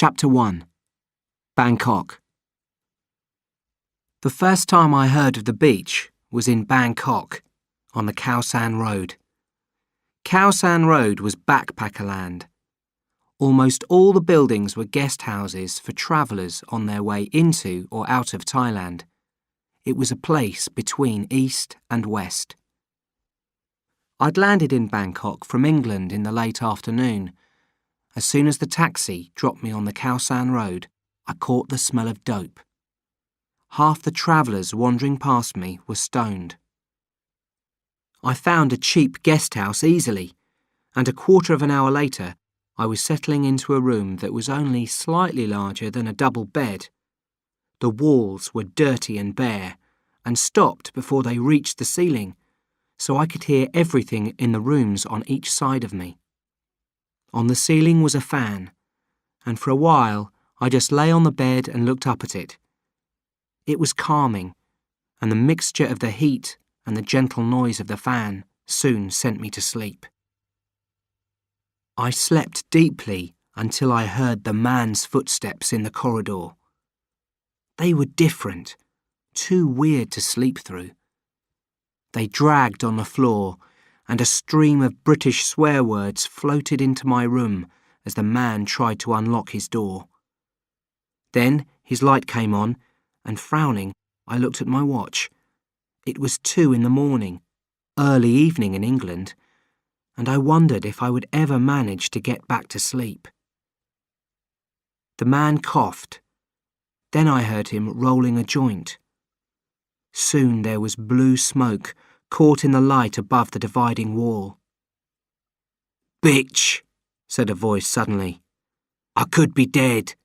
Chapter 1. Bangkok. The first time I heard of the beach was in Bangkok, on the Khao San Road. Khao San Road was backpacker land. Almost all the buildings were guest houses for travellers on their way into or out of Thailand. It was a place between east and west. I'd landed in Bangkok from England in the late afternoon. As soon as the taxi dropped me on the Khao San Road, I caught the smell of dope. Half the travellers wandering past me were stoned. I found a cheap guest house easily, and a quarter of an hour later, I was settling into a room that was only slightly larger than a double bed. The walls were dirty and bare, and stopped before they reached the ceiling, so I could hear everything in the rooms on each side of me. On the ceiling was a fan, and for a while I just lay on the bed and looked up at it. It was calming, and the mixture of the heat and the gentle noise of the fan soon sent me to sleep. I slept deeply until I heard the man's footsteps in the corridor. They were different, too weird to sleep through. They dragged on the floor, and a stream of British swear words floated into my room as the man tried to unlock his door. Then his light came on, and frowning, I looked at my watch. It was 2 a.m, early evening in England, and I wondered if I would ever manage to get back to sleep. The man coughed. Then I heard him rolling a joint. Soon there was blue smoke caught in the light above the dividing wall. "Bitch," said a voice suddenly. "I could be dead."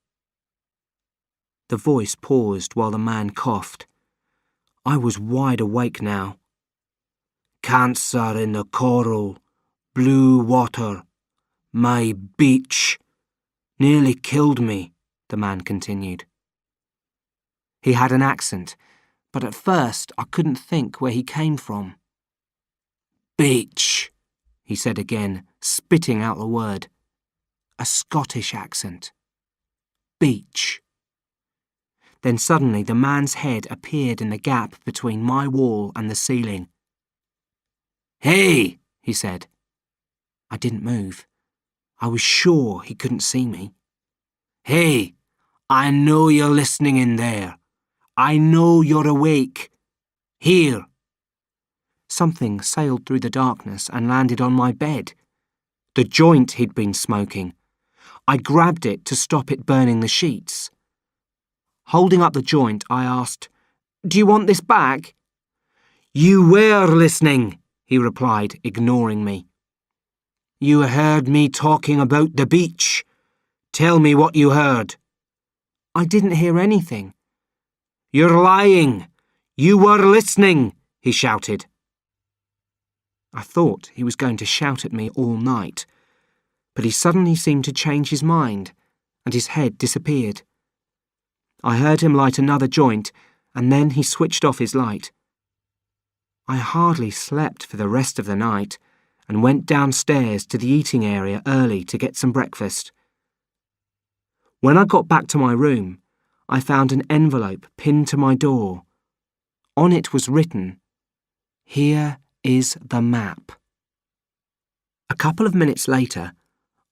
The voice paused while the man coughed. I was wide awake now. "Cancer in the coral, blue water, my beach. Nearly killed me," the man continued. He had an accent, but at first I couldn't think where he came from. "Beach," he said again, spitting out the word. A Scottish accent. Beach. Then suddenly the man's head appeared in the gap between my wall and the ceiling. "Hey," he said. I didn't move. I was sure he couldn't see me. "Hey, I know you're listening in there. I know you're awake. Here." Something sailed through the darkness and landed on my bed. The joint he'd been smoking. I grabbed it to stop it burning the sheets. Holding up the joint, I asked, "Do you want this back?" "You were listening," he replied, ignoring me. "You heard me talking about the beach. Tell me what you heard." "I didn't hear anything." "You're lying. You were listening," he shouted. I thought he was going to shout at me all night, but he suddenly seemed to change his mind, and his head disappeared. I heard him light another joint, and then he switched off his light. I hardly slept for the rest of the night, and went downstairs to the eating area early to get some breakfast. When I got back to my room, I found an envelope pinned to my door. On it was written, "Here is the map." A couple of minutes later,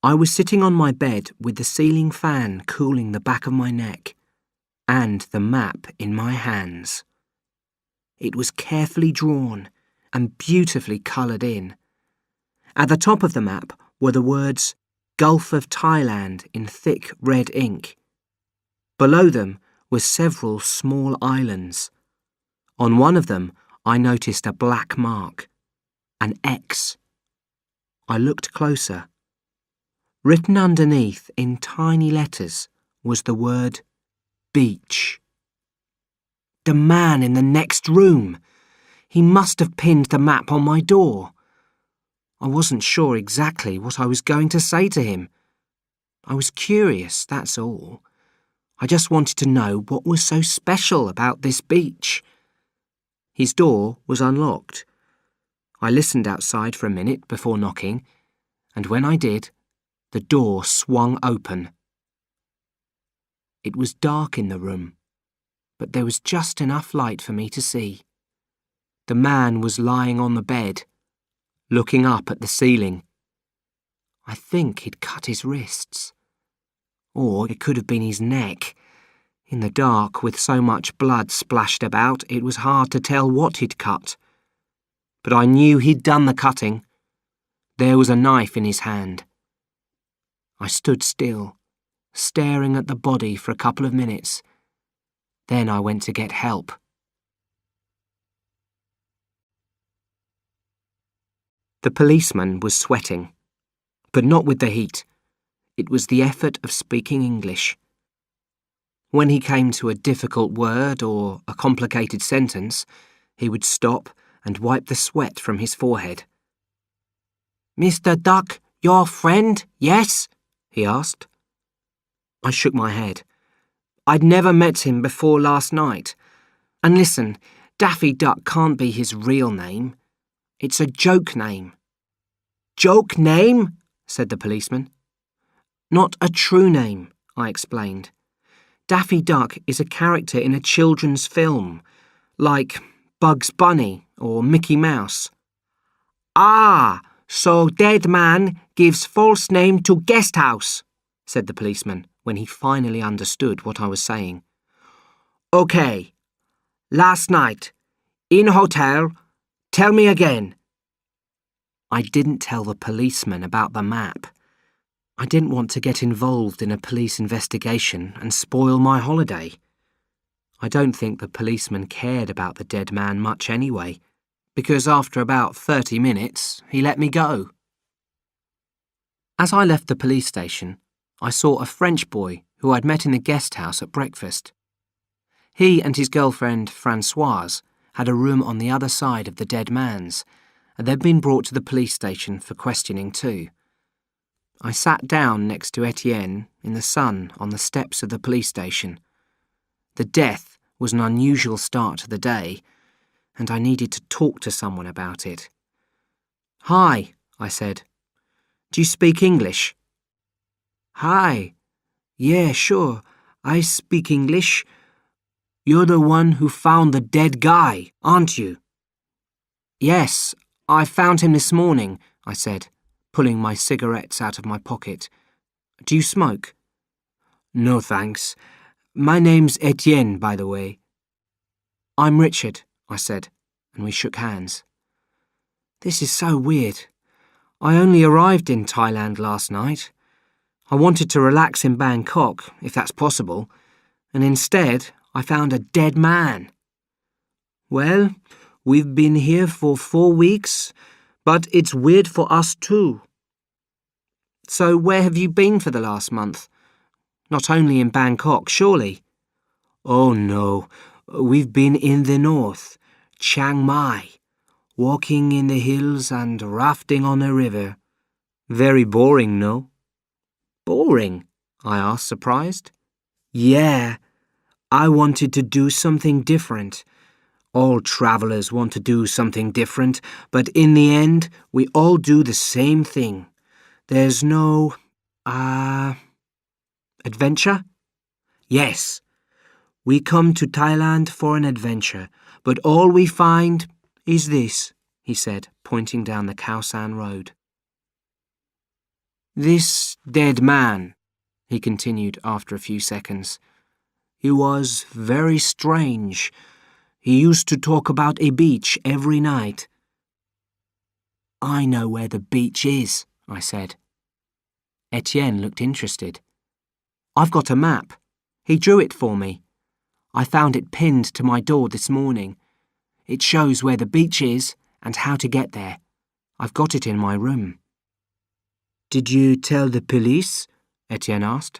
I was sitting on my bed with the ceiling fan cooling the back of my neck, and the map in my hands. It was carefully drawn and beautifully coloured in. At the top of the map were the words Gulf of Thailand in thick red ink. Below them were several small islands. On one of them I noticed a black mark, an X. I looked closer. Written underneath in tiny letters was the word beach. The man in the next room! He must have pinned the map on my door. I wasn't sure exactly what I was going to say to him. I was curious, that's all. I just wanted to know what was so special about this beach. His door was unlocked. I listened outside for a minute before knocking, and when I did, the door swung open. It was dark in the room, but there was just enough light for me to see. The man was lying on the bed, looking up at the ceiling. I think he'd cut his wrists. Or it could have been his neck. In the dark, with so much blood splashed about, it was hard to tell what he'd cut. But I knew he'd done the cutting. There was a knife in his hand. I stood still, staring at the body for a couple of minutes. Then I went to get help. The policeman was sweating, but not with the heat. It was the effort of speaking English. When he came to a difficult word or a complicated sentence, he would stop and wipe the sweat from his forehead. "Mr. Duck, your friend, yes?" he asked. I shook my head. I'd never met him before last night. And listen, Daffy Duck can't be his real name. It's a joke name. "Joke name?" said the policeman. "Not a true name," I explained. Daffy Duck is a character in a children's film, like Bugs Bunny or Mickey Mouse. "Ah, so dead man gives false name to guest house," said the policeman when he finally understood what I was saying. "Okay, last night, in hotel, tell me again." I didn't tell the policeman about the map. I didn't want to get involved in a police investigation and spoil my holiday. I don't think the policeman cared about the dead man much anyway, because after about 30 minutes, he let me go. As I left the police station, I saw a French boy who I'd met in the guest house at breakfast. He and his girlfriend, Françoise, had a room on the other side of the dead man's, and they'd been brought to the police station for questioning too. I sat down next to Etienne in the sun on the steps of the police station. The death was an unusual start to the day, and I needed to talk to someone about it. "Hi," I said. "Do you speak English?" "Hi. Yeah, sure. I speak English. You're the one who found the dead guy, aren't you?" "Yes, I found him this morning," I said, pulling my cigarettes out of my pocket. "Do you smoke?" "No, thanks. My name's Etienne, by the way." "I'm Richard," I said, and we shook hands. This is so weird. I only arrived in Thailand last night. I wanted to relax in Bangkok, if that's possible, and instead I found a dead man. Well, we've been here for 4 weeks, but it's weird for us too. So where have you been for the last month? Not only in Bangkok, surely? Oh no, we've been in the north, Chiang Mai, walking in the hills and rafting on a river. Very boring, no? Boring? I asked, surprised. Yeah, I wanted to do something different. All travellers want to do something different, but in the end, we all do the same thing. There's no, adventure? Yes. We come to Thailand for an adventure, but all we find is this, he said, pointing down the Khao San road. This dead man, he continued after a few seconds. He was very strange. He used to talk about a beach every night. I know where the beach is, I said. Etienne looked interested. I've got a map. He drew it for me. I found it pinned to my door this morning. It shows where the beach is and how to get there. I've got it in my room. Did you tell the police? Etienne asked.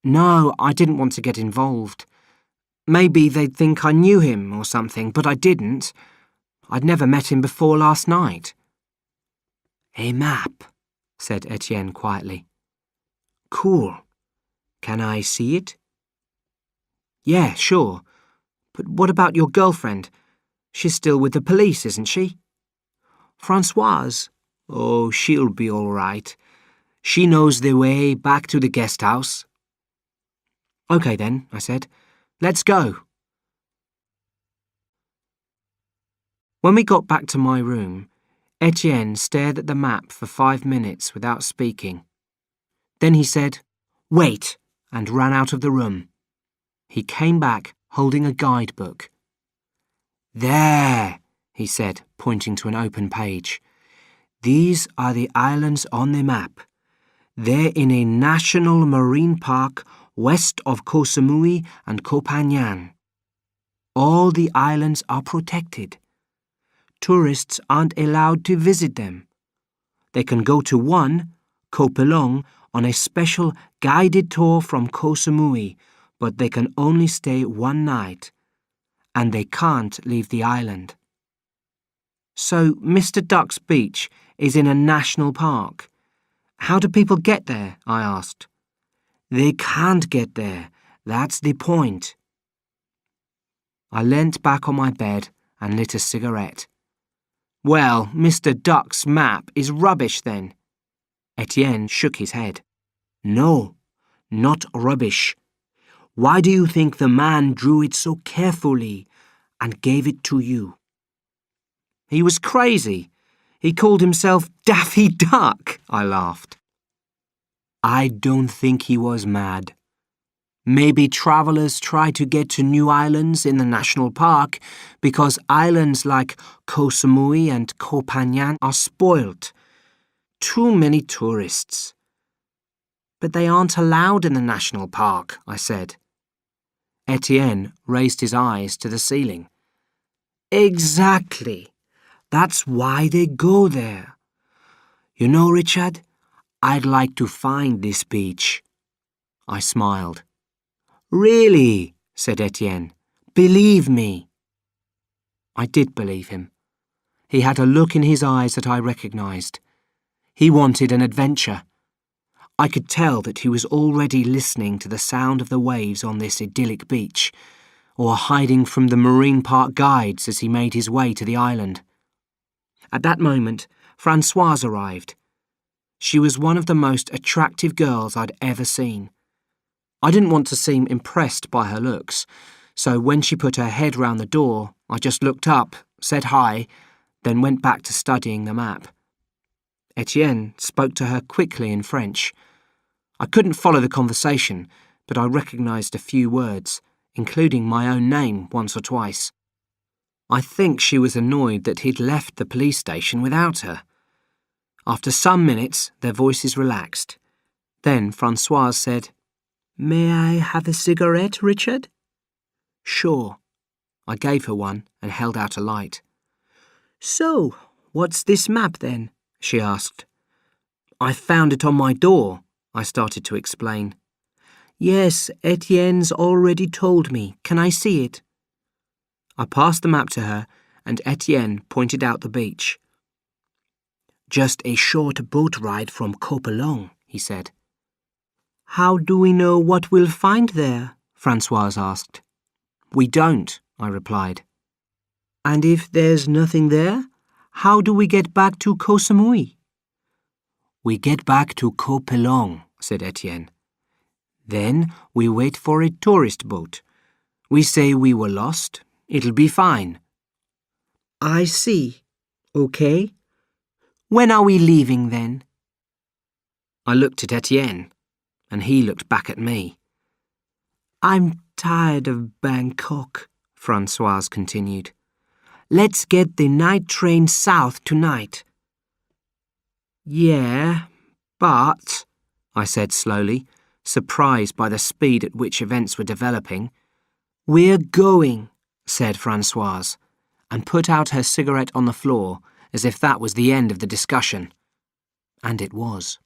No, I didn't want to get involved. Maybe they'd think I knew him or something, but I didn't. I'd never met him before last night. A map, said Etienne quietly. Cool. Can I see it? Yeah, sure. But what about your girlfriend? She's still with the police, isn't she? Françoise? Oh, she'll be all right. She knows the way back to the guest house. OK then, I said. Let's go. When we got back to my room, Etienne stared at the map for 5 minutes without speaking. Then he said, "Wait," and ran out of the room. He came back holding a guidebook. "There," he said, pointing to an open page. "These are the islands on the map. They're in a national marine park west of Koh Samui and Koh Phangan. All the islands are protected. Tourists aren't allowed to visit them. They can go to one, Koh Pelong, on a special guided tour from Koh Samui, but they can only stay one night, and they can't leave the island." "So Mr. Duck's beach is in a national park. How do people get there?" I asked. "They can't get there. That's the point." I leant back on my bed and lit a cigarette. "Well, Mr. Duck's map is rubbish then." Etienne shook his head. "No, not rubbish. Why do you think the man drew it so carefully and gave it to you?" "He was crazy. He called himself Daffy Duck," I laughed. "I don't think he was mad. Maybe travellers try to get to new islands in the national park because islands like Koh Samui and Koh Phangan are spoilt. Too many tourists." "But they aren't allowed in the national park," I said. Etienne raised his eyes to the ceiling. "Exactly. That's why they go there. You know, Richard, I'd like to find this beach." I smiled. "Really?" said Etienne. "Believe me." I did believe him. He had a look in his eyes that I recognised. He wanted an adventure. I could tell that he was already listening to the sound of the waves on this idyllic beach, or hiding from the marine park guides as he made his way to the island. At that moment, Françoise arrived. She was one of the most attractive girls I'd ever seen. I didn't want to seem impressed by her looks, so when she put her head round the door, I just looked up, said hi, then went back to studying the map. Etienne spoke to her quickly in French. I couldn't follow the conversation, but I recognised a few words, including my own name once or twice. I think she was annoyed that he'd left the police station without her. After some minutes, their voices relaxed. Then Françoise said, "May I have a cigarette, Richard?" "Sure." I gave her one and held out a light. "So, what's this map then?" she asked. "I found it on my door," I started to explain. "Yes, Etienne's already told me. Can I see it?" I passed the map to her, and Etienne pointed out the beach. "Just a short boat ride from Koh Pelong," he said. "How do we know what we'll find there?" Françoise asked. "We don't," I replied. "And if there's nothing there, how do we get back to Koh Samui?" "We get back to Koh Pelong," said Etienne. "Then we wait for a tourist boat. We say we were lost. It'll be fine." "I see. OK. When are we leaving then?" I looked at Etienne, and he looked back at me. "I'm tired of Bangkok," Françoise continued. "Let's get the night train south tonight." "Yeah, but," I said slowly, surprised by the speed at which events were developing. "We're going," said Françoise, and put out her cigarette on the floor as if that was the end of the discussion. And it was.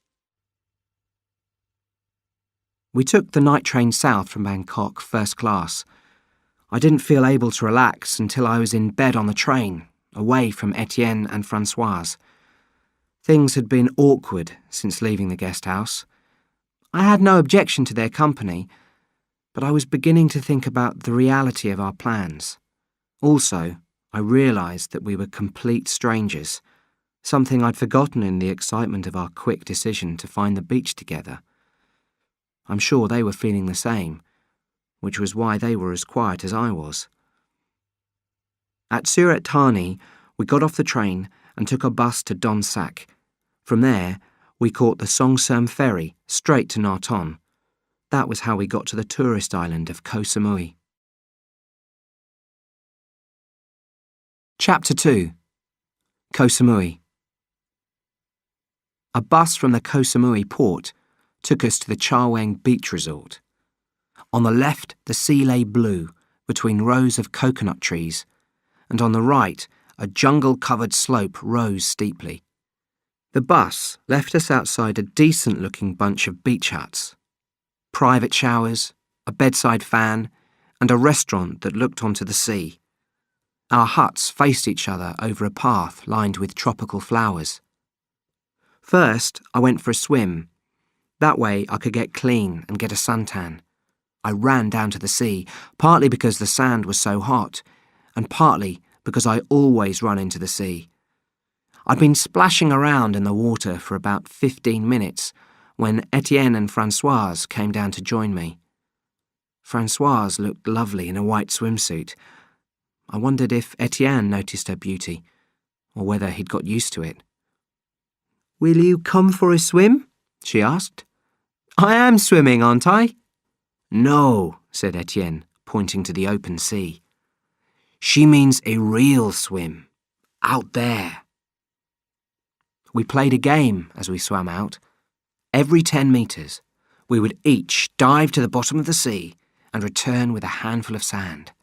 We took the night train south from Bangkok, first class. I didn't feel able to relax until I was in bed on the train, away from Etienne and Françoise. Things had been awkward since leaving the guest house. I had no objection to their company, but I was beginning to think about the reality of our plans. Also, I realised that we were complete strangers, something I'd forgotten in the excitement of our quick decision to find the beach together. I'm sure they were feeling the same, which was why they were as quiet as I was. At Surat Thani, we got off the train and took a bus to Donsak. From there, we caught the Songserm ferry straight to Narton. That was how we got to the tourist island of Koh Samui. Chapter 2. Koh Samui. A bus from the Koh Samui port took us to the Chaweng Beach Resort. On the left, the sea lay blue between rows of coconut trees, and on the right, a jungle-covered slope rose steeply. The bus left us outside a decent-looking bunch of beach huts. Private showers, a bedside fan, and a restaurant that looked onto the sea. Our huts faced each other over a path lined with tropical flowers. First, I went for a swim. That way I could get clean and get a suntan. I ran down to the sea, partly because the sand was so hot, and partly because I always run into the sea. I'd been splashing around in the water for about 15 minutes when Etienne and Françoise came down to join me. Françoise looked lovely in a white swimsuit. I wondered if Etienne noticed her beauty, or whether he'd got used to it. "Will you come for a swim?" she asked. "I am swimming, aren't I?" "No," said Etienne, pointing to the open sea. "She means a real swim, out there." We played a game as we swam out. Every 10 metres, we would each dive to the bottom of the sea and return with a handful of sand.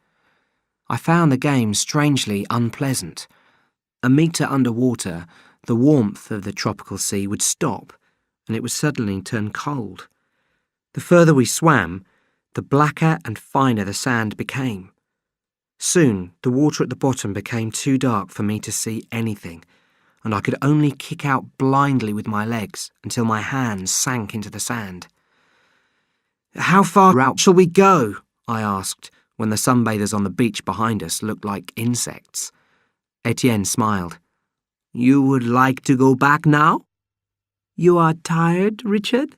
I found the game strangely unpleasant. A metre underwater, the warmth of the tropical sea would stop, and it would suddenly turn cold. The further we swam, the blacker and finer the sand became. Soon, the water at the bottom became too dark for me to see anything, and I could only kick out blindly with my legs until my hands sank into the sand. "How far out shall we go?" I asked, when the sunbathers on the beach behind us looked like insects. Etienne smiled. "You would like to go back now?" "You are tired, Richard?"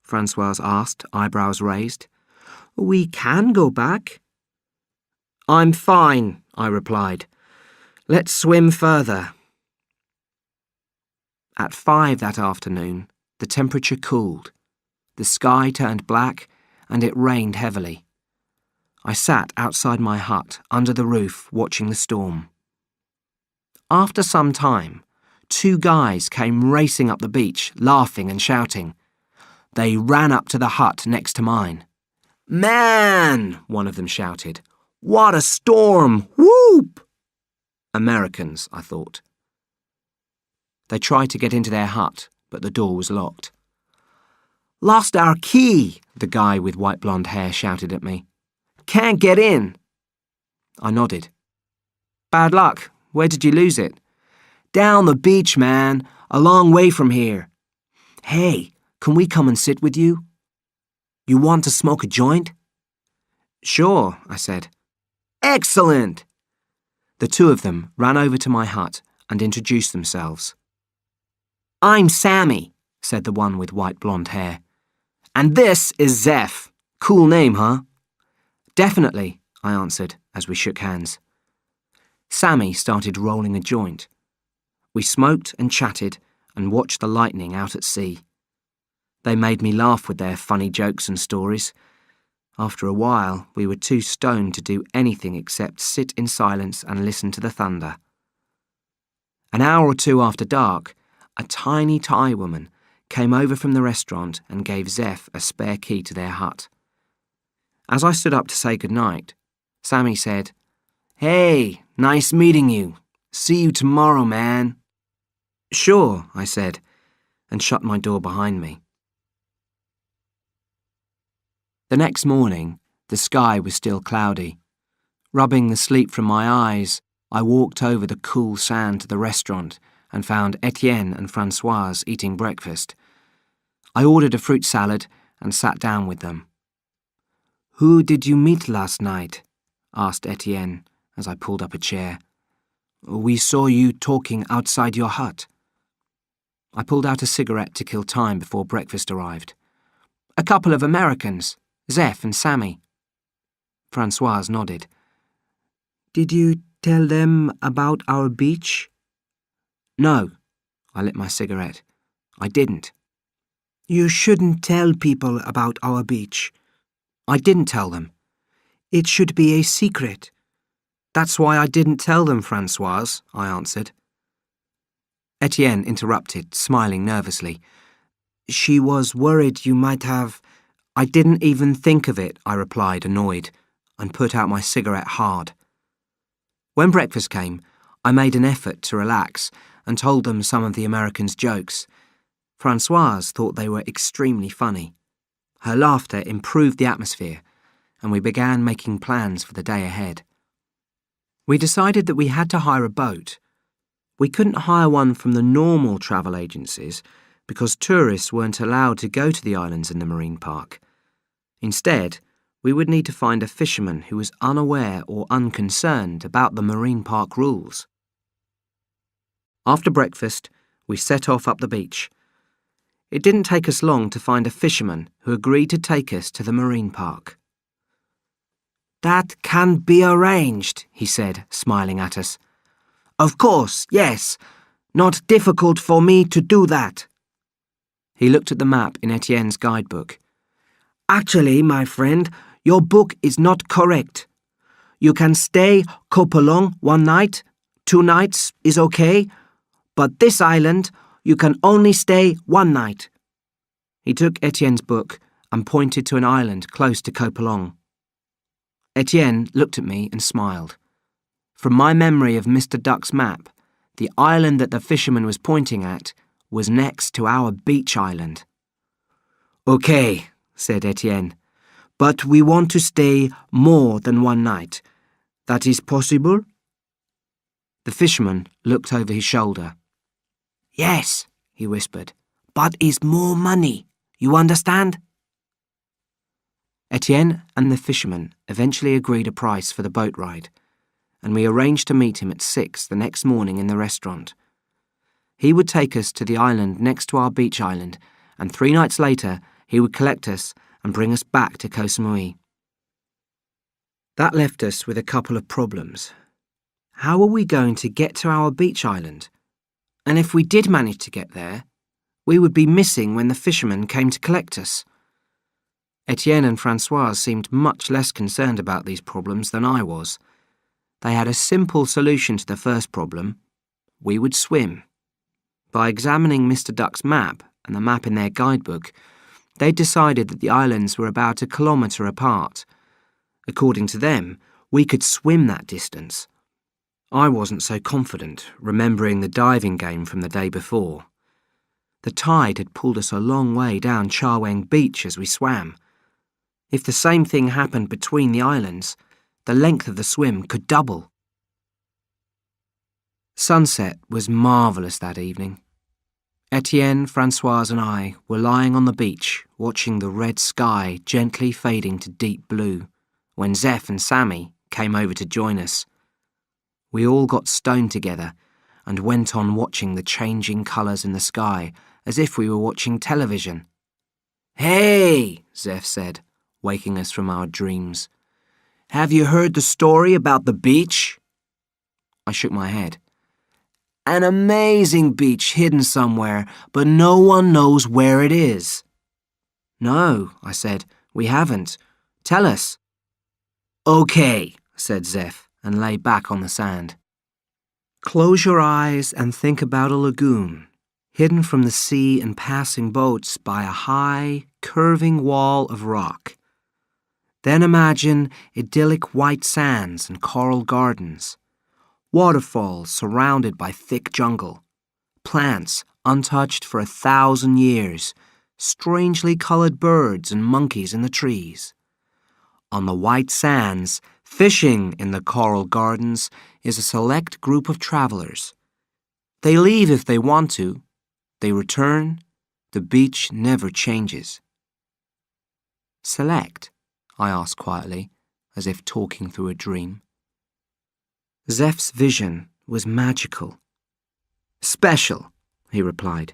Françoise asked, eyebrows raised. "We can go back." "I'm fine," I replied. "Let's swim further." At 5 that afternoon, the temperature cooled. The sky turned black, and it rained heavily. I sat outside my hut, under the roof, watching the storm. After some time, 2 guys came racing up the beach, laughing and shouting. They ran up to the hut next to mine. "Man!" one of them shouted. "What a storm! Whoop!" Americans, I thought. They tried to get into their hut, but the door was locked. "Lost our key," the guy with white blonde hair shouted at me. "Can't get in." I nodded. "Bad luck. Where did you lose it?" "Down the beach, man. A long way from here." "Hey, can we come and sit with you? You want to smoke a joint?" "Sure," I said. "Excellent!" The 2 of them ran over to my hut and introduced themselves. "I'm Sammy," said the one with white blonde hair. "And this is Zeph. Cool name, huh?" "Definitely," I answered as we shook hands. Sammy started rolling a joint. We smoked and chatted and watched the lightning out at sea. They made me laugh with their funny jokes and stories. After a while, we were too stoned to do anything except sit in silence and listen to the thunder. An hour or 2 after dark, a tiny Thai woman came over from the restaurant and gave Zeph a spare key to their hut. As I stood up to say goodnight, Sammy said, "Hey, nice meeting you. See you tomorrow, man." "Sure," I said, and shut my door behind me. The next morning, the sky was still cloudy. Rubbing the sleep from my eyes, I walked over the cool sand to the restaurant and found Etienne and Françoise eating breakfast. I ordered a fruit salad and sat down with them. "Who did you meet last night?" asked Etienne as I pulled up a chair. "We saw you talking outside your hut." I pulled out a cigarette to kill time before breakfast arrived. "A couple of Americans, Zeph and Sammy." Francoise nodded. "Did you tell them about our beach?" "No." I lit my cigarette. "I didn't." "You shouldn't tell people about our beach." "I didn't tell them." "It should be a secret." "That's why I didn't tell them, Francoise," I answered. Etienne interrupted, smiling nervously. "She was worried you might have—" "I didn't even think of it," I replied, annoyed, and put out my cigarette hard. When breakfast came, I made an effort to relax and told them some of the Americans' jokes. Francoise thought they were extremely funny. Her laughter improved the atmosphere, and we began making plans for the day ahead. We decided that we had to hire a boat. We couldn't hire one from the normal travel agencies because tourists weren't allowed to go to the islands in the marine park. Instead, we would need to find a fisherman who was unaware or unconcerned about the marine park rules. After breakfast, we set off up the beach. It didn't take us long to find a fisherman who agreed to take us to the marine park. "That can be arranged," he said, smiling at us. "Of course, yes. Not difficult for me to do that." He looked at the map in Etienne's guidebook. "Actually, my friend, your book is not correct. You can stay Copelong 1 night, 2 nights is okay, but this island, you can only stay 1 night." He took Etienne's book and pointed to an island close to Copelong. Etienne looked at me and smiled. From my memory of Mr. Duck's map, the island that the fisherman was pointing at was next to our beach island. "Okay," said Etienne, "but we want to stay more than 1 night. That is possible?" The fisherman looked over his shoulder. "Yes," he whispered, "but it's more money. You understand?" Etienne and the fisherman eventually agreed a price for the boat ride, and we arranged to meet him at 6 the next morning in the restaurant. He would take us to the island next to our beach island, and 3 nights later he would collect us and bring us back to Koh Samui. That left us with a couple of problems. How were we going to get to our beach island? And if we did manage to get there, we would be missing when the fisherman came to collect us. Etienne and Francoise seemed much less concerned about these problems than I was. They had a simple solution to the first problem. We would swim. By examining Mr. Duck's map and the map in their guidebook, they decided that the islands were about 1 kilometre apart. According to them, we could swim that distance. I wasn't so confident, remembering the diving game from the day before. The tide had pulled us a long way down Chaweng Beach as we swam. If the same thing happened between the islands, the length of the swim could double. Sunset was marvellous that evening. Etienne, Francoise and I were lying on the beach watching the red sky gently fading to deep blue when Zeph and Sammy came over to join us. We all got stoned together and went on watching the changing colours in the sky as if we were watching television. "Hey," Zeph said, waking us from our dreams. "Have you heard the story about the beach?" I shook my head. "An amazing beach hidden somewhere, but no one knows where it is." "No," I said, "we haven't. Tell us." "Okay," said Zeph, and lay back on the sand. "Close your eyes and think about a lagoon, hidden from the sea and passing boats by a high, curving wall of rock. Then imagine idyllic white sands and coral gardens, waterfalls surrounded by thick jungle, plants untouched for 1,000 years, strangely coloured birds and monkeys in the trees. On the white sands, fishing in the coral gardens, is a select group of travellers. They leave if they want to. They return. The beach never changes." "Select?" I asked quietly, as if talking through a dream. Zeph's vision was magical. "Special," he replied.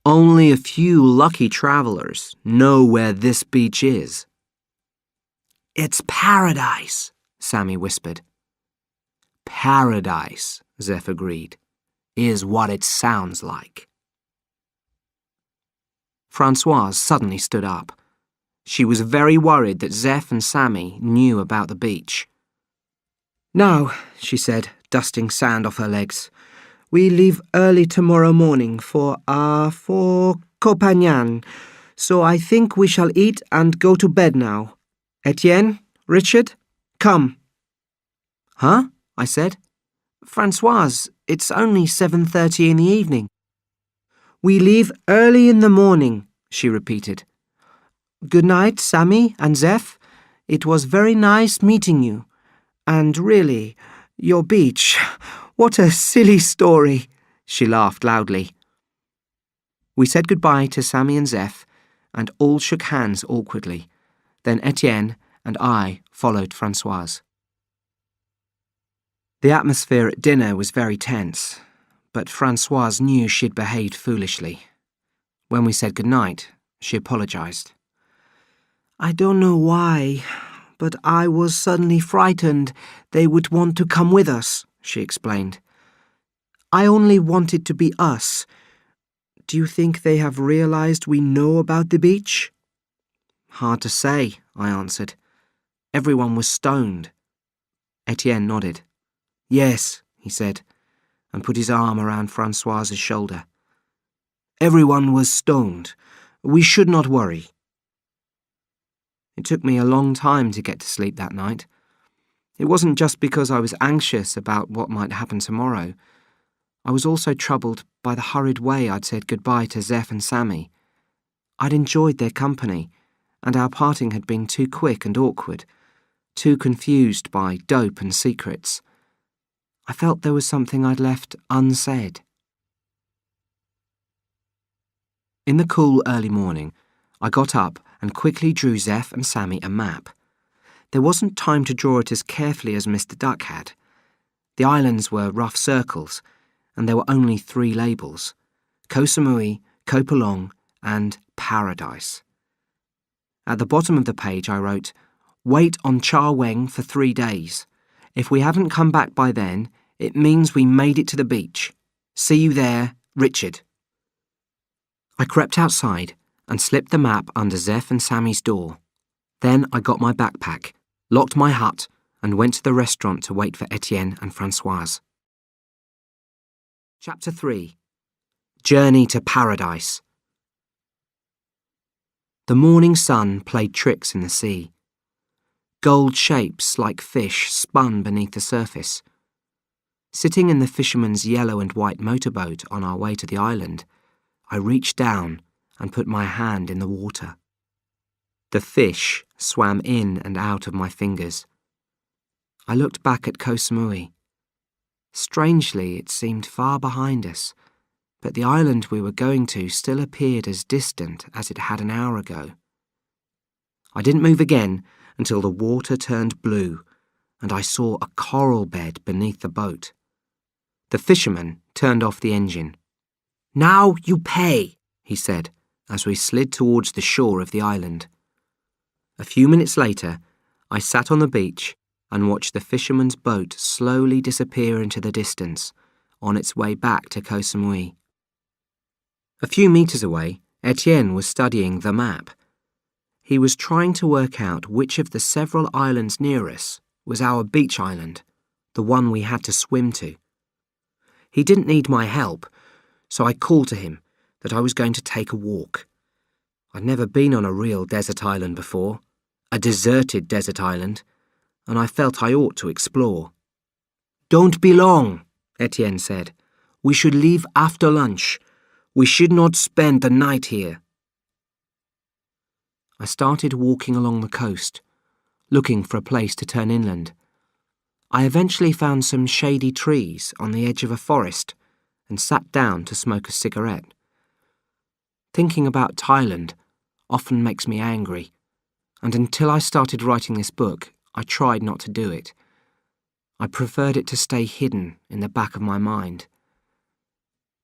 "Only a few lucky travellers know where this beach is." It's paradise, Sammy whispered. Paradise, Zeph agreed, is what it sounds like. Francoise suddenly stood up. She was very worried that Zeph and Sammy knew about the beach. Now, she said, dusting sand off her legs, we leave early tomorrow morning for Copagnan, so I think we shall eat and go to bed now. Etienne, Richard, come. Huh? I said. Francoise, it's only 7:30 in the evening. We leave early in the morning, she repeated. Good night, Sammy and Zeph. It was very nice meeting you. And really, your beach, what a silly story, she laughed loudly. We said goodbye to Sammy and Zeph, and all shook hands awkwardly. Then Etienne and I followed Francoise. The atmosphere at dinner was very tense, but Francoise knew she'd behaved foolishly. When we said goodnight, she apologised. I don't know why, but I was suddenly frightened they would want to come with us, she explained. I only wanted to be us. Do you think they have realised we know about the beach? Hard to say, I answered. Everyone was stoned. Etienne nodded. Yes, he said, and put his arm around Francoise's shoulder. Everyone was stoned. We should not worry. It took me a long time to get to sleep that night. It wasn't just because I was anxious about what might happen tomorrow. I was also troubled by the hurried way I'd said goodbye to Zeph and Sammy. I'd enjoyed their company, and our parting had been too quick and awkward, too confused by dope and secrets. I felt there was something I'd left unsaid. In the cool early morning, I got up and quickly drew Zeph and Sammy a map. There wasn't time to draw it as carefully as Mr. Duck had. The islands were rough circles, and there were only 3 labels: Koh Samui, Koh Pulong, and Paradise. At the bottom of the page I wrote, Wait on Cha Weng for 3 days. If we haven't come back by then, it means we made it to the beach. See you there, Richard. I crept outside and slipped the map under Zeph and Sammy's door. Then I got my backpack, locked my hut, and went to the restaurant to wait for Etienne and Francoise. Chapter 3. Journey to Paradise. The morning sun played tricks in the sea. Gold shapes like fish spun beneath the surface. Sitting in the fisherman's yellow and white motorboat on our way to the island, I reached down and put my hand in the water. The fish swam in and out of my fingers. I looked back at Koh Samui. Strangely, it seemed far behind us, but the island we were going to still appeared as distant as it had an hour ago. I didn't move again until the water turned blue, and I saw a coral bed beneath the boat. The fisherman turned off the engine. Now you pay, he said, as we slid towards the shore of the island. A few minutes later, I sat on the beach and watched the fisherman's boat slowly disappear into the distance, on its way back to Koh Samui. A few meters away, Etienne was studying the map. He was trying to work out which of the several islands near us was our beach island, the one we had to swim to. He didn't need my help, so I called to him that I was going to take a walk. I'd never been on a real desert island before, a deserted desert island, and I felt I ought to explore. Don't be long, Etienne said. We should leave after lunch. We should not spend the night here. I started walking along the coast, looking for a place to turn inland. I eventually found some shady trees on the edge of a forest and sat down to smoke a cigarette. Thinking about Thailand often makes me angry, and until I started writing this book, I tried not to do it. I preferred it to stay hidden in the back of my mind.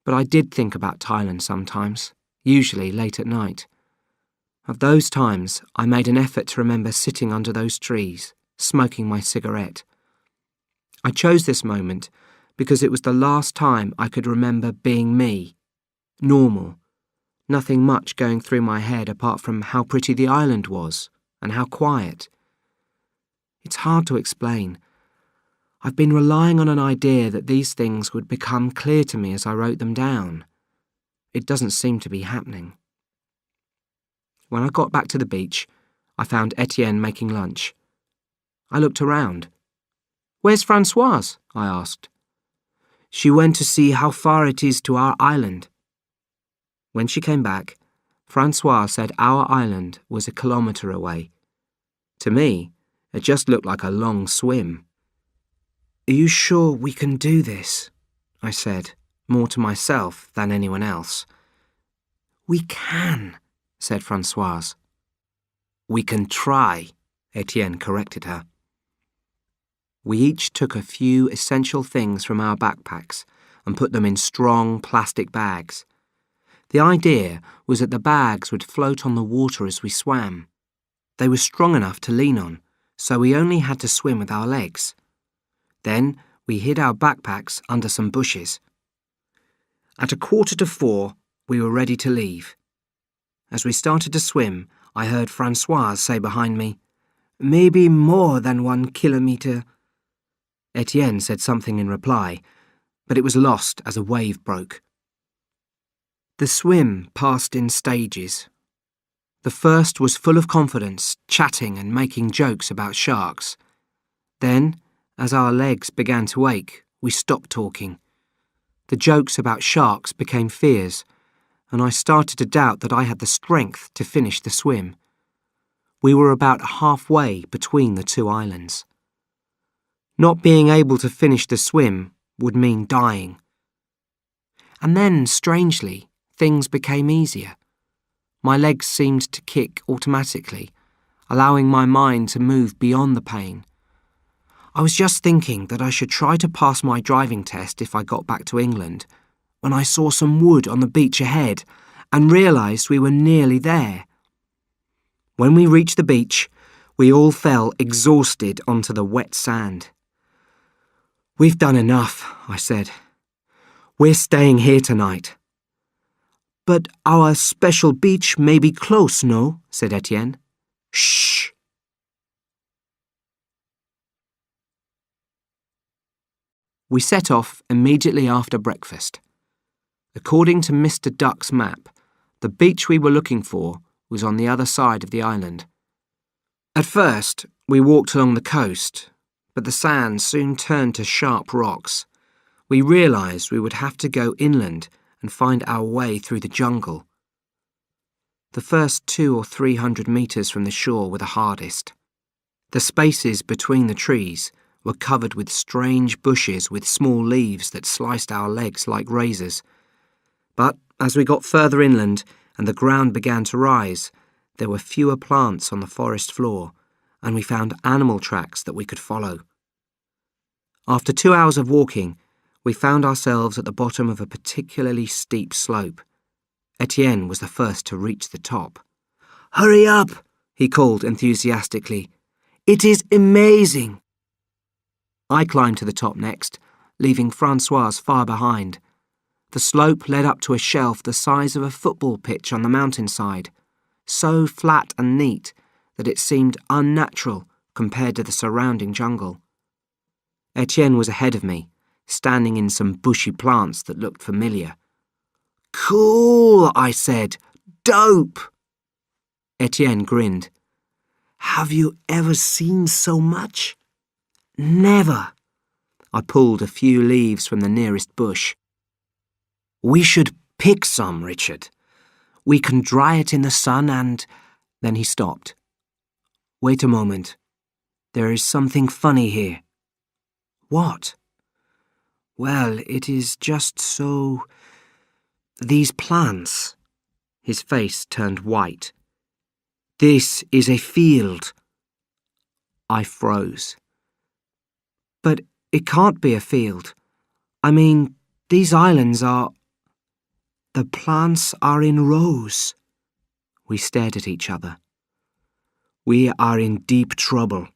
But I did think about Thailand sometimes, usually late at night. Of those times, I made an effort to remember sitting under those trees, smoking my cigarette. I chose this moment because it was the last time I could remember being me, normal, nothing much going through my head apart from how pretty the island was and how quiet. It's hard to explain. I've been relying on an idea that these things would become clear to me as I wrote them down. It doesn't seem to be happening. When I got back to the beach, I found Etienne making lunch. I looked around. "Where's Françoise?" I asked. "She went to see how far it is to our island." When she came back, Françoise said our island was 1 kilometre away. To me, it just looked like a long swim. "Are you sure we can do this?" I said, more to myself than anyone else. "We can," said Françoise. "We can try," Etienne corrected her. We each took a few essential things from our backpacks and put them in strong plastic bags. The idea was that the bags would float on the water as we swam. They were strong enough to lean on, so we only had to swim with our legs. Then we hid our backpacks under some bushes. At 3:45, we were ready to leave. As we started to swim, I heard Françoise say behind me, "Maybe more than 1 kilometre." Etienne said something in reply, but it was lost as a wave broke. The swim passed in stages. The first was full of confidence, chatting and making jokes about sharks. Then, as our legs began to ache, we stopped talking. The jokes about sharks became fears, and I started to doubt that I had the strength to finish the swim. We were about halfway between the two islands. Not being able to finish the swim would mean dying. And then, strangely, things became easier. My legs seemed to kick automatically, allowing my mind to move beyond the pain. I was just thinking that I should try to pass my driving test if I got back to England, when I saw some wood on the beach ahead and realised we were nearly there. When we reached the beach, we all fell exhausted onto the wet sand. "We've done enough," I said. "We're staying here tonight." "But our special beach may be close, no?" said Etienne. "Shh!" We set off immediately after breakfast. According to Mr. Duck's map, the beach we were looking for was on the other side of the island. At first, we walked along the coast, but the sand soon turned to sharp rocks. We realised we would have to go inland and find our way through the jungle. The first 200 or 300 metres from the shore were the hardest. The spaces between the trees were covered with strange bushes with small leaves that sliced our legs like razors. But as we got further inland and the ground began to rise, there were fewer plants on the forest floor, and we found animal tracks that we could follow. After 2 hours of walking, we found ourselves at the bottom of a particularly steep slope. Etienne was the first to reach the top. "Hurry up!" he called enthusiastically. "It is amazing!" I climbed to the top next, leaving Françoise far behind. The slope led up to a shelf the size of a football pitch on the mountainside, so flat and neat that it seemed unnatural compared to the surrounding jungle. Etienne was ahead of me, standing in some bushy plants that looked familiar. "Cool," I said. "Dope!" Etienne grinned. "Have you ever seen so much?" "Never." I pulled a few leaves from the nearest bush. "We should pick some, Richard. We can dry it in the sun and—" Then he stopped. "Wait a moment. There is something funny here." "What?" "Well, it is just so... These plants." His face turned white. "This is a field." I froze. "But it can't be a field. I mean, these islands are... The plants are in rows." We stared at each other. We are in deep trouble.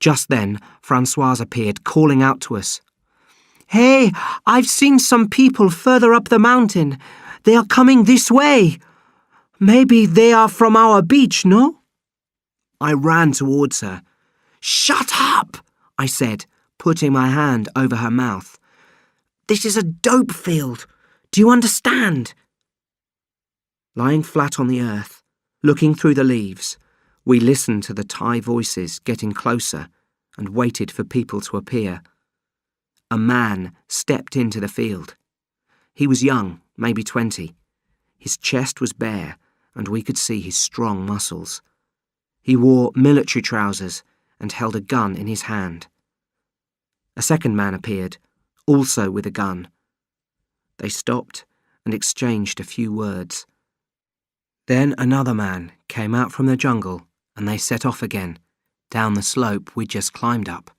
Just then, Francoise appeared, calling out to us. "Hey, I've seen some people further up the mountain. They are coming this way. Maybe they are from our beach, no?" I ran towards her. "Shut up," I said, putting my hand over her mouth. "This is a dope field. Do you understand?" Lying flat on the earth, looking through the leaves, we listened to the Thai voices getting closer and waited for people to appear. A man stepped into the field. He was young, maybe 20. His chest was bare, and we could see his strong muscles. He wore military trousers and held a gun in his hand. A second man appeared, also with a gun. They stopped and exchanged a few words. Then another man came out from the jungle and they set off again, down the slope we'd just climbed up.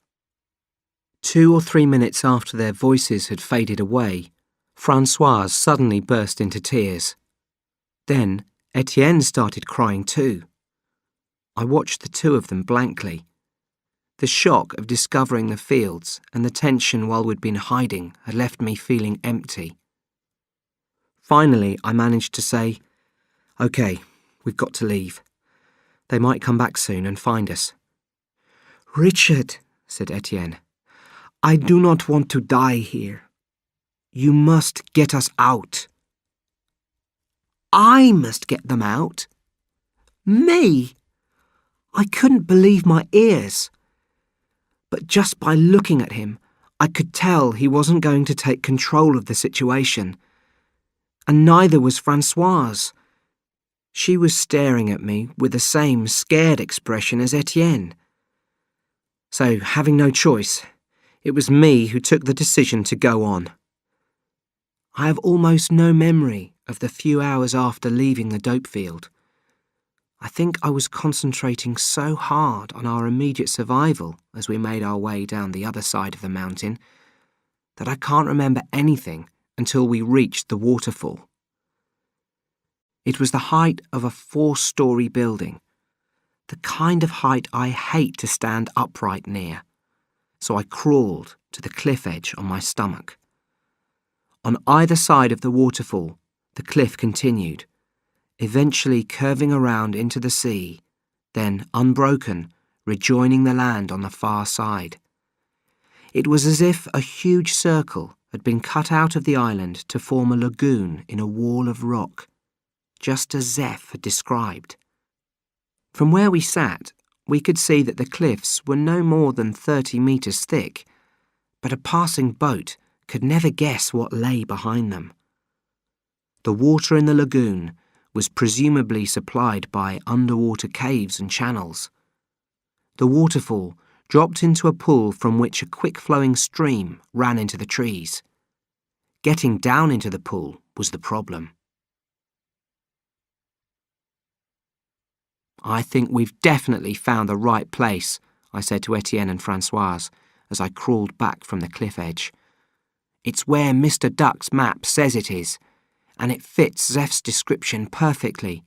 2 or 3 minutes after their voices had faded away, Francoise suddenly burst into tears. Then Etienne started crying too. I watched the two of them blankly. The shock of discovering the fields and the tension while we'd been hiding had left me feeling empty. Finally, I managed to say, "Okay, we've got to leave. They might come back soon and find us." "Richard," said Etienne, "I do not want to die here. You must get us out." "I must get them out? Me?" I couldn't believe my ears. But just by looking at him, I could tell he wasn't going to take control of the situation. And neither was Francoise. She was staring at me with the same scared expression as Etienne. So, having no choice, it was me who took the decision to go on. I have almost no memory of the few hours after leaving the dope field. I think I was concentrating so hard on our immediate survival as we made our way down the other side of the mountain that I can't remember anything until we reached the waterfall. It was the height of a 4-story building, the kind of height I hate to stand upright near, so I crawled to the cliff edge on my stomach. On either side of the waterfall, the cliff continued, eventually curving around into the sea, then, unbroken, rejoining the land on the far side. It was as if a huge circle had been cut out of the island to form a lagoon in a wall of rock, just as Zeph had described. From where we sat, we could see that the cliffs were no more than 30 metres thick, but a passing boat could never guess what lay behind them. The water in the lagoon was presumably supplied by underwater caves and channels. The waterfall dropped into a pool from which a quick-flowing stream ran into the trees. Getting down into the pool was the problem. "I think we've definitely found the right place," I said to Etienne and Francoise as I crawled back from the cliff edge. "It's where Mr. Duck's map says it is, and it fits Zeph's description perfectly."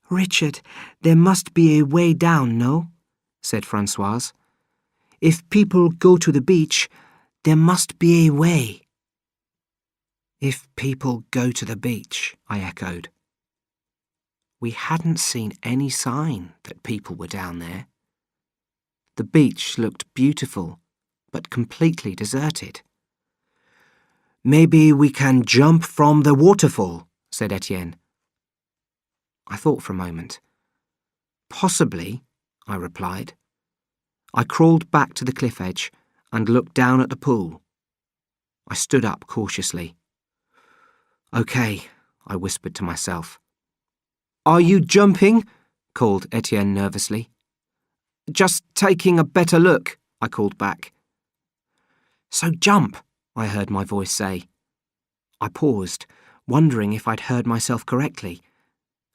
"Richard, there must be a way down, no?" said Francoise. "If people go to the beach, there must be a way." "If people go to the beach," I echoed. We hadn't seen any sign that people were down there. The beach looked beautiful, but completely deserted. "Maybe we can jump from the waterfall," said Etienne. I thought for a moment. "Possibly," I replied. I crawled back to the cliff edge and looked down at the pool. I stood up cautiously. "Okay," I whispered to myself. "Are you jumping?" called Etienne nervously. "Just taking a better look," I called back. "So jump," I heard my voice say. I paused, wondering if I'd heard myself correctly,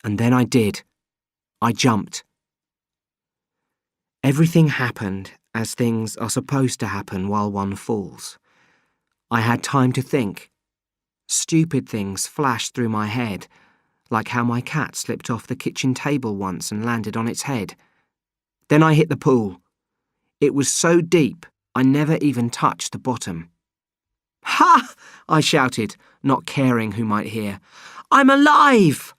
and then I did. I jumped. Everything happened as things are supposed to happen while one falls. I had time to think. Stupid things flashed through my head, like how my cat slipped off the kitchen table once and landed on its head. Then I hit the pool. It was so deep, I never even touched the bottom. "Ha!" I shouted, not caring who might hear. "I'm alive!"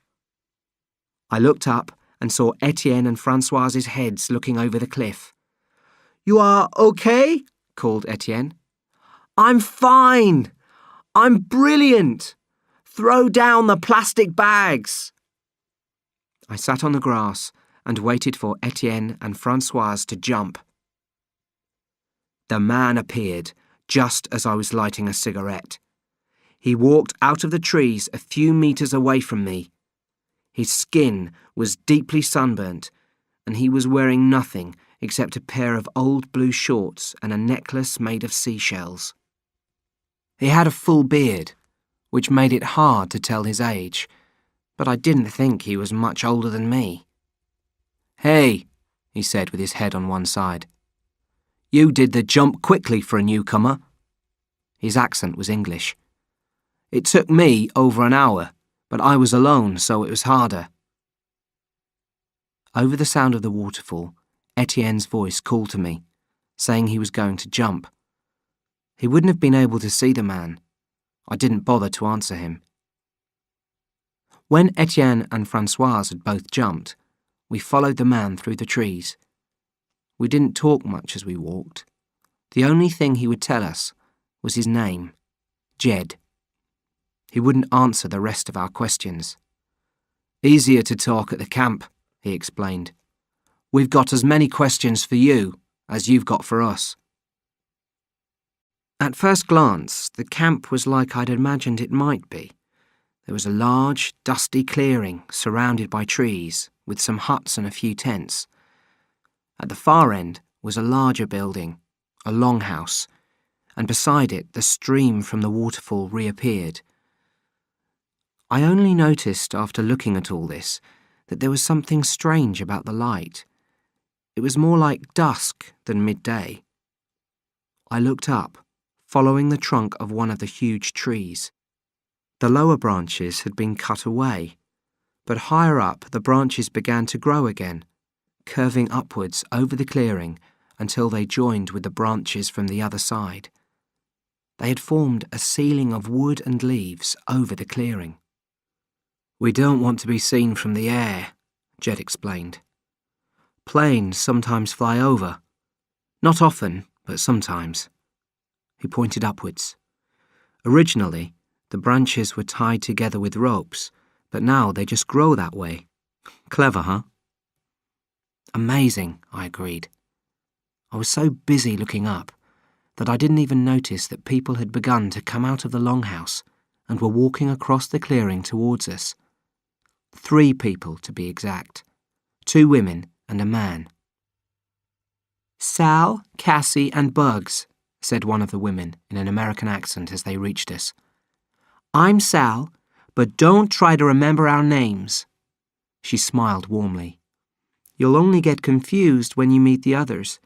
I looked up and saw Etienne and Francoise's heads looking over the cliff. "You are okay?" called Etienne. "I'm fine! I'm brilliant! Throw down the plastic bags!" I sat on the grass and waited for Etienne and Francoise to jump. The man appeared just as I was lighting a cigarette. He walked out of the trees a few meters away from me. His skin was deeply sunburnt, and he was wearing nothing except a pair of old blue shorts and a necklace made of seashells. He had a full beard, which made it hard to tell his age, but I didn't think he was much older than me. "Hey," he said with his head on one side. "You did the jump quickly for a newcomer." His accent was English. "It took me over an hour, but I was alone, so it was harder." Over the sound of the waterfall, Etienne's voice called to me, saying he was going to jump. He wouldn't have been able to see the man. I didn't bother to answer him. When Etienne and Francoise had both jumped, we followed the man through the trees. We didn't talk much as we walked. The only thing he would tell us was his name, Jed. He wouldn't answer the rest of our questions. "Easier to talk at the camp," he explained. "We've got as many questions for you as you've got for us." At first glance, the camp was like I'd imagined it might be. There was a large, dusty clearing surrounded by trees, with some huts and a few tents. At the far end was a larger building, a longhouse, and beside it the stream from the waterfall reappeared. I only noticed after looking at all this that there was something strange about the light. It was more like dusk than midday. I looked up, following the trunk of one of the huge trees. The lower branches had been cut away, but higher up the branches began to grow again, curving upwards over the clearing until they joined with the branches from the other side. They had formed a ceiling of wood and leaves over the clearing. "We don't want to be seen from the air," Jed explained. "Planes sometimes fly over. Not often, but sometimes." He pointed upwards. "Originally, the branches were tied together with ropes, but now they just grow that way. Clever, huh?" "Amazing," I agreed. I was so busy looking up that I didn't even notice that people had begun to come out of the longhouse and were walking across the clearing towards us. 3 people, to be exact. 2 women and a man. "Sal, Cassie, and Bugs," said one of the women in an American accent as they reached us. "I'm Sal, but don't try to remember our names." She smiled warmly. "You'll only get confused when you meet the others,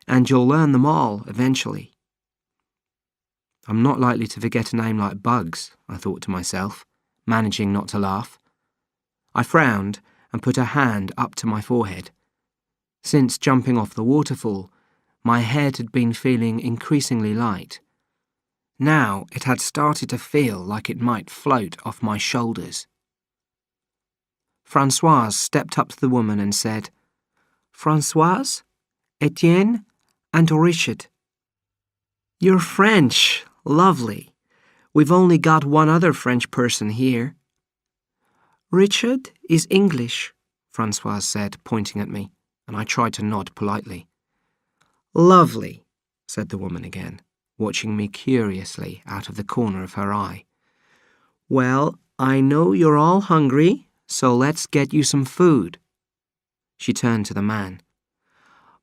and you'll learn them all eventually." I'm not likely to forget a name like Bugs, I thought to myself, managing not to laugh. I frowned and put a hand up to my forehead. Since jumping off the waterfall, my head had been feeling increasingly light. Now it had started to feel like it might float off my shoulders. Francoise stepped up to the woman and said, "Francoise, Etienne, and Richard." "You're French. Lovely. We've only got one other French person here." "Richard is English," Francoise said, pointing at me, and I tried to nod politely. "Lovely," said the woman again, watching me curiously out of the corner of her eye. "Well, I know you're all hungry, so let's get you some food." She turned to the man.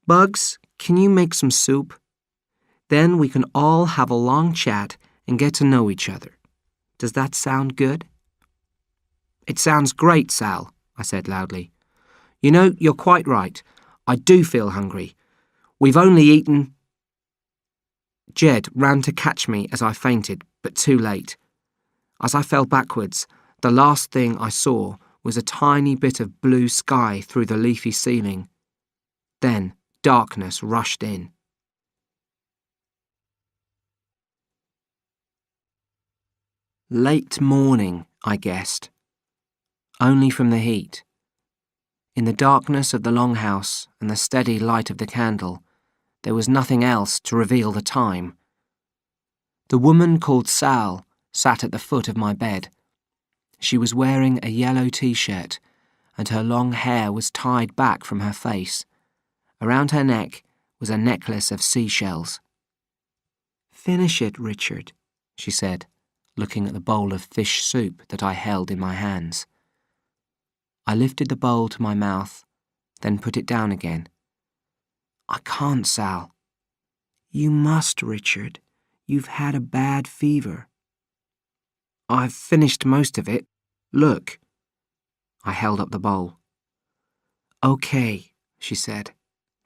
"Bugs, can you make some soup? Then we can all have a long chat and get to know each other. Does that sound good?" "It sounds great, Sal," I said loudly. "You know, you're quite right. I do feel hungry. We've only eaten—" Jed ran to catch me as I fainted, but too late. As I fell backwards, the last thing I saw was a tiny bit of blue sky through the leafy ceiling. Then darkness rushed in. Late morning, I guessed. Only from the heat. In the darkness of the longhouse and the steady light of the candle, there was nothing else to reveal the time. The woman called Sal sat at the foot of my bed. She was wearing a yellow t-shirt, and her long hair was tied back from her face. Around her neck was a necklace of seashells. "Finish it, Richard," she said, looking at the bowl of fish soup that I held in my hands. I lifted the bowl to my mouth, then put it down again. "I can't, Sal." "You must, Richard. You've had a bad fever." "I've finished most of it. Look." I held up the bowl. "Okay," she said,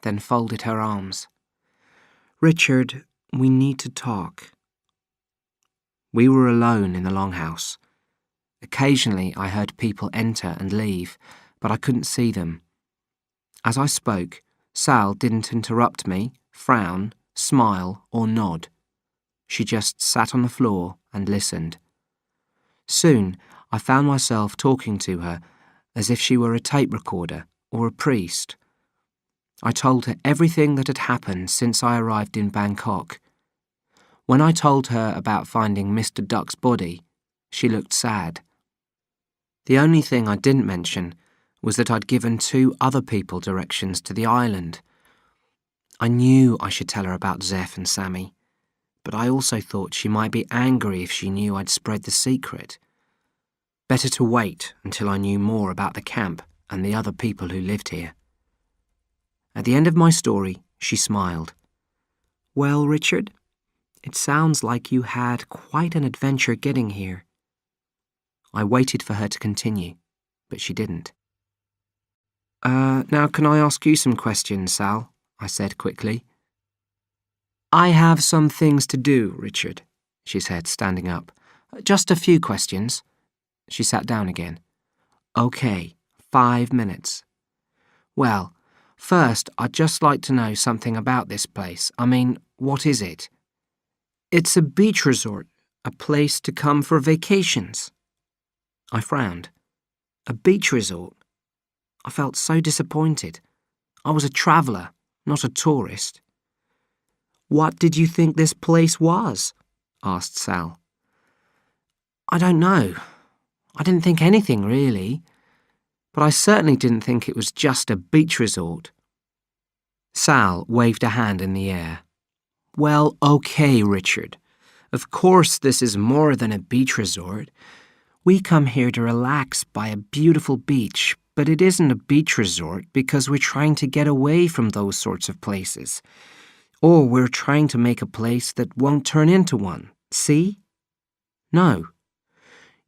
then folded her arms. "Richard, we need to talk." We were alone in the longhouse. Occasionally I heard people enter and leave, but I couldn't see them. As I spoke, Sal didn't interrupt me, frown, smile, or nod. She just sat on the floor and listened. Soon I found myself talking to her as if she were a tape recorder or a priest. I told her everything that had happened since I arrived in Bangkok. When I told her about finding Mr. Duck's body, she looked sad. The only thing I didn't mention was that I'd given 2 other people directions to the island. I knew I should tell her about Zeph and Sammy, but I also thought she might be angry if she knew I'd spread the secret. Better to wait until I knew more about the camp and the other people who lived here. At the end of my story, she smiled. "Well, Richard, it sounds like you had quite an adventure getting here." I waited for her to continue, but she didn't. Now can I ask you some questions, Sal?" I said quickly. "I have some things to do, Richard," she said, standing up. "Just a few questions." She sat down again. "Okay, 5 minutes. Well, first, I'd just like to know something about this place. I mean, what is it?" "It's a beach resort, a place to come for vacations." I frowned. A beach resort? I felt so disappointed. I was a traveller, not a tourist. "What did you think this place was?" asked Sal. "I don't know. I didn't think anything, really. But I certainly didn't think it was just a beach resort." Sal waved a hand in the air. "Well, okay, Richard. Of course this is more than a beach resort. We come here to relax by a beautiful beach, but it isn't a beach resort because we're trying to get away from those sorts of places. Or we're trying to make a place that won't turn into one. See?" "No."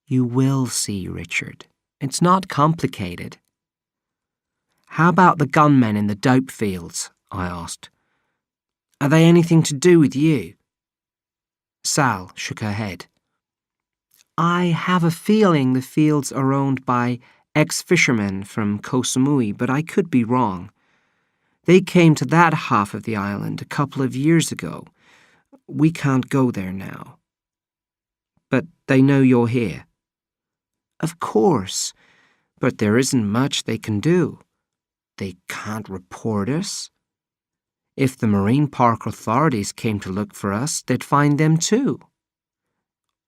"You will see, Richard. It's not complicated." "How about the gunmen in the dope fields?" I asked. "Are they anything to do with you?" Sal shook her head. "I have a feeling the fields are owned by ex-fishermen from Koh Samui, but I could be wrong. They came to that half of the island a couple of years ago. We can't go there now." "But they know you're here." "Of course, but there isn't much they can do. They can't report us. If the Marine Park authorities came to look for us, they'd find them too."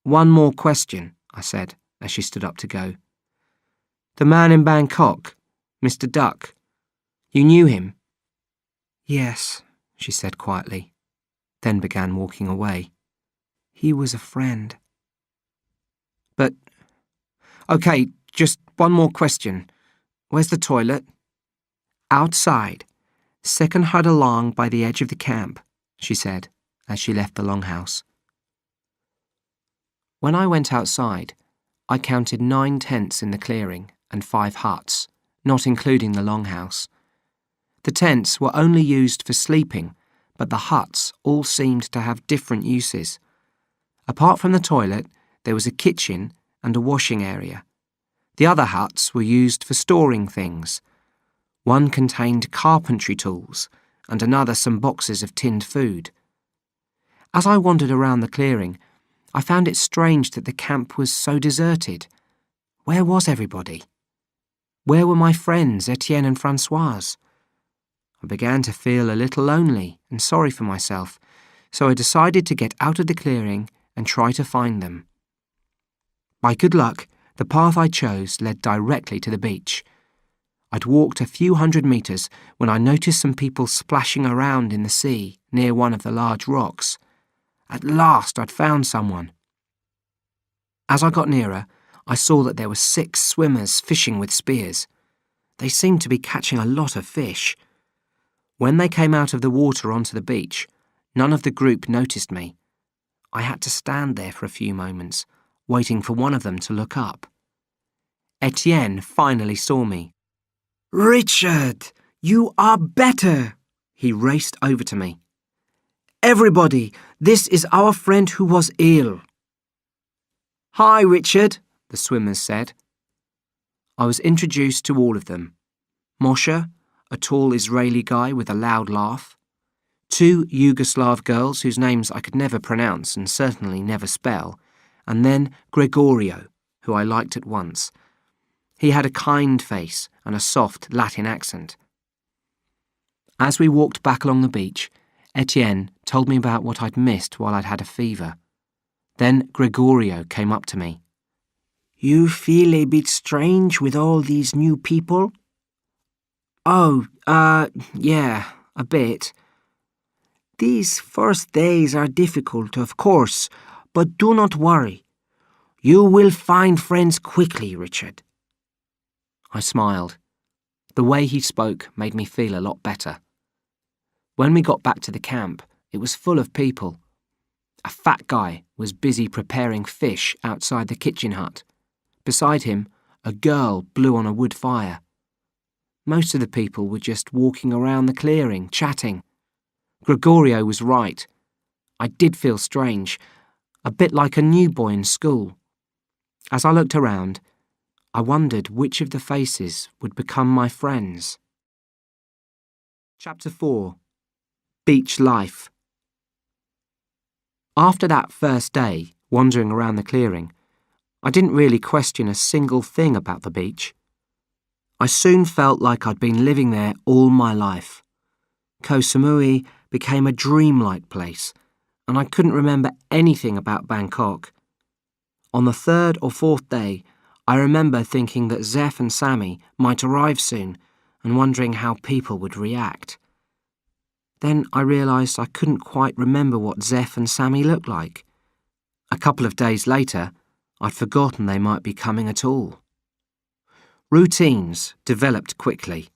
"One more question," I said, as she stood up to go. "The man in Bangkok, Mr. Duck, you knew him?" "Yes," she said quietly, then began walking away. "He was a friend." "But, okay, just one more question. Where's the toilet?" "Outside, second hut along by the edge of the camp," she said, as she left the longhouse. When I went outside, I counted 9 tents in the clearing and 5 huts, not including the longhouse. The tents were only used for sleeping, but the huts all seemed to have different uses. Apart from the toilet, there was a kitchen and a washing area. The other huts were used for storing things. One contained carpentry tools and another some boxes of tinned food. As I wandered around the clearing, I found it strange that the camp was so deserted. Where was everybody? Where were my friends, Etienne and Françoise? I began to feel a little lonely and sorry for myself, so I decided to get out of the clearing and try to find them. By good luck, the path I chose led directly to the beach. I'd walked a few hundred metres when I noticed some people splashing around in the sea near one of the large rocks. At last I'd found someone. As I got nearer, I saw that there were 6 swimmers fishing with spears. They seemed to be catching a lot of fish. When they came out of the water onto the beach, none of the group noticed me. I had to stand there for a few moments, waiting for one of them to look up. Etienne finally saw me. "Richard, you are better!" He raced over to me. "Everybody, this is our friend who was ill." "Hi, Richard," the swimmers said. I was introduced to all of them. Moshe, a tall Israeli guy with a loud laugh. 2 Yugoslav girls whose names I could never pronounce and certainly never spell. And then Gregorio, who I liked at once. He had a kind face and a soft Latin accent. As we walked back along the beach, Etienne told me about what I'd missed while I'd had a fever. Then Gregorio came up to me. "You feel a bit strange with all these new people?" "Oh, yeah, a bit. These first days are difficult, of course, but do not worry. You will find friends quickly, Richard." I smiled. The way he spoke made me feel a lot better. When we got back to the camp, it was full of people. A fat guy was busy preparing fish outside the kitchen hut. Beside him, a girl blew on a wood fire. Most of the people were just walking around the clearing, chatting. Gregorio was right. I did feel strange, a bit like a new boy in school. As I looked around, I wondered which of the faces would become my friends. Chapter 4. Beach Life. After that first day, wandering around the clearing, I didn't really question a single thing about the beach. I soon felt like I'd been living there all my life. Koh Samui became a dreamlike place, and I couldn't remember anything about Bangkok. On the 3rd or 4th day, I remember thinking that Zeph and Sammy might arrive soon and wondering how people would react. Then I realised I couldn't quite remember what Zeph and Sammy looked like. A couple of days later, I'd forgotten they might be coming at all. Routines developed quickly.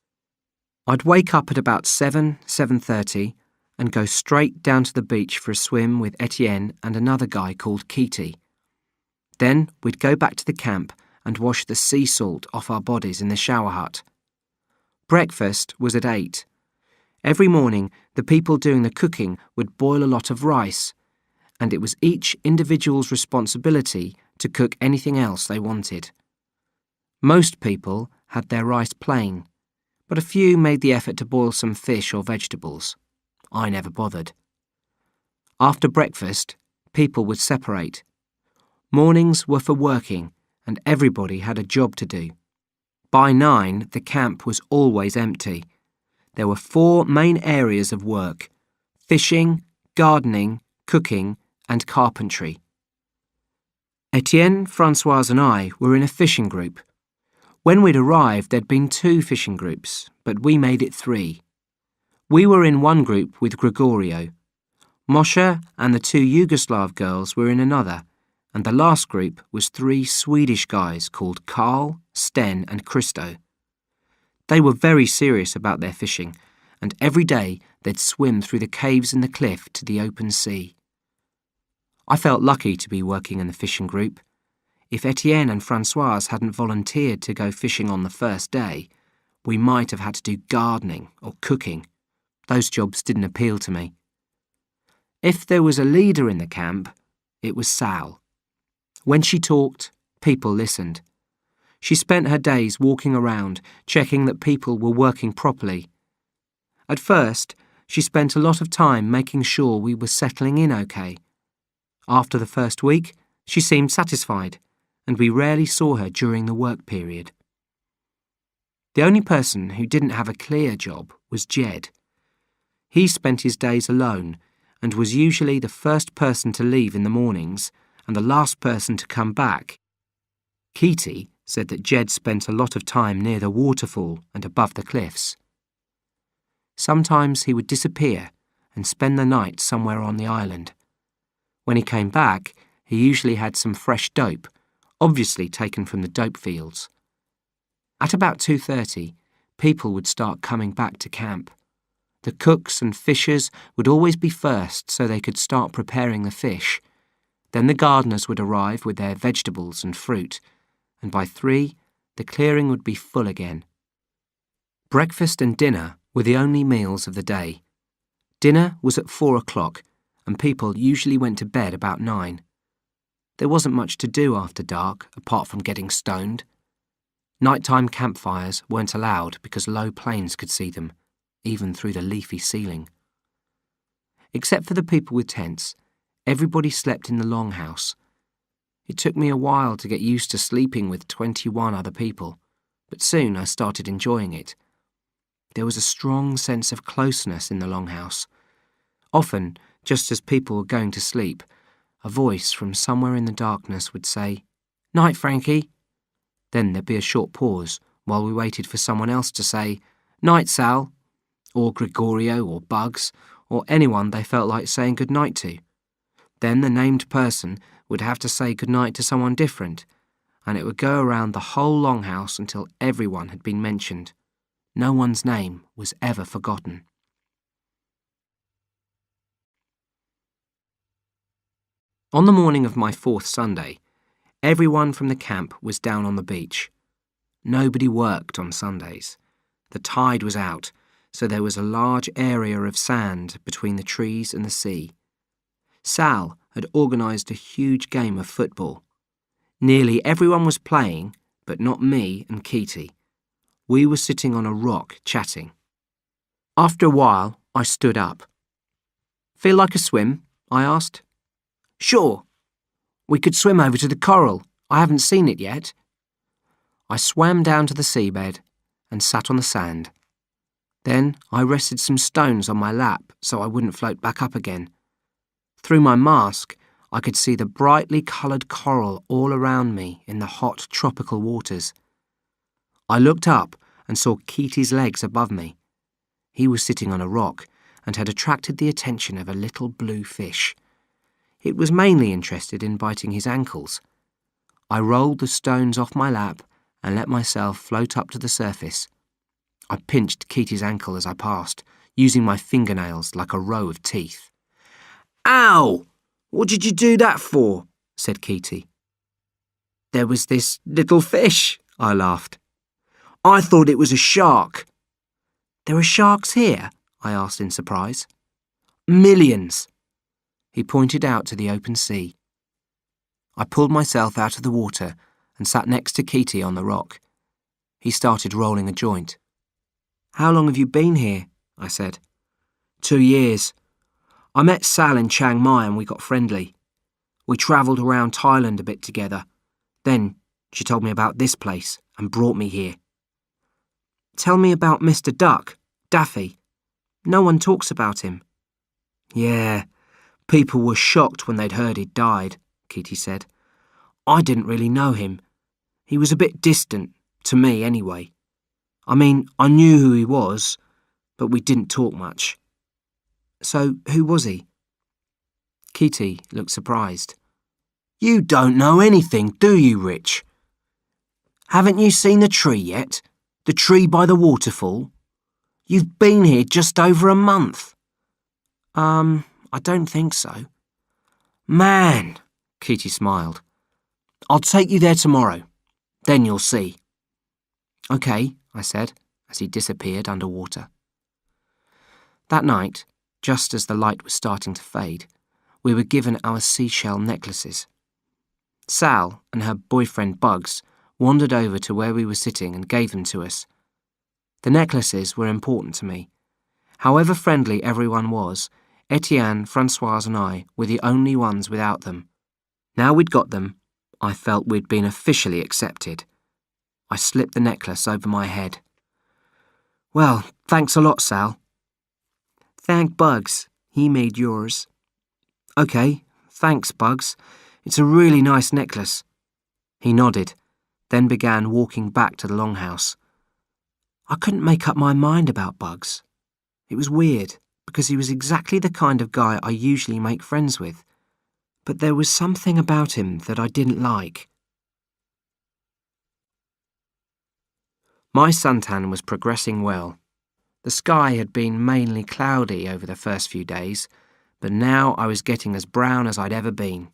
I'd wake up at about 7:30 and go straight down to the beach for a swim with Etienne and another guy called Keaty. Then we'd go back to the camp and wash the sea salt off our bodies in the shower hut. Breakfast was at 8. Every morning, the people doing the cooking would boil a lot of rice, and it was each individual's responsibility to cook anything else they wanted. Most people had their rice plain, but a few made the effort to boil some fish or vegetables. I never bothered. After breakfast, people would separate. Mornings were for working, and everybody had a job to do. By 9, the camp was always empty. There were 4 main areas of work: fishing, gardening, cooking, and carpentry. Etienne, Françoise and I were in a fishing group. When we'd arrived, there'd been 2 fishing groups, but we made it 3. We were in one group with Gregorio. Moshe and the 2 Yugoslav girls were in another, and the last group was 3 Swedish guys called Carl, Sten and Christo. They were very serious about their fishing, and every day they'd swim through the caves in the cliff to the open sea. I felt lucky to be working in the fishing group. If Etienne and Françoise hadn't volunteered to go fishing on the first day, we might have had to do gardening or cooking. Those jobs didn't appeal to me. If there was a leader in the camp, it was Sal. When she talked, people listened. She spent her days walking around, checking that people were working properly. At first, she spent a lot of time making sure we were settling in okay. After the first week, she seemed satisfied, and we rarely saw her during the work period. The only person who didn't have a clear job was Jed. He spent his days alone and was usually the first person to leave in the mornings and the last person to come back. Keaty said that Jed spent a lot of time near the waterfall and above the cliffs. Sometimes he would disappear and spend the night somewhere on the island. When he came back, he usually had some fresh dope, obviously taken from the dope fields. At about 2:30, people would start coming back to camp. The cooks and fishers would always be first so they could start preparing the fish. Then the gardeners would arrive with their vegetables and fruit, and by 3, the clearing would be full again. Breakfast and dinner were the only meals of the day. Dinner was at 4 o'clock, and people usually went to bed about 9. There wasn't much to do after dark, apart from getting stoned. Nighttime campfires weren't allowed because low planes could see them, even through the leafy ceiling. Except for the people with tents, everybody slept in the longhouse. It took me a while to get used to sleeping with 21 other people, but soon I started enjoying it. There was a strong sense of closeness in the longhouse. Often, just as people were going to sleep, a voice from somewhere in the darkness would say, "Night, Frankie." Then there'd be a short pause while we waited for someone else to say, "Night, Sal," or Gregorio or Bugs, or anyone they felt like saying goodnight to. Then the named person would have to say goodnight to someone different, and it would go around the whole longhouse until everyone had been mentioned. No one's name was ever forgotten. On the morning of my 4th Sunday, everyone from the camp was down on the beach. Nobody worked on Sundays. The tide was out, so there was a large area of sand between the trees and the sea. Sal had organised a huge game of football. Nearly everyone was playing, but not me and Keaty. We were sitting on a rock chatting. After a while, I stood up. "Feel like a swim?" I asked. "Sure. We could swim over to the coral. I haven't seen it yet." I swam down to the seabed and sat on the sand. Then I rested some stones on my lap so I wouldn't float back up again. Through my mask, I could see the brightly coloured coral all around me in the hot tropical waters. I looked up and saw Keaty's legs above me. He was sitting on a rock and had attracted the attention of a little blue fish. It was mainly interested in biting his ankles. I rolled the stones off my lap and let myself float up to the surface. I pinched Keaty's ankle as I passed, using my fingernails like a row of teeth. "Ow! What did you do that for?" said Keaty. "There was this little fish," I laughed. "I thought it was a shark." "There are sharks here?" I asked in surprise. "Millions." He pointed out to the open sea. I pulled myself out of the water and sat next to Keaty on the rock. He started rolling a joint. "How long have you been here?" I said. 2 years. I met Sal in Chiang Mai and we got friendly. We travelled around Thailand a bit together. Then she told me about this place and brought me here." "Tell me about Mr. Duck, Daffy. No one talks about him." "Yeah, people were shocked when they'd heard he'd died," Keaty said. "I didn't really know him. He was a bit distant, to me anyway. I mean, I knew who he was, but we didn't talk much." "So, who was he?" Keaty looked surprised. "You don't know anything, do you, Rich? Haven't you seen the tree yet? The tree by the waterfall? You've been here just over a month." I don't think so." "Man," Keaty smiled. "I'll take you there tomorrow. Then you'll see." "Okay," I said, as he disappeared underwater. That night, just as the light was starting to fade, we were given our seashell necklaces. Sal and her boyfriend Bugs wandered over to where we were sitting and gave them to us. The necklaces were important to me. However friendly everyone was, Etienne, Francoise and I were the only ones without them. Now we'd got them, I felt we'd been officially accepted. I slipped the necklace over my head. "Well, thanks a lot, Sal." "Thank Bugs. He made yours." "Okay, thanks, Bugs. It's a really nice necklace." He nodded, then began walking back to the longhouse. I couldn't make up my mind about Bugs. It was weird, because he was exactly the kind of guy I usually make friends with. But there was something about him that I didn't like. My suntan was progressing well. The sky had been mainly cloudy over the first few days, but now I was getting as brown as I'd ever been.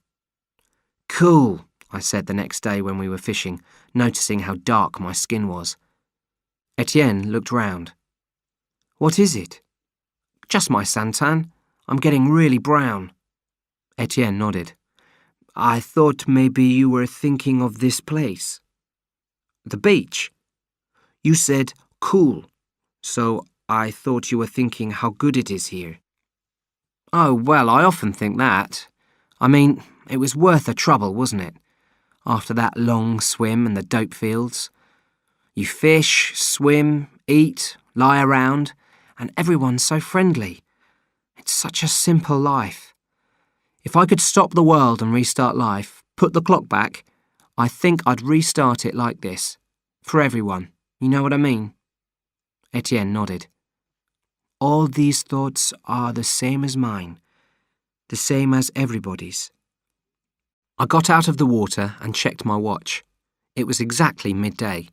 "Cool," I said the next day when we were fishing, noticing how dark my skin was. Etienne looked round. "What is it?" "Just my suntan. I'm getting really brown." Etienne nodded. "I thought maybe you were thinking of this place." "The beach?" "You said cool, so I thought you were thinking how good it is here." "Oh, well, I often think that. I mean, it was worth the trouble, wasn't it? After that long swim and the dope fields. You fish, swim, eat, lie around, and everyone's so friendly. It's such a simple life. If I could stop the world and restart life, put the clock back, I think I'd restart it like this. For everyone, you know what I mean?" Etienne nodded. "All these thoughts are the same as mine, the same as everybody's." I got out of the water and checked my watch. It was exactly midday.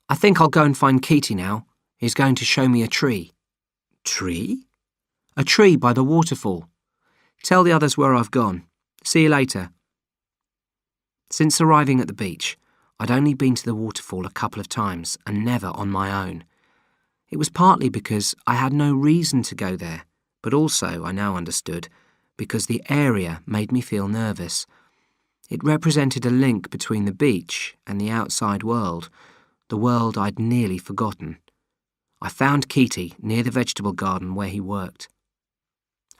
"I think I'll go and find Keaty now. He's going to show me a tree." "Tree?" "A tree by the waterfall. Tell the others where I've gone. See you later." Since arriving at the beach, I'd only been to the waterfall a couple of times and never on my own. It was partly because I had no reason to go there, but also, I now understood, because the area made me feel nervous. It represented a link between the beach and the outside world, the world I'd nearly forgotten. I found Keaty near the vegetable garden where he worked.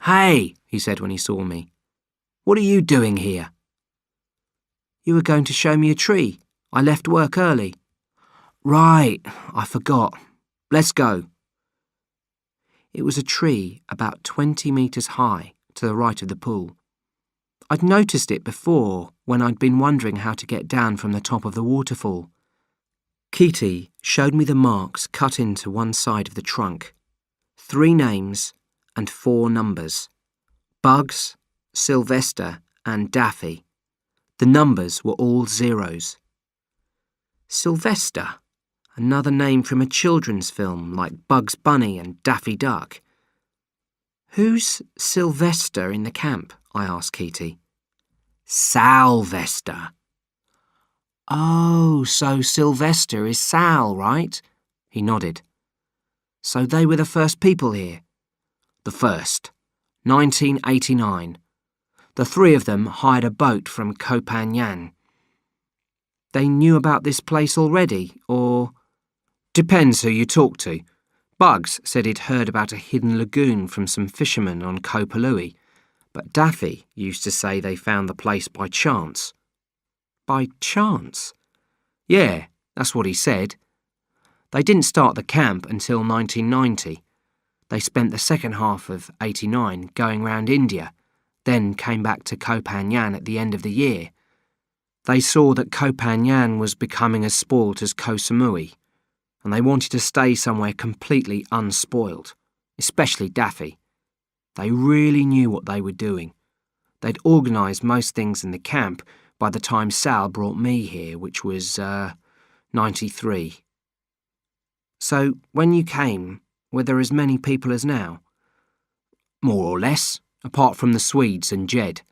"Hey," he said when he saw me. "What are you doing here?" "You were going to show me a tree. I left work early." "Right, I forgot. Let's go." It was a tree about 20 metres high to the right of the pool. I'd noticed it before when I'd been wondering how to get down from the top of the waterfall. Keaty showed me the marks cut into one side of the trunk. 3 names and 4 numbers. Bugs, Sylvester and Daffy. The numbers were all zeros. Sylvester, another name from a children's film like Bugs Bunny and Daffy Duck. "Who's Sylvester in the camp?" I asked Keaty. "Salvester." "Oh, so Sylvester is Sal, right?" He nodded. "So they were the first people here?" "The first. 1989. The 3 of them hired a boat from Koh Phangan." "They knew about this place already, or—" "Depends who you talk to. Bugs said he'd heard about a hidden lagoon from some fishermen on Koh Palui, but Daffy used to say they found the place by chance." "By chance?" "Yeah, that's what he said. They didn't start the camp until 1990. They spent the second half of 89 going round India, then came back to Koh Phangan at the end of the year. They saw that Koh Phangan was becoming as spoilt as Koh Samui, and they wanted to stay somewhere completely unspoilt, especially Daffy. They really knew what they were doing. They'd organised most things in the camp by the time Sal brought me here, which was, 93. "So, when you came, were there as many people as now?" "More or less, apart from the Swedes and Jed."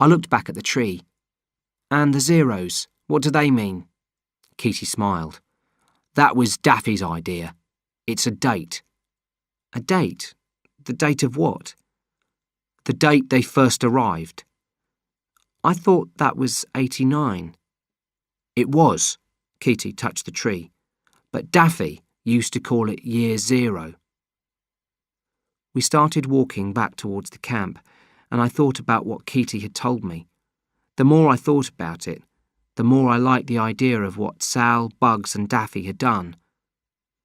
I looked back at the tree. "And the zeros, what do they mean?" Keaty smiled. "That was Daffy's idea. It's a date." "A date? The date of what?" "The date they first arrived." "I thought that was 89. It was. Keaty touched the tree. But Daffy used to call it Year Zero. We started walking back towards the camp, and I thought about what Keaty had told me. The more I thought about it, the more I liked the idea of what Sal, Bugs and Daffy had done.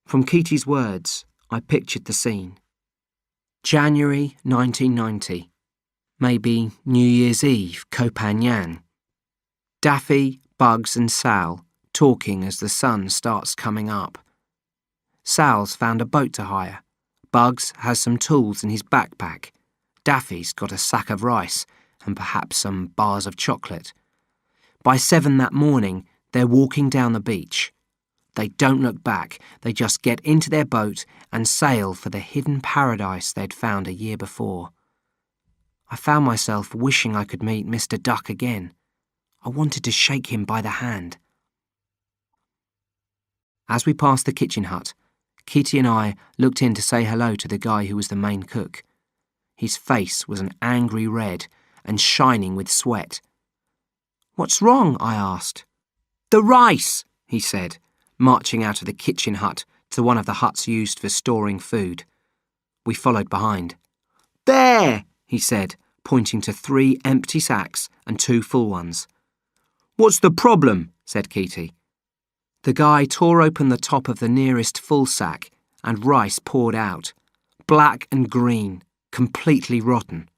From Keaty's words, I pictured the scene. January 1990. Maybe New Year's Eve, Koh Phangan. Daffy, Bugs and Sal talking as the sun starts coming up. Sal's found a boat to hire. Bugs has some tools in his backpack. Daffy's got a sack of rice and perhaps some bars of chocolate. By 7 that morning, they're walking down the beach. They don't look back, they just get into their boat and sail for the hidden paradise they'd found a year before. I found myself wishing I could meet Mr. Duck again. I wanted to shake him by the hand. As we passed the kitchen hut, Keaty and I looked in to say hello to the guy who was the main cook. His face was an angry red and shining with sweat. "What's wrong?" I asked. "The rice," he said, marching out of the kitchen hut to one of the huts used for storing food. We followed behind. "There," he said, pointing to 3 empty sacks and 2 full ones. "What's the problem?" said Keaty. The guy tore open the top of the nearest full sack and rice poured out, black and green, completely rotten.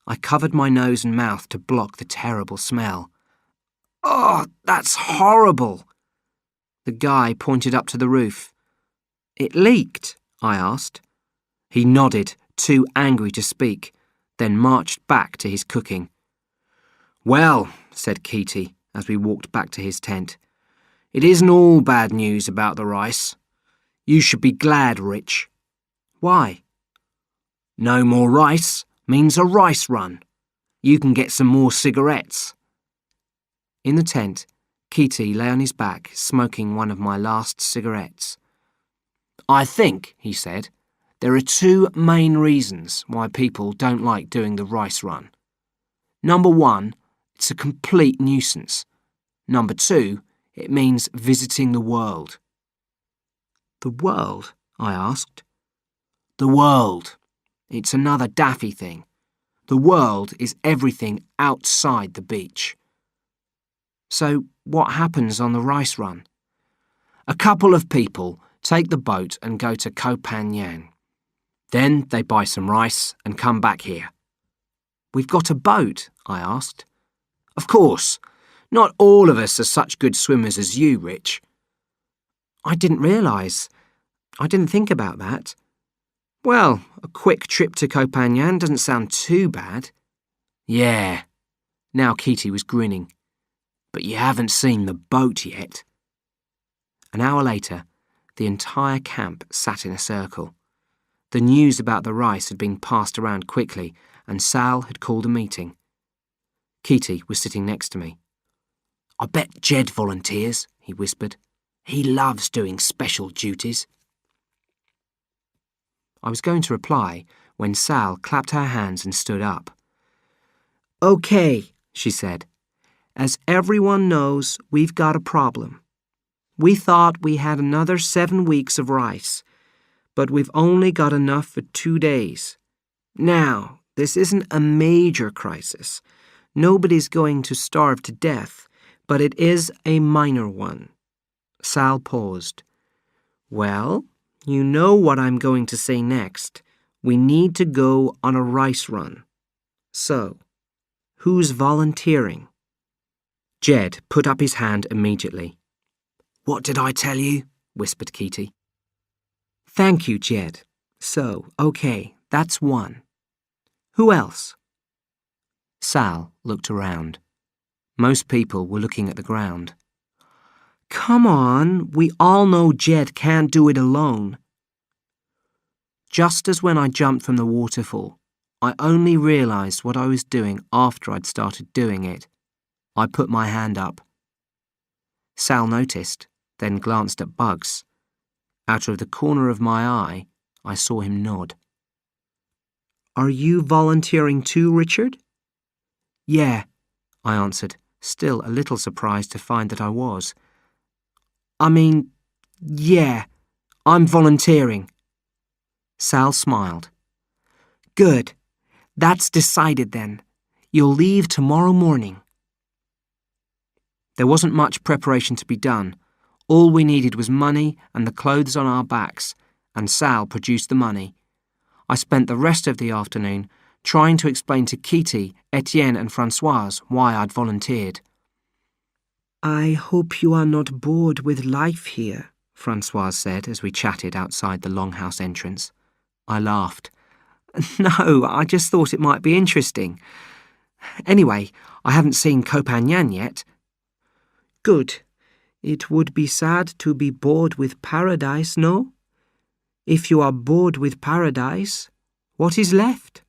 I covered my nose and mouth to block the terrible smell. "Oh, that's horrible!" The guy pointed up to the roof. "It leaked?" I asked. He nodded, too angry to speak, then marched back to his cooking. "Well," said Keaty as we walked back to his tent, "it isn't all bad news about the rice. You should be glad, Rich." "Why?" "No more rice means a rice run. You can get some more cigarettes." In the tent, Keaty lay on his back, smoking one of my last cigarettes. "I think," he said, "there are 2 main reasons why people don't like doing the rice run. Number 1, it's a complete nuisance. Number 2, it means visiting the world." "The world?" I asked. "The world. It's another Daffy thing. The world is everything outside the beach." "So what happens on the rice run?" "A couple of people take the boat and go to Koh Phangan. Then they buy some rice and come back here." "We've got a boat?" I asked. "Of course. Not all of us are such good swimmers as you, Rich." "I didn't realise. I didn't think about that." "Well, a quick trip to Koh Phangan doesn't sound too bad." "Yeah." Now Keaty was grinning. "But you haven't seen the boat yet." An hour later, the entire camp sat in a circle. The news about the rice had been passed around quickly, and Sal had called a meeting. Keaty was sitting next to me. "I bet Jed volunteers," he whispered. "He loves doing special duties." I was going to reply when Sal clapped her hands and stood up. "Okay," she said. "As everyone knows, we've got a problem. We thought we had another 7 weeks of rice, but we've only got enough for 2 days. Now, this isn't a major crisis. Nobody's going to starve to death, but it is a minor one." Sal paused. "Well, you know what I'm going to say next. We need to go on a rice run. So, who's volunteering?" Jed put up his hand immediately. "What did I tell you?" whispered Keaty. "Thank you, Jed. So, okay, that's 1. Who else?" Sal looked around. Most people were looking at the ground. "Come on, we all know Jed can't do it alone." Just as when I jumped from the waterfall, I only realised what I was doing after I'd started doing it. I put my hand up. Sal noticed, then glanced at Bugs. Out of the corner of my eye, I saw him nod. "Are you volunteering too, Richard?" "Yeah," I answered, still a little surprised to find that I was. "I mean, yeah, I'm volunteering." Sal smiled. "Good. That's decided then. You'll leave tomorrow morning." There wasn't much preparation to be done. All we needed was money and the clothes on our backs, and Sal produced the money. I spent the rest of the afternoon trying to explain to Kitty, Etienne and Françoise why I'd volunteered. "I hope you are not bored with life here," Françoise said as we chatted outside the longhouse entrance. I laughed. "No, I just thought it might be interesting. Anyway, I haven't seen Copagnan yet." "Good. It would be sad to be bored with paradise, no? If you are bored with paradise, what is left?"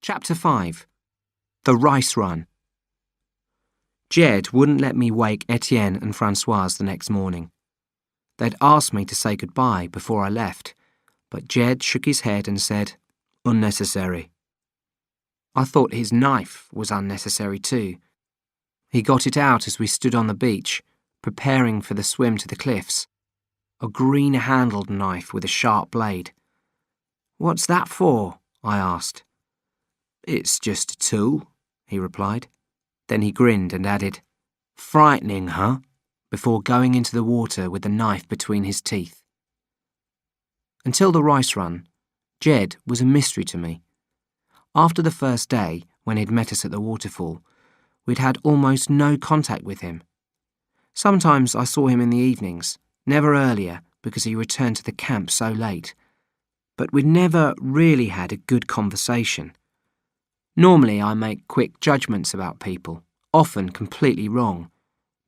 Chapter 5. The Rice Run. Jed wouldn't let me wake Etienne and Françoise the next morning. They'd asked me to say goodbye before I left, but Jed shook his head and said, "Unnecessary." I thought his knife was unnecessary too. He got it out as we stood on the beach, preparing for the swim to the cliffs. A green-handled knife with a sharp blade. "What's that for?" I asked. "It's just a tool," he replied. Then he grinned and added, "Frightening, huh?" before going into the water with the knife between his teeth. Until the rice run, Jed was a mystery to me. After the first day, when he'd met us at the waterfall, we'd had almost no contact with him. Sometimes I saw him in the evenings, never earlier because he returned to the camp so late. But we'd never really had a good conversation. Normally I make quick judgments about people, often completely wrong.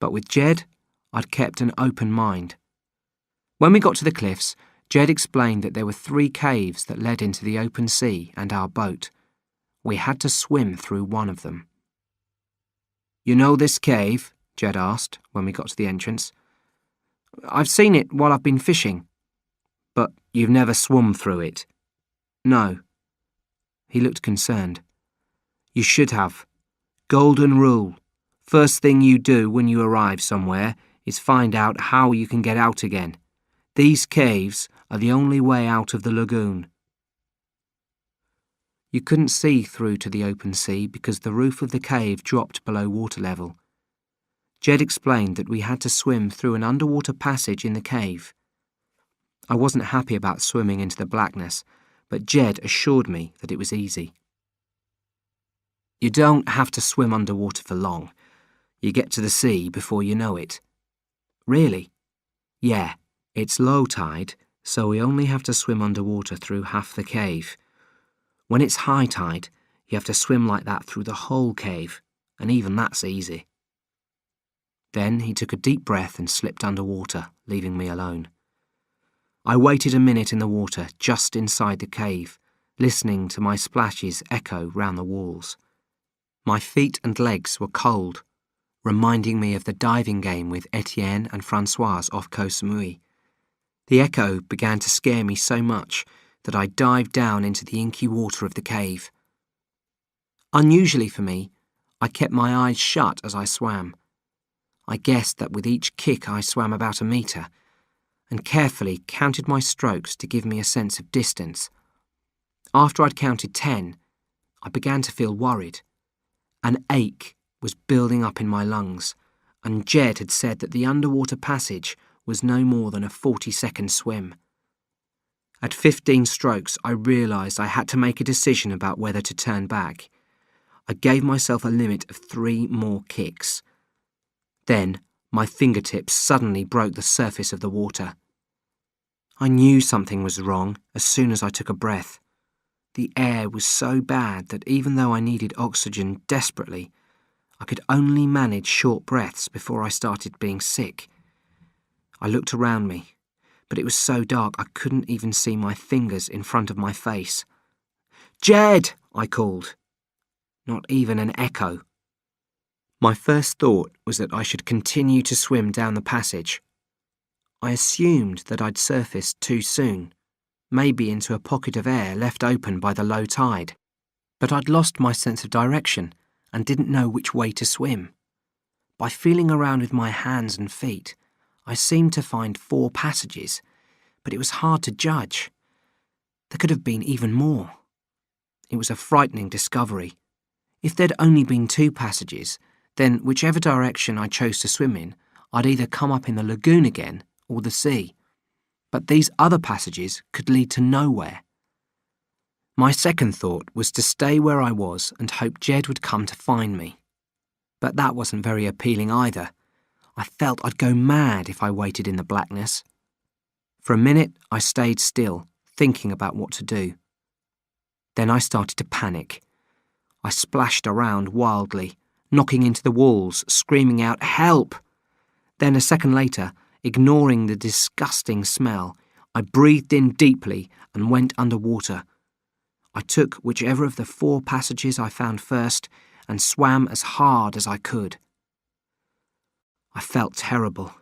But with Jed, I'd kept an open mind. When we got to the cliffs, Jed explained that there were 3 caves that led into the open sea and our boat. We had to swim through one of them. "You know this cave?" Jed asked when we got to the entrance. "I've seen it while I've been fishing." "But you've never swum through it?" "No." He looked concerned. "You should have. Golden rule. First thing you do when you arrive somewhere is find out how you can get out again. These caves are the only way out of the lagoon." You couldn't see through to the open sea because the roof of the cave dropped below water level. Jed explained that we had to swim through an underwater passage in the cave. I wasn't happy about swimming into the blackness, but Jed assured me that it was easy. You don't have to swim underwater for long. You get to the sea before you know it. Really? Yeah, it's low tide, so we only have to swim underwater through half the cave. When it's high tide, you have to swim like that through the whole cave, and even that's easy. Then he took a deep breath and slipped underwater, leaving me alone. I waited a minute in the water just inside the cave, listening to my splashes echo round the walls. My feet and legs were cold, reminding me of the diving game with Etienne and Françoise off Koh Samui. The echo began to scare me so much that I dived down into the inky water of the cave. Unusually for me, I kept my eyes shut as I swam. I guessed that with each kick I swam about a metre, and carefully counted my strokes to give me a sense of distance. After I'd counted 10, I began to feel worried. An ache was building up in my lungs, and Jed had said that the underwater passage was no more than a 40-second swim. At 15 strokes, I realised I had to make a decision about whether to turn back. I gave myself a limit of 3 more kicks. Then, my fingertips suddenly broke the surface of the water. I knew something was wrong as soon as I took a breath. The air was so bad that even though I needed oxygen desperately, I could only manage short breaths before I started being sick. I looked around me, but it was so dark I couldn't even see my fingers in front of my face. "Jed!" I called. Not even an echo. My first thought was that I should continue to swim down the passage. I assumed that I'd surfaced too soon, maybe into a pocket of air left open by the low tide. But I'd lost my sense of direction, and didn't know which way to swim. By feeling around with my hands and feet, I seemed to find 4 passages, but it was hard to judge. There could have been even more. It was a frightening discovery. If there'd only been 2 passages, then whichever direction I chose to swim in, I'd either come up in the lagoon again or the sea. But these other passages could lead to nowhere. My second thought was to stay where I was and hope Jed would come to find me. But that wasn't very appealing either. I felt I'd go mad if I waited in the blackness. For a minute, I stayed still, thinking about what to do. Then I started to panic. I splashed around wildly, knocking into the walls, screaming out, "Help!" Then a second later, ignoring the disgusting smell, I breathed in deeply and went underwater. I took whichever of the 4 passages I found first and swam as hard as I could. I felt terrible.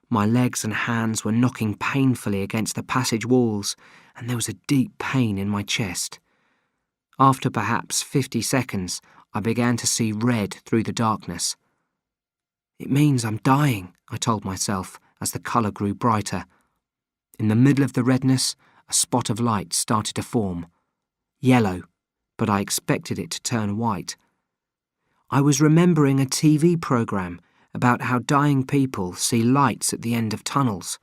My legs and hands were knocking painfully against the passage walls, and there was a deep pain in my chest. After perhaps 50 seconds, I began to see red through the darkness. "It means I'm dying," I told myself as the colour grew brighter. In the middle of the redness, a spot of light started to form. Yellow, but I expected it to turn white. I was remembering a TV programme about how dying people see lights at the end of tunnels.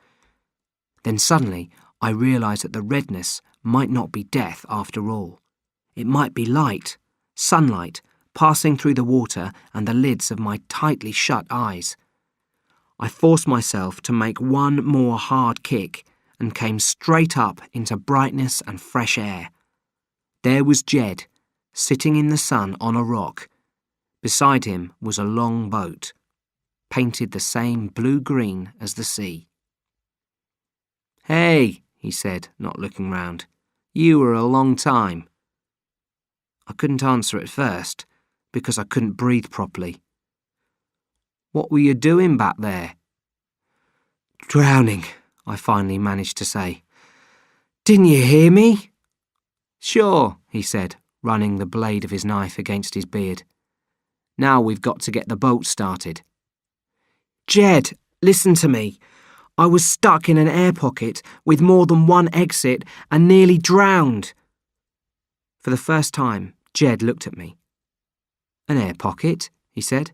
Then suddenly I realised that the redness might not be death after all. It might be light, sunlight, passing through the water and the lids of my tightly shut eyes. I forced myself to make one more hard kick and came straight up into brightness and fresh air. There was Jed, sitting in the sun on a rock. Beside him was a long boat, painted the same blue-green as the sea. "Hey," he said, not looking round. "You were a long time." I couldn't answer at first, because I couldn't breathe properly. "What were you doing back there?" "Drowning," I finally managed to say. "Didn't you hear me?" "Sure," he said, running the blade of his knife against his beard. "Now we've got to get the boat started." "Jed, listen to me. I was stuck in an air pocket with more than one exit and nearly drowned." For the first time, Jed looked at me. "An air pocket?" he said.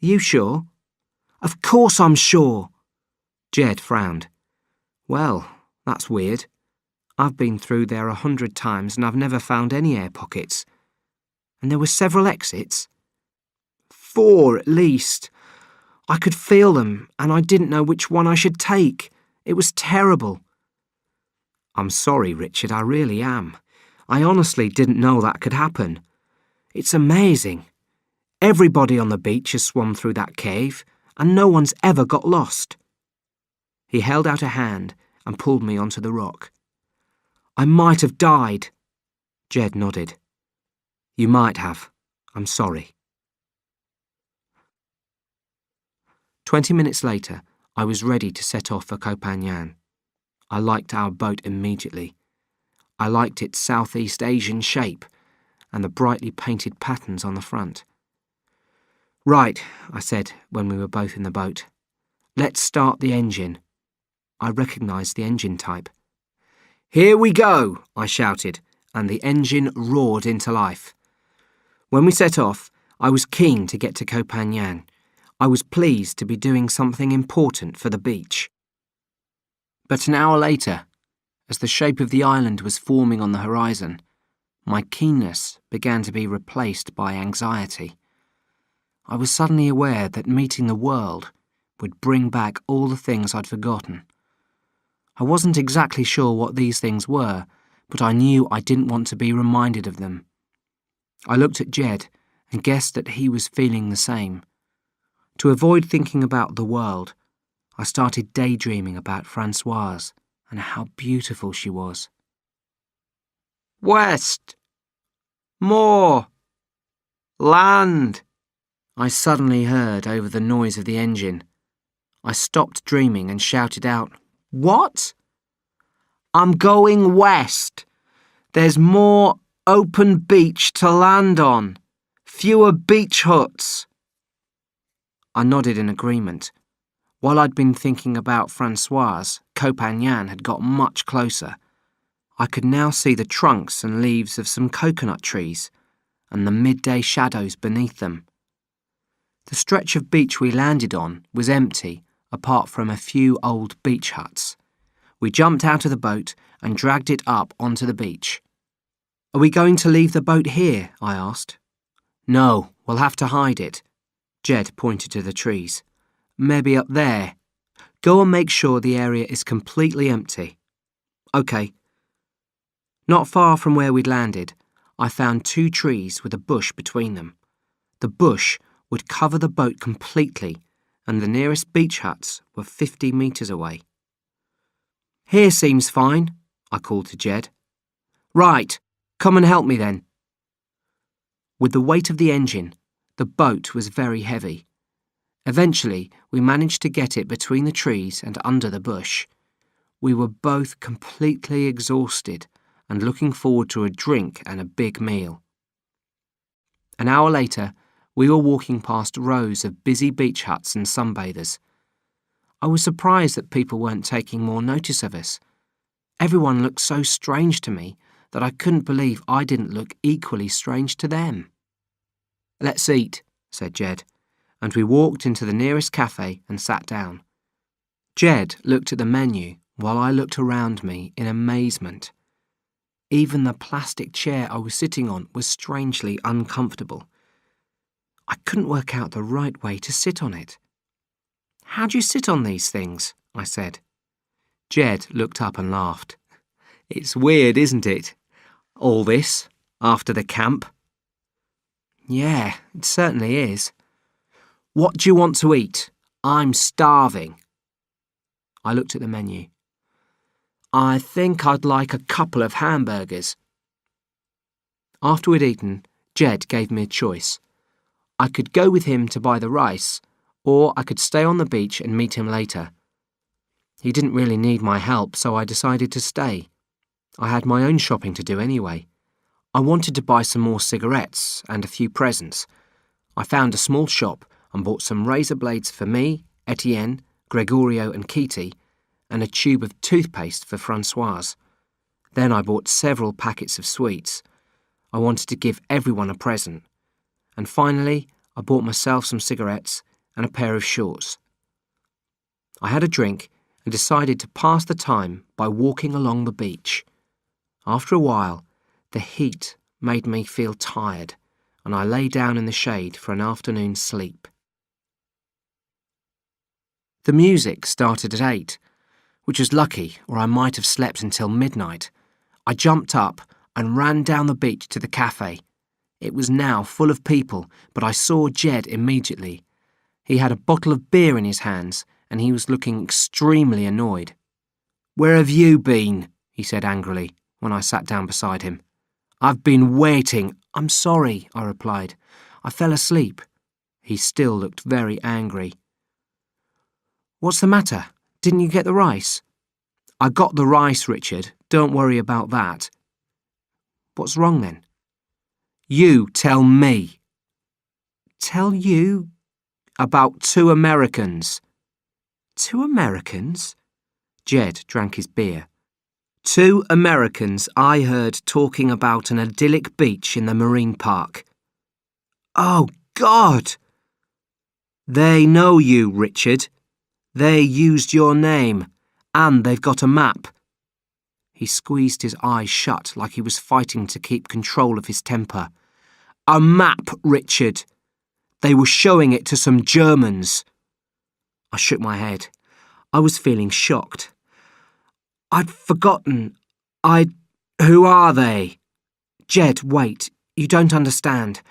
"Are you sure?" "Of course I'm sure." Jed frowned. "Well, that's weird. I've been through there 100 times and I've never found any air pockets. And there were several exits?" "4 at least. I could feel them and I didn't know which one I should take. It was terrible." "I'm sorry, Richard, I really am. I honestly didn't know that could happen. It's amazing. Everybody on the beach has swum through that cave and no one's ever got lost." He held out a hand and pulled me onto the rock. "I might have died." Jed nodded. "You might have. I'm sorry." 20 minutes later, I was ready to set off for Koh Phangan. I liked our boat immediately. I liked its Southeast Asian shape and the brightly painted patterns on the front. "Right," I said when we were both in the boat. "Let's start the engine." I recognised the engine type. "Here we go," I shouted, and the engine roared into life. When we set off, I was keen to get to Koh Phangan. I was pleased to be doing something important for the beach. But an hour later, as the shape of the island was forming on the horizon, my keenness began to be replaced by anxiety. I was suddenly aware that meeting the world would bring back all the things I'd forgotten. I wasn't exactly sure what these things were, but I knew I didn't want to be reminded of them. I looked at Jed and guessed that he was feeling the same. To avoid thinking about the world, I started daydreaming about Françoise and how beautiful she was. "West! More! Land!" I suddenly heard over the noise of the engine. I stopped dreaming and shouted out, "What?" "I'm going west. There's more open beach to land on. Fewer beach huts. I nodded in agreement. While I'd been thinking about Francoise, Koh Phangan had got much closer. I could now see the trunks and leaves of some coconut trees, and the midday shadows beneath them. The stretch of beach we landed on was empty, apart from a few old beach huts. We jumped out of the boat and dragged it up onto the beach. "Are we going to leave the boat here?" I asked. "No, we'll have to hide it." Jed pointed to the trees. "Maybe up there. Go and make sure the area is completely empty." "OK." Not far from where we'd landed, I found 2 trees with a bush between them. The bush would cover the boat completely, and the nearest beach huts were 50 metres away. "Here seems fine," I called to Jed. "Right, come and help me then." With the weight of the engine, the boat was very heavy. Eventually, we managed to get it between the trees and under the bush. We were both completely exhausted and looking forward to a drink and a big meal. An hour later, we were walking past rows of busy beach huts and sunbathers. I was surprised that people weren't taking more notice of us. Everyone looked so strange to me that I couldn't believe I didn't look equally strange to them. "Let's eat," said Jed, and we walked into the nearest cafe and sat down. Jed looked at the menu while I looked around me in amazement. Even the plastic chair I was sitting on was strangely uncomfortable. I couldn't work out the right way to sit on it. "How do you sit on these things?" I said. Jed looked up and laughed. "It's weird, isn't it? All this, after the camp." "Yeah, it certainly is." "What do you want to eat? I'm starving." I looked at the menu. "I think I'd like a couple of hamburgers." After we'd eaten, Jed gave me a choice. I could go with him to buy the rice, or I could stay on the beach and meet him later. He didn't really need my help, so I decided to stay. I had my own shopping to do anyway. I wanted to buy some more cigarettes and a few presents. I found a small shop and bought some razor blades for me, Etienne, Gregorio and Kitty, and a tube of toothpaste for Francoise. Then I bought several packets of sweets. I wanted to give everyone a present. And finally, I bought myself some cigarettes and a pair of shorts. I had a drink and decided to pass the time by walking along the beach. After a while, the heat made me feel tired, and I lay down in the shade for an afternoon sleep. The music started at 8, which was lucky, or I might have slept until midnight. I jumped up and ran down the beach to the cafe. It was now full of people, but I saw Jed immediately. He had a bottle of beer in his hands, and he was looking extremely annoyed. "Where have you been?" he said angrily, when I sat down beside him. "I've been waiting." "I'm sorry," I replied. "I fell asleep." He still looked very angry. "What's the matter? Didn't you get the rice?" "I got the rice, Richard. Don't worry about that." "What's wrong then?" "You tell me." "Tell you?" "About 2 Americans." "2 Americans?" Jed drank his beer. "2 Americans I heard talking about an idyllic beach in the marine park." "Oh, God!" "They know you, Richard. They used your name, and they've got a map." He squeezed his eyes shut like he was fighting to keep control of his temper. "A map, Richard. They were showing it to some Germans." I shook my head. I was feeling shocked. "I'd forgotten. Who are they?" "Jed, wait. You don't understand.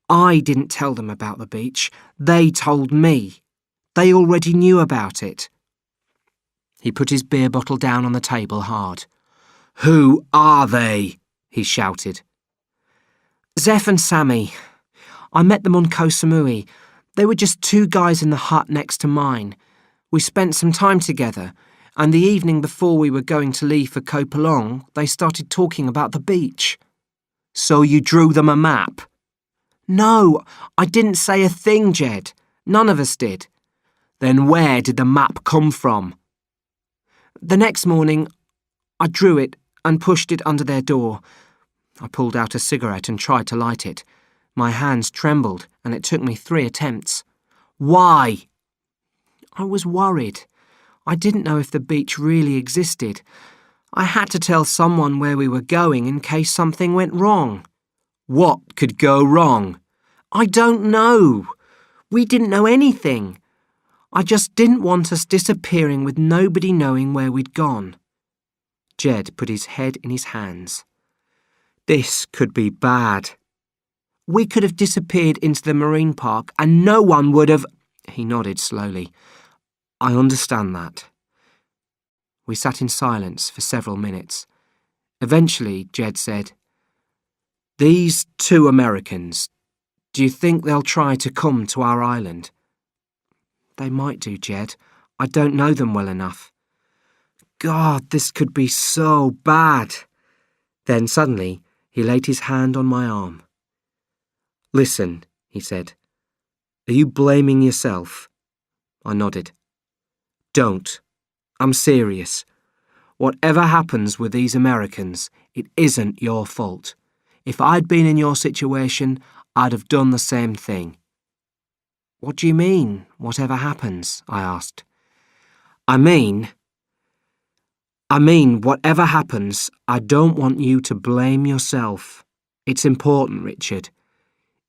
I didn't tell them about the beach. They told me. They already knew about it." He put his beer bottle down on the table hard. "Who are they?" he shouted. "Zeph and Sammy. I met them on Koh Samui. They were just 2 guys in the hut next to mine. We spent some time together, and the evening before we were going to leave for Koh Phangan, they started talking about the beach." "So you drew them a map?" No, I didn't say a thing, Jed. None of us did. Then where did the map come from? The next morning, I drew it and pushed it under their door. I pulled out a cigarette and tried to light it. My hands trembled, and it took me 3 attempts. Why? I was worried. I didn't know if the beach really existed. I had to tell someone where we were going in case something went wrong. What could go wrong? I don't know. We didn't know anything. I just didn't want us disappearing with nobody knowing where we'd gone. Jed put his head in his hands. This could be bad. We could have disappeared into the marine park and no one would have... He nodded slowly. I understand that. We sat in silence for several minutes. Eventually, Jed said, These 2 Americans, do you think they'll try to come to our island? They might do, Jed. I don't know them well enough. God, this could be so bad. Then suddenly, he laid his hand on my arm. Listen, he said. Are you blaming yourself? I nodded. Don't. I'm serious. Whatever happens with these Americans, it isn't your fault. If I'd been in your situation, I'd have done the same thing. What do you mean, whatever happens? I asked. I mean, whatever happens, I don't want you to blame yourself. It's important, Richard.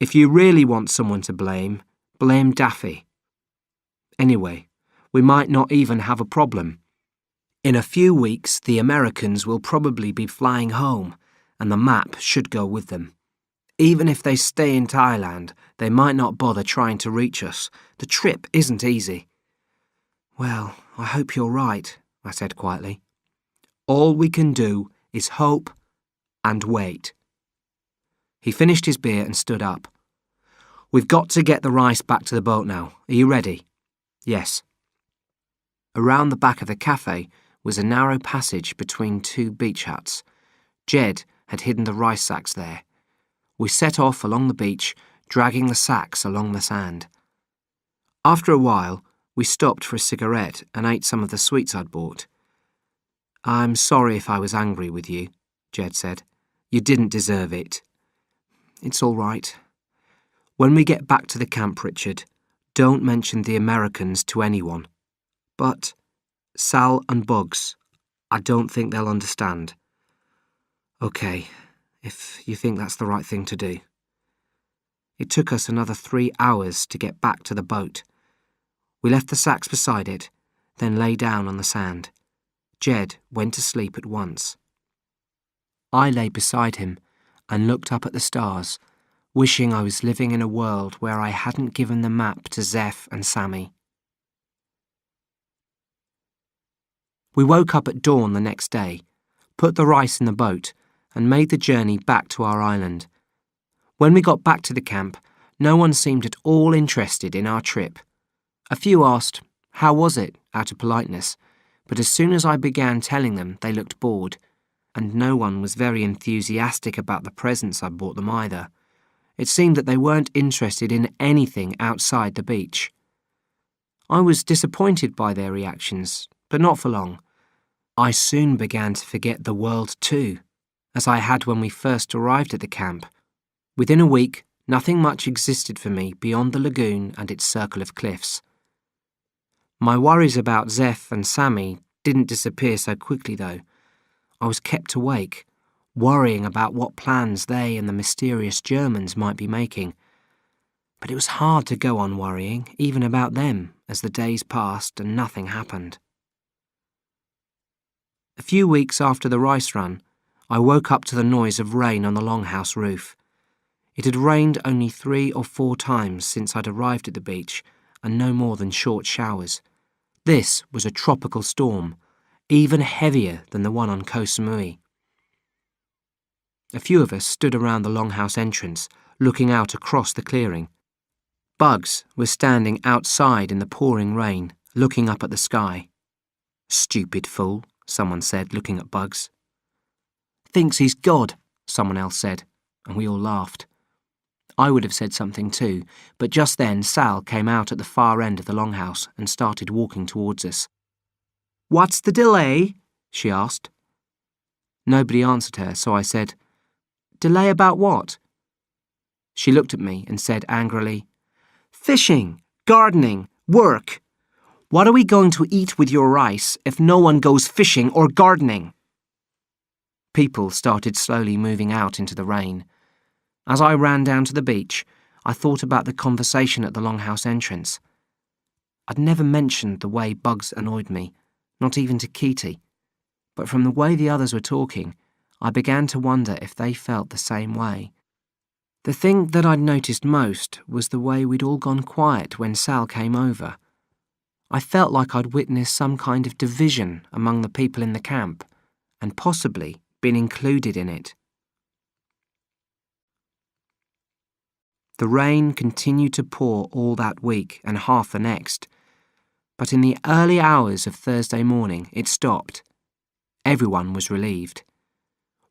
If you really want someone to blame, blame Daffy. Anyway, we might not even have a problem. In a few weeks, the Americans will probably be flying home, and the map should go with them. Even if they stay in Thailand, they might not bother trying to reach us. The trip isn't easy. Well, I hope you're right, I said quietly. All we can do is hope and wait. He finished his beer and stood up. We've got to get the rice back to the boat now. Are you ready? Yes. Around the back of the cafe was a narrow passage between 2 beach huts. Jed had hidden the rice sacks there. We set off along the beach, dragging the sacks along the sand. After a while, we stopped for a cigarette and ate some of the sweets I'd bought. I'm sorry if I was angry with you, Jed said. You didn't deserve it. It's all right. When we get back to the camp, Richard, don't mention the Americans to anyone. But Sal and Bugs, I don't think they'll understand. Okay, if you think that's the right thing to do. It took us another 3 hours to get back to the boat. We left the sacks beside it, then lay down on the sand. Jed went to sleep at once. I lay beside him and looked up at the stars, wishing I was living in a world where I hadn't given the map to Zeph and Sammy. We woke up at dawn the next day, put the rice in the boat, and made the journey back to our island. When we got back to the camp, no one seemed at all interested in our trip. A few asked, "How was it?" out of politeness, but as soon as I began telling them, they looked bored, and no one was very enthusiastic about the presents I bought them either. It seemed that they weren't interested in anything outside the beach. I was disappointed by their reactions, but not for long. I soon began to forget the world too, as I had when we first arrived at the camp. Within a week, nothing much existed for me beyond the lagoon and its circle of cliffs. My worries about Zeph and Sammy didn't disappear so quickly, though. I was kept awake, worrying about what plans they and the mysterious Germans might be making. But it was hard to go on worrying, even about them, as the days passed and nothing happened. A few weeks after the rice run, I woke up to the noise of rain on the longhouse roof. It had rained only 3 or 4 times since I'd arrived at the beach, and no more than short showers. This was a tropical storm, even heavier than the one on Koh Samui. A few of us stood around the longhouse entrance, looking out across the clearing. Bugs was standing outside in the pouring rain, looking up at the sky. "Stupid fool," someone said, looking at Bugs. "Thinks he's God," someone else said, and we all laughed. I would have said something too, but just then Sal came out at the far end of the longhouse and started walking towards us. "What's the delay?" she asked. Nobody answered her, so I said, "Delay about what?" She looked at me and said angrily, "Fishing, gardening, work. What are we going to eat with your rice if no one goes fishing or gardening?" People started slowly moving out into the rain. As I ran down to the beach, I thought about the conversation at the longhouse entrance. I'd never mentioned the way bugs annoyed me, not even to Keaty, but from the way the others were talking, I began to wonder if they felt the same way. The thing that I'd noticed most was the way we'd all gone quiet when Sal came over. I felt like I'd witnessed some kind of division among the people in the camp, and possibly been included in it. The rain continued to pour all that week and half the next, but in the early hours of Thursday morning it stopped. Everyone was relieved.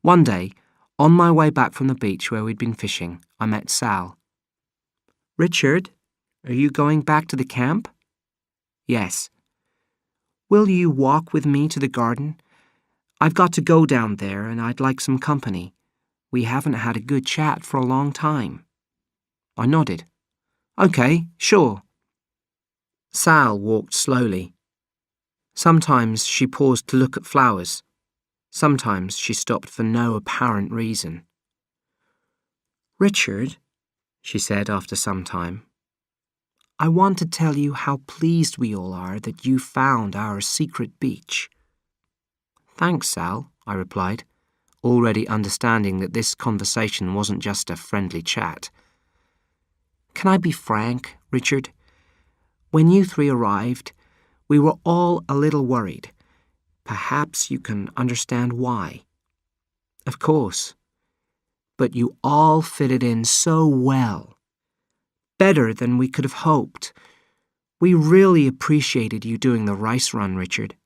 One day, on my way back from the beach where we'd been fishing, I met Sal. "Richard, are you going back to the camp?" "Yes." "Will you walk with me to the garden? I've got to go down there and I'd like some company. We haven't had a good chat for a long time." I nodded. "Okay, sure." Sal walked slowly. Sometimes she paused to look at flowers. Sometimes she stopped for no apparent reason. "Richard," she said after some time, "I want to tell you how pleased we all are that you found our secret beach." "Thanks, Sal," I replied, already understanding that this conversation wasn't just a friendly chat. "Can I be frank, Richard? When you three arrived, we were all a little worried. Perhaps you can understand why." "Of course. But you all fitted in so well. Better than we could have hoped. We really appreciated you doing the rice run, Richard."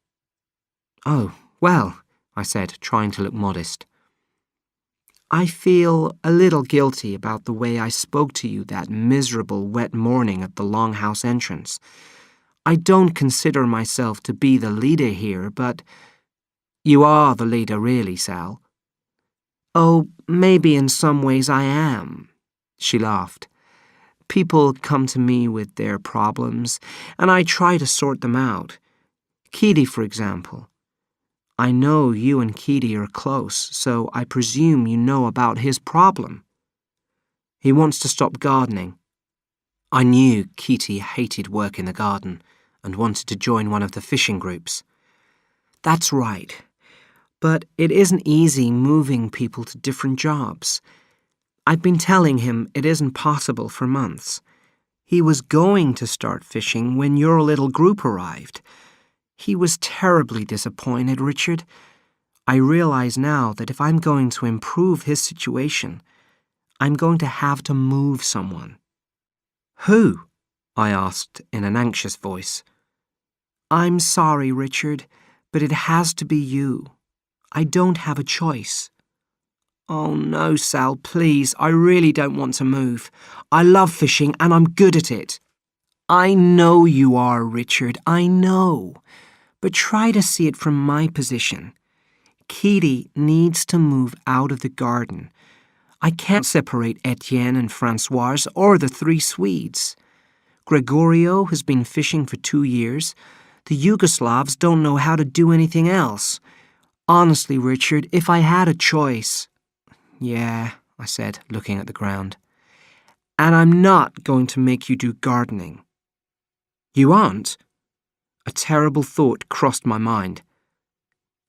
"Oh, well," I said, trying to look modest. "I feel a little guilty about the way I spoke to you that miserable wet morning at the longhouse entrance. I don't consider myself to be the leader here, but—" "You are the leader, really, Sal." "Oh, maybe in some ways I am," she laughed. "People come to me with their problems, and I try to sort them out. Keaty, for example. I know you and Keaty are close, so I presume you know about his problem. He wants to stop gardening." I knew Keaty hated work in the garden and wanted to join one of the fishing groups. "That's right. But it isn't easy moving people to different jobs. I've been telling him it isn't possible for months. He was going to start fishing when your little group arrived. He was terribly disappointed, Richard. I realize now that if I'm going to improve his situation, I'm going to have to move someone." "Who?" I asked in an anxious voice. "I'm sorry, Richard, but it has to be you. I don't have a choice." "Oh no, Sal, please, I really don't want to move. I love fishing and I'm good at it." "I know you are, Richard, I know. But try to see it from my position. Keaty needs to move out of the garden. I can't separate Etienne and Francoise or the three Swedes. Gregorio has been fishing for 2 years. The Yugoslavs don't know how to do anything else. Honestly, Richard, if I had a choice—" "Yeah," I said, looking at the ground. "And I'm not going to make you do gardening." "You aren't?" A terrible thought crossed my mind.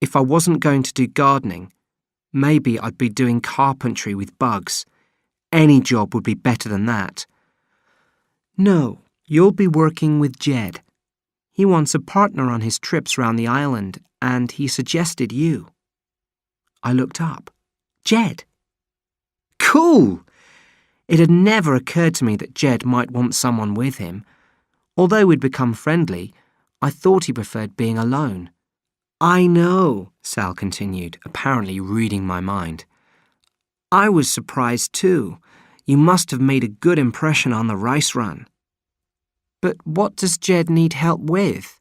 If I wasn't going to do gardening, maybe I'd be doing carpentry with bugs. Any job would be better than that. "No, you'll be working with Jed. He wants a partner on his trips round the island, and he suggested you." I looked up. "Jed? Cool!" It had never occurred to me that Jed might want someone with him. Although we'd become friendly, I thought he preferred being alone. "I know," Sal continued, apparently reading my mind. "I was surprised too. You must have made a good impression on the rice run. But what does Jed need help with?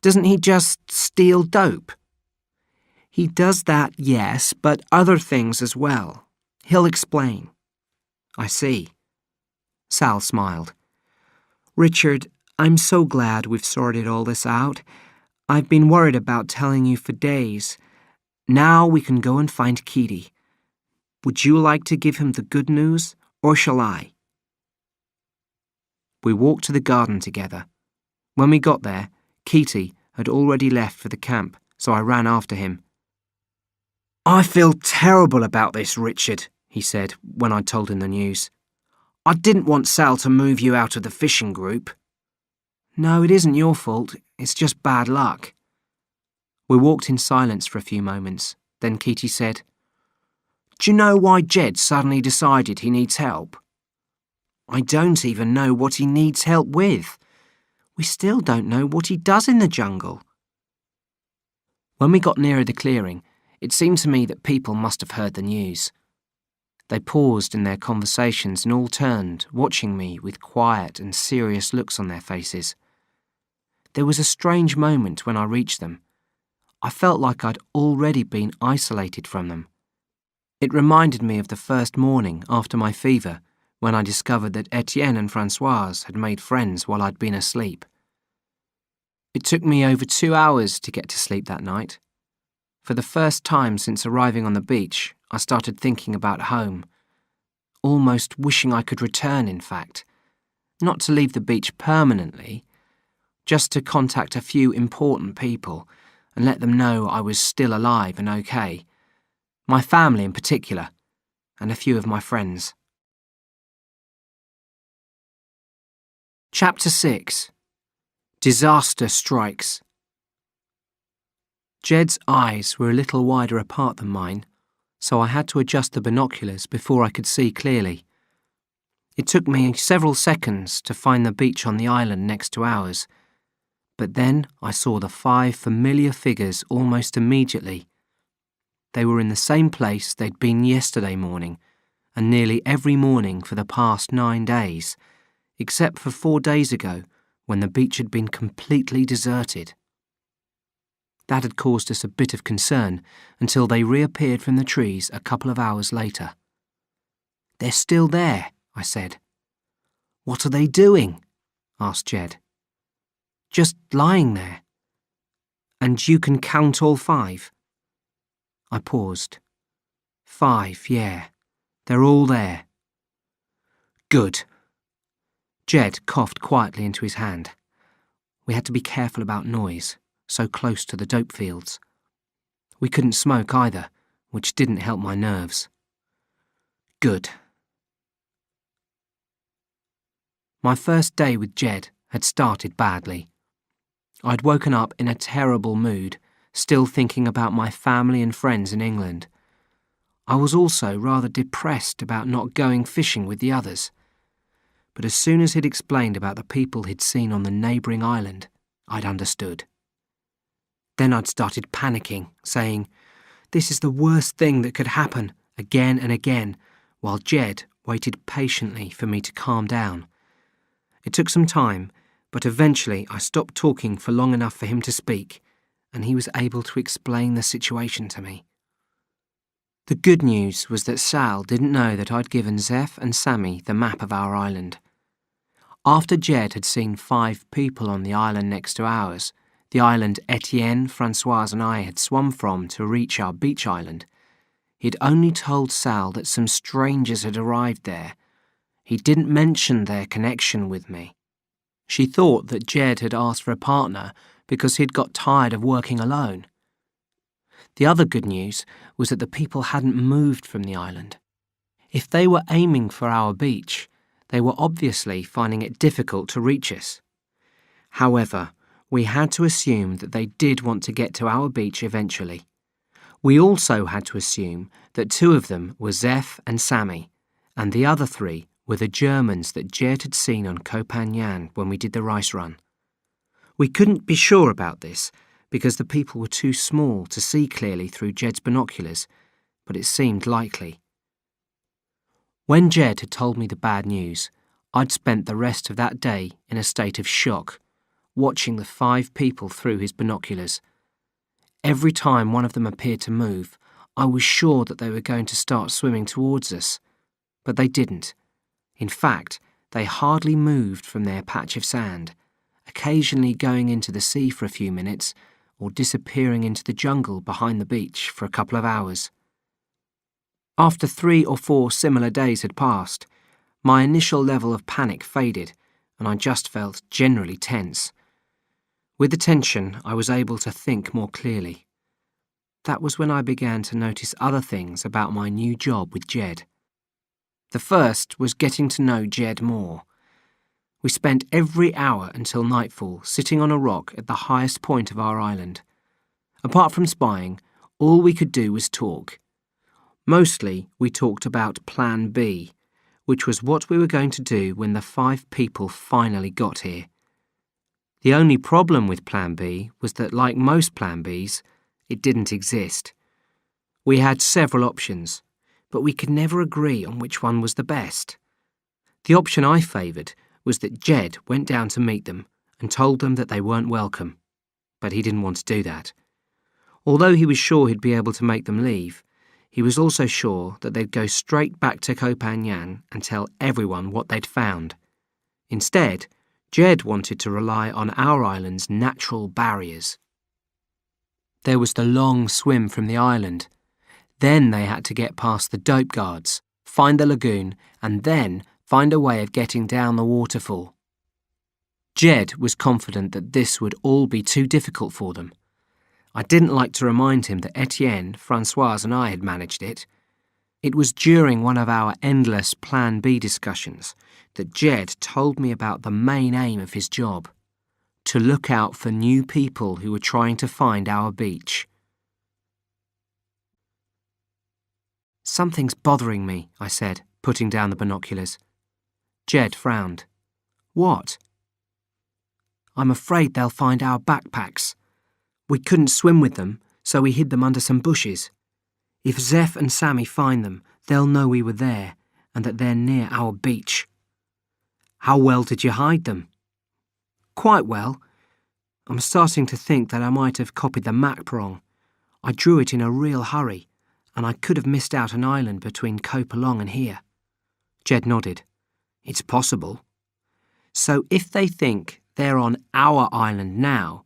Doesn't he just steal dope? He does that, yes, but other things as well. He'll explain. I see. Sal smiled. Richard, I'm so glad we've sorted all this out. I've been worried about telling you for days. Now we can go and find Keaty. Would you like to give him the good news, or shall I? We walked to the garden together. When we got there, Keaty had already left for the camp, so I ran after him. I feel terrible about this, Richard, he said when I told him the news. I didn't want Sal to move you out of the fishing group. No, it isn't your fault. It's just bad luck. We walked in silence for a few moments. Then Keaty said, Do you know why Jed suddenly decided he needs help? I don't even know what he needs help with. We still don't know what he does in the jungle. When we got nearer the clearing, it seemed to me that people must have heard the news. They paused in their conversations and all turned, watching me with quiet and serious looks on their faces. There was a strange moment when I reached them. I felt like I'd already been isolated from them. It reminded me of the first morning after my fever, when I discovered that Etienne and Françoise had made friends while I'd been asleep. It took me over 2 hours to get to sleep that night. For the first time since arriving on the beach, I started thinking about home. Almost wishing I could return, in fact. Not to leave the beach permanently, just to contact a few important people and let them know I was still alive and okay. My family in particular, and a few of my friends. Chapter 6. Disaster Strikes. Jed's eyes were a little wider apart than mine, so I had to adjust the binoculars before I could see clearly. It took me several seconds to find the beach on the island next to ours, but then I saw the 5 familiar figures almost immediately. They were in the same place they'd been yesterday morning, and nearly every morning for the past 9 days, except for 4 days ago when the beach had been completely deserted. That had caused us a bit of concern until they reappeared from the trees a couple of hours later. They're still there, I said. What are they doing? Asked Jed. Just lying there. And you can count all 5? I paused. 5, yeah. They're all there. Good. Jed coughed quietly into his hand. We had to be careful about noise, so close to the dope fields. We couldn't smoke either, which didn't help my nerves. Good. My first day with Jed had started badly. I'd woken up in a terrible mood, still thinking about my family and friends in England. I was also rather depressed about not going fishing with the others. But as soon as he'd explained about the people he'd seen on the neighbouring island, I'd understood. Then I'd started panicking, saying, This is the worst thing that could happen, again and again, while Jed waited patiently for me to calm down. It took some time, but eventually I stopped talking for long enough for him to speak, and he was able to explain the situation to me. The good news was that Sal didn't know that I'd given Zeph and Sammy the map of our island. After Jed had seen 5 people on the island next to ours, the island Etienne, Françoise and I had swum from to reach our beach island, he'd only told Sal that some strangers had arrived there. He didn't mention their connection with me. She thought that Jed had asked for a partner because he'd got tired of working alone. The other good news was that the people hadn't moved from the island. If they were aiming for our beach, they were obviously finding it difficult to reach us. However, we had to assume that they did want to get to our beach eventually. We also had to assume that 2 of them were Zeph and Sammy, and the other 3 were the Germans that Jed had seen on Koh Phangan when we did the rice run. We couldn't be sure about this, because the people were too small to see clearly through Jed's binoculars, but it seemed likely. When Jed had told me the bad news, I'd spent the rest of that day in a state of shock, watching the 5 people through his binoculars. Every time one of them appeared to move, I was sure that they were going to start swimming towards us. But they didn't. In fact, they hardly moved from their patch of sand, occasionally going into the sea for a few minutes or disappearing into the jungle behind the beach for a couple of hours. After 3 or 4 similar days had passed, my initial level of panic faded and I just felt generally tense. With the tension, I was able to think more clearly. That was when I began to notice other things about my new job with Jed. The first was getting to know Jed more. We spent every hour until nightfall sitting on a rock at the highest point of our island. Apart from spying, all we could do was talk. Mostly, we talked about Plan B, which was what we were going to do when the 5 people finally got here. The only problem with Plan B was that, like most Plan Bs, it didn't exist. We had several options, but we could never agree on which one was the best. The option I favoured was that Jed went down to meet them and told them that they weren't welcome, but he didn't want to do that. Although he was sure he'd be able to make them leave, he was also sure that they'd go straight back to Koh Phangan and tell everyone what they'd found. Instead, Jed wanted to rely on our island's natural barriers. There was the long swim from the island. Then they had to get past the dope guards, find the lagoon, and then find a way of getting down the waterfall. Jed was confident that this would all be too difficult for them. I didn't like to remind him that Etienne, Francoise, and I had managed it. It was during one of our endless Plan B discussions that Jed told me about the main aim of his job: to look out for new people who were trying to find our beach. "Something's bothering me," I said, putting down the binoculars. Jed frowned. "What?" "I'm afraid they'll find our backpacks. We couldn't swim with them, so we hid them under some bushes. If Zeph and Sammy find them, they'll know we were there and that they're near our beach." "How well did you hide them?" "Quite well. I'm starting to think that I might have copied the map wrong. I drew it in a real hurry, and I could have missed out an island between Koh Phangan and here." Jed nodded. "It's possible. So if they think they're on our island now,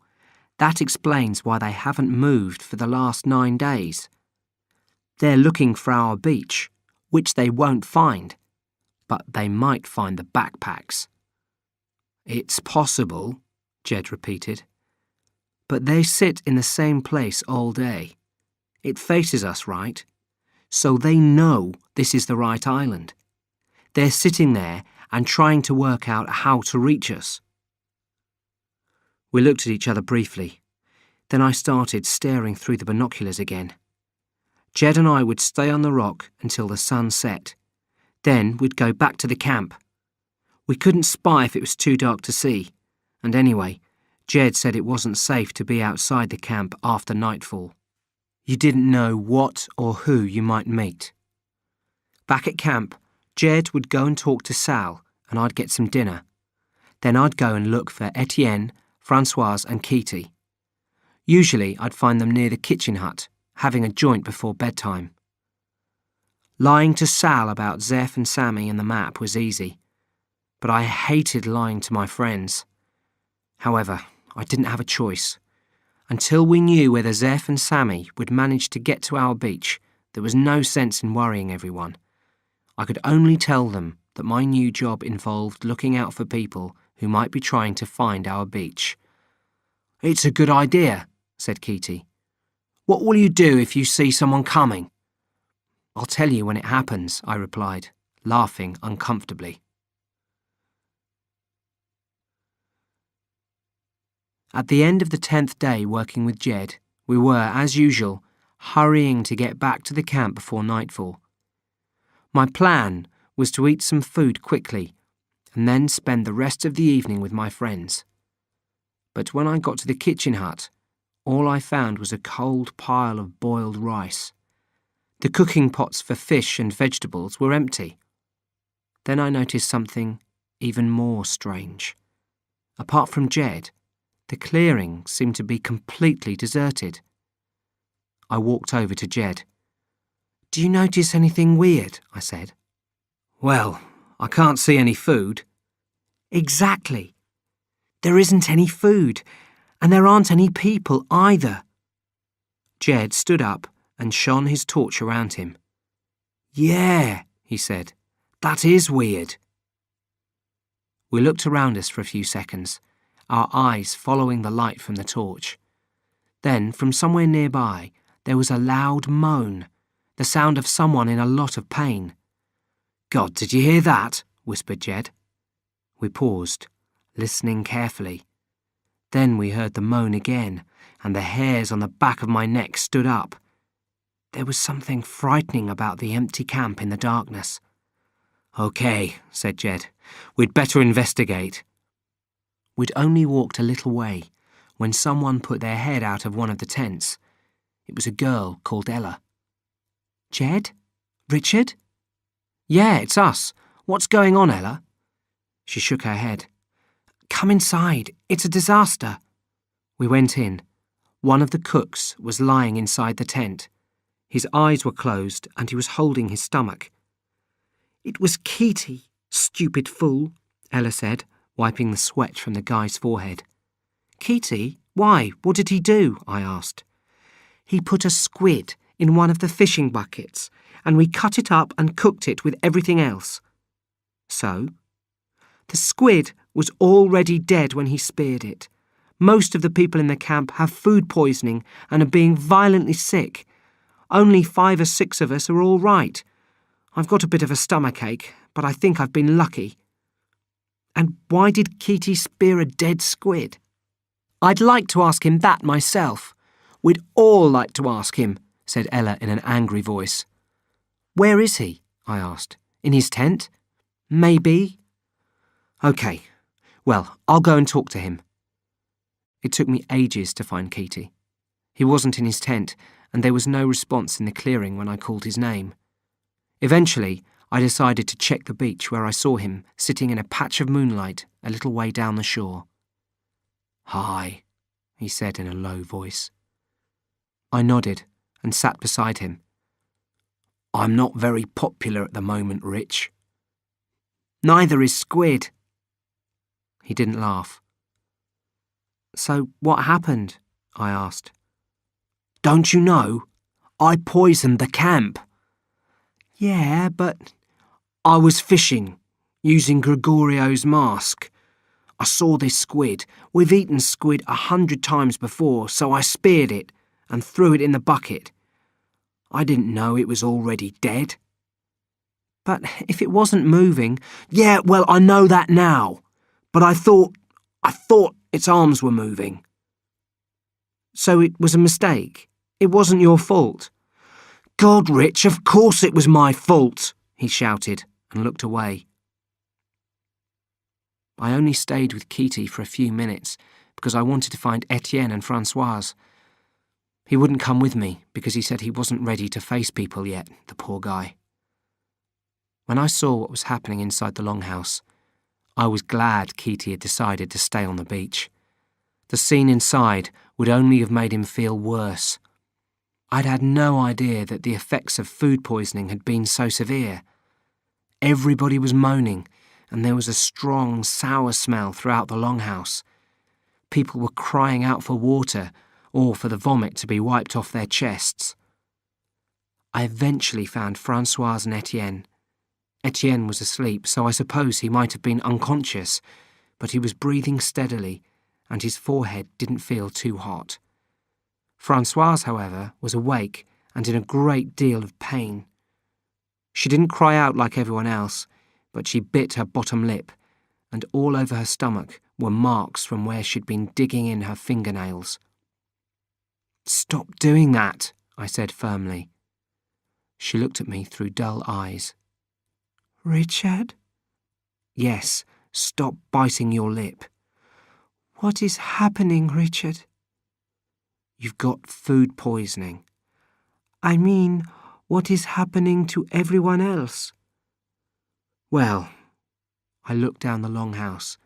that explains why they haven't moved for the last 9 days. They're looking for our beach, which they won't find, but they might find the backpacks." "It's possible," Jed repeated. "But they sit in the same place all day. It faces us, right? So they know this is the right island. They're sitting there and trying to work out how to reach us." We looked at each other briefly. Then I started staring through the binoculars again. Jed and I would stay on the rock until the sun set. Then we'd go back to the camp. We couldn't spy if it was too dark to see, and anyway, Jed said it wasn't safe to be outside the camp after nightfall. You didn't know what or who you might meet. Back at camp, Jed would go and talk to Sal, and I'd get some dinner. Then I'd go and look for Etienne, Francoise, and Kitty. Usually I'd find them near the kitchen hut, having a joint before bedtime. Lying to Sal about Zeph and Sammy and the map was easy, but I hated lying to my friends. However, I didn't have a choice. Until we knew whether Zeph and Sammy would manage to get to our beach, there was no sense in worrying everyone. I could only tell them that my new job involved looking out for people who might be trying to find our beach. "It's a good idea," said Kitty. "What will you do if you see someone coming?" "I'll tell you when it happens," I replied, laughing uncomfortably. At the end of the 10th day working with Jed, we were, as usual, hurrying to get back to the camp before nightfall. My plan was to eat some food quickly and then spend the rest of the evening with my friends. But when I got to the kitchen hut, all I found was a cold pile of boiled rice. The cooking pots for fish and vegetables were empty. Then I noticed something even more strange. Apart from Jed, the clearing seemed to be completely deserted. I walked over to Jed. "Do you notice anything weird?" I said. "Well, I can't see any food." "Exactly. There isn't any food, and there aren't any people either." Jed stood up and shone his torch around him. "Yeah," he said, "that is weird." We looked around us for a few seconds, our eyes following the light from the torch. Then, from somewhere nearby, there was a loud moan, the sound of someone in a lot of pain. "God, did you hear that?" whispered Jed. We paused, listening carefully. Then we heard the moan again, and the hairs on the back of my neck stood up. There was something frightening about the empty camp in the darkness. "Okay," said Jed. "We'd better investigate." We'd only walked a little way when someone put their head out of one of the tents. It was a girl called Ella. "Jed? Richard?" "Yeah, it's us. What's going on, Ella?" She shook her head. "Come inside. It's a disaster." We went in. One of the cooks was lying inside the tent. His eyes were closed and he was holding his stomach. "It was Keaty, stupid fool," Ella said, wiping the sweat from the guy's forehead. "Keaty? Why? What did he do?" I asked. "He put a squid in one of the fishing buckets, and we cut it up and cooked it with everything else." "So?" "The squid was already dead when he speared it. Most of the people in the camp have food poisoning and are being violently sick. Only 5 or 6 of us are all right. I've got a bit of a stomachache, but I think I've been lucky." "And why did Keaty spear a dead squid?" "I'd like to ask him that myself. We'd all like to ask him," said Ella in an angry voice. "Where is he?" I asked. "In his tent?" "Maybe." "OK. Well, I'll go and talk to him." It took me ages to find Keaty. He wasn't in his tent, and there was no response in the clearing when I called his name. Eventually, I decided to check the beach where I saw him sitting in a patch of moonlight a little way down the shore. "Hi," he said in a low voice. I nodded and sat beside him. "I'm not very popular at the moment, Rich." "Neither is Squid." He didn't laugh. "So what happened?" I asked. "Don't you know? I poisoned the camp." "Yeah, but—" "I was fishing, using Gregorio's mask. I saw this squid. We've eaten squid 100 times before, so I speared it and threw it in the bucket. I didn't know it was already dead." "But if it wasn't moving—" "Yeah, well, I know that now. But I thought its arms were moving." "So it was a mistake? It wasn't your fault?" "God, Rich, of course it was my fault," he shouted and looked away. I only stayed with Keaty for a few minutes because I wanted to find Etienne and Francoise. He wouldn't come with me because he said he wasn't ready to face people yet, the poor guy. When I saw what was happening inside the longhouse, I was glad Keaty had decided to stay on the beach. The scene inside would only have made him feel worse. I'd had no idea that the effects of food poisoning had been so severe. Everybody was moaning, and there was a strong, sour smell throughout the longhouse. People were crying out for water or for the vomit to be wiped off their chests. I eventually found Francoise and Etienne. Etienne was asleep, so I suppose he might have been unconscious, but he was breathing steadily, and his forehead didn't feel too hot. Francoise, however, was awake and in a great deal of pain. She didn't cry out like everyone else, but she bit her bottom lip, and all over her stomach were marks from where she'd been digging in her fingernails. "Stop doing that," I said firmly. She looked at me through dull eyes. "Richard?" "Yes, stop biting your lip." "What is happening, Richard?" "You've got food poisoning." "I mean, what is happening to everyone else?" "Well, I looked down the longhouse.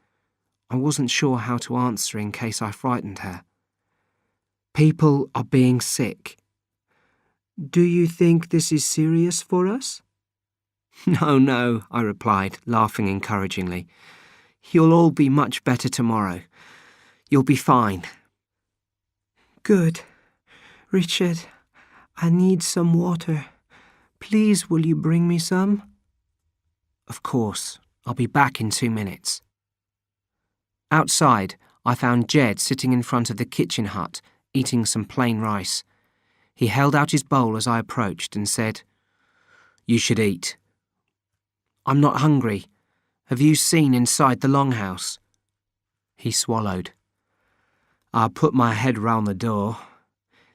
I wasn't sure how to answer in case I frightened her. People are being sick. Do you think this is serious for us? No, I replied, laughing encouragingly. You'll all be much better tomorrow. You'll be fine. Good. Richard, I need some water. Please, will you bring me some? Of course. I'll be back in 2 minutes. Outside, I found Jed sitting in front of the kitchen hut, eating some plain rice. He held out his bowl as I approached and said, "You should eat." "I'm not hungry. Have you seen inside the longhouse?" He swallowed. "I put my head round the door.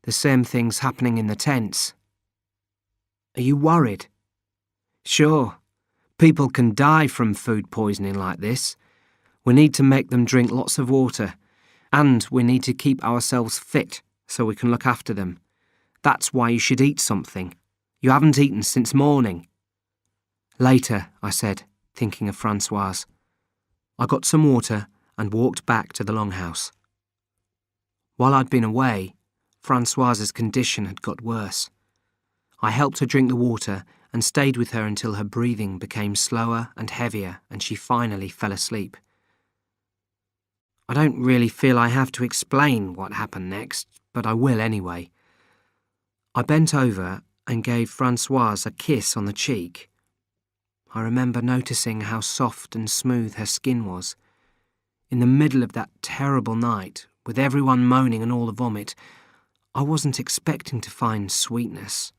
The same thing's happening in the tents." "Are you worried?" "Sure. People can die from food poisoning like this. We need to make them drink lots of water, and we need to keep ourselves fit so we can look after them. That's why you should eat something. You haven't eaten since morning." "Later," I said, thinking of Francoise. I got some water and walked back to the longhouse. While I'd been away, Francoise's condition had got worse. I helped her drink the water and stayed with her until her breathing became slower and heavier and she finally fell asleep. I don't really feel I have to explain what happened next, but I will anyway. I bent over and gave Francoise a kiss on the cheek. I remember noticing how soft and smooth her skin was. In the middle of that terrible night, with everyone moaning and all the vomit, I wasn't expecting to find sweetness.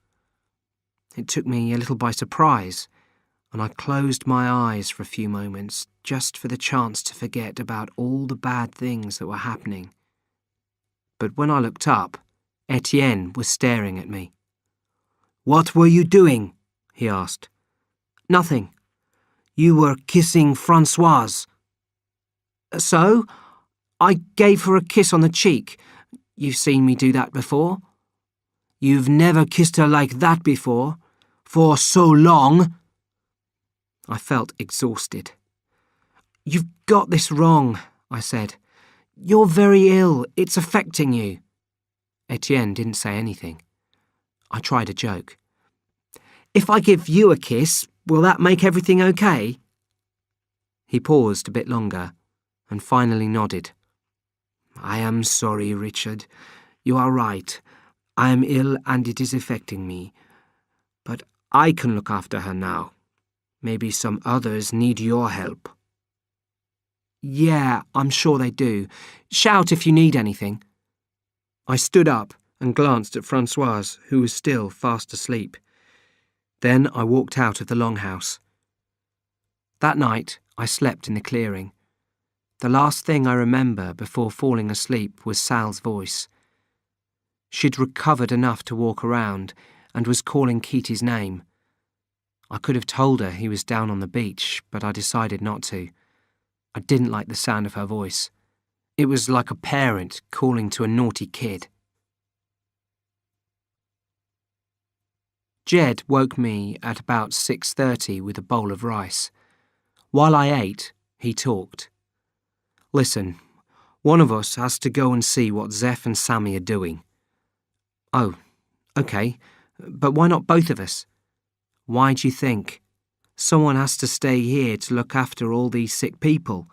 It took me a little by surprise, and I closed my eyes for a few moments just for the chance to forget about all the bad things that were happening. But when I looked up, Etienne was staring at me. "What were you doing?" he asked. "Nothing. You were kissing Francoise." "So? I gave her a kiss on the cheek. You've seen me do that before." "You've never kissed her like that before. For so long." I felt exhausted. "You've got this wrong," I said. "You're very ill. It's affecting you." Etienne didn't say anything. I tried a joke. "If I give you a kiss, will that make everything okay?" He paused a bit longer and finally nodded. "I am sorry, Richard. You are right. I am ill and it is affecting me. But I can look after her now. Maybe some others need your help." "Yeah, I'm sure they do. Shout if you need anything." I stood up and glanced at Francoise, who was still fast asleep. Then I walked out of the longhouse. That night, I slept in the clearing. The last thing I remember before falling asleep was Sal's voice. She'd recovered enough to walk around and was calling Keaty's name. I could have told her he was down on the beach, but I decided not to. I didn't like the sound of her voice. It was like a parent calling to a naughty kid. Jed woke me at about 6:30 with a bowl of rice. While I ate, he talked. "Listen, one of us has to go and see what Zeph and Sammy are doing." "Oh, okay, but why not both of us?" "Why do you think? Someone has to stay here to look after all these sick people,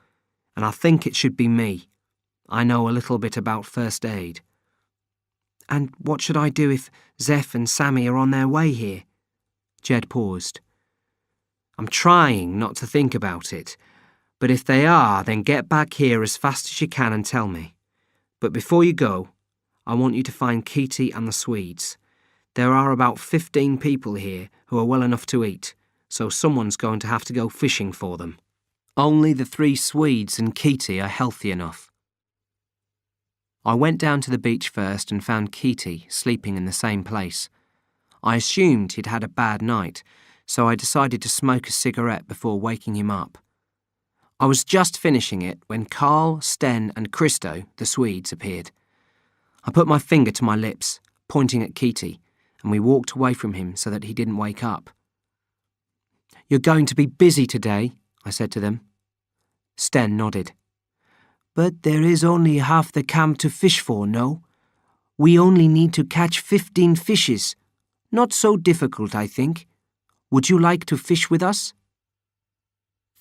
and I think it should be me. I know a little bit about first aid." "And what should I do if Zeph and Sammy are on their way here?" Jed paused. "I'm trying not to think about it, but if they are, then get back here as fast as you can and tell me. But before you go, I want you to find Keaty and the Swedes. There are about 15 people here who are well enough to eat, so someone's going to have to go fishing for them. Only the 3 Swedes and Keaty are healthy enough." I went down to the beach first and found Keaty sleeping in the same place. I assumed he'd had a bad night, so I decided to smoke a cigarette before waking him up. I was just finishing it when Carl, Sten and Christo, the Swedes, appeared. I put my finger to my lips, pointing at Keaty, and we walked away from him so that he didn't wake up. "You're going to be busy today," I said to them. Sten nodded. But there is only half the camp to fish for, no? We only need to catch 15 fishes. Not so difficult, I think. Would you like to fish with us?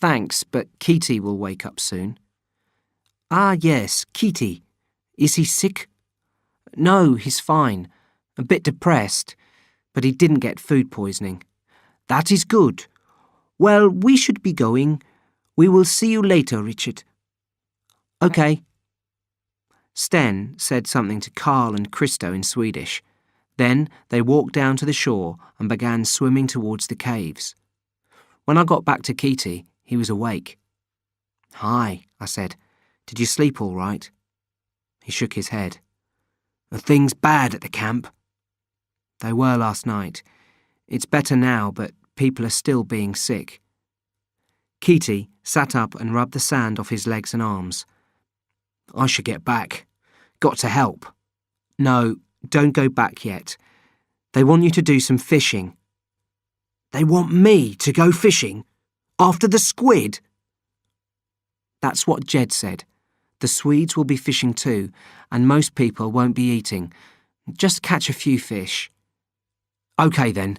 Thanks, but Kitty will wake up soon. Ah, yes, Kitty. Is he sick? No, he's fine. A bit depressed, but he didn't get food poisoning. That is good. Well, we should be going. We will see you later, Richard. OK. Sten said something to Carl and Christo in Swedish. Then they walked down to the shore and began swimming towards the caves. When I got back to Kitty, he was awake. Hi, I said. Did you sleep all right? He shook his head. Are things bad at the camp? They were last night. It's better now, but people are still being sick. Kitty sat up and rubbed the sand off his legs and arms. I should get back. Got to help. No, don't go back yet. They want you to do some fishing. They want me to go fishing? After the squid? That's what Jed said. The Swedes will be fishing too, and most people won't be eating. Just catch a few fish. OK then.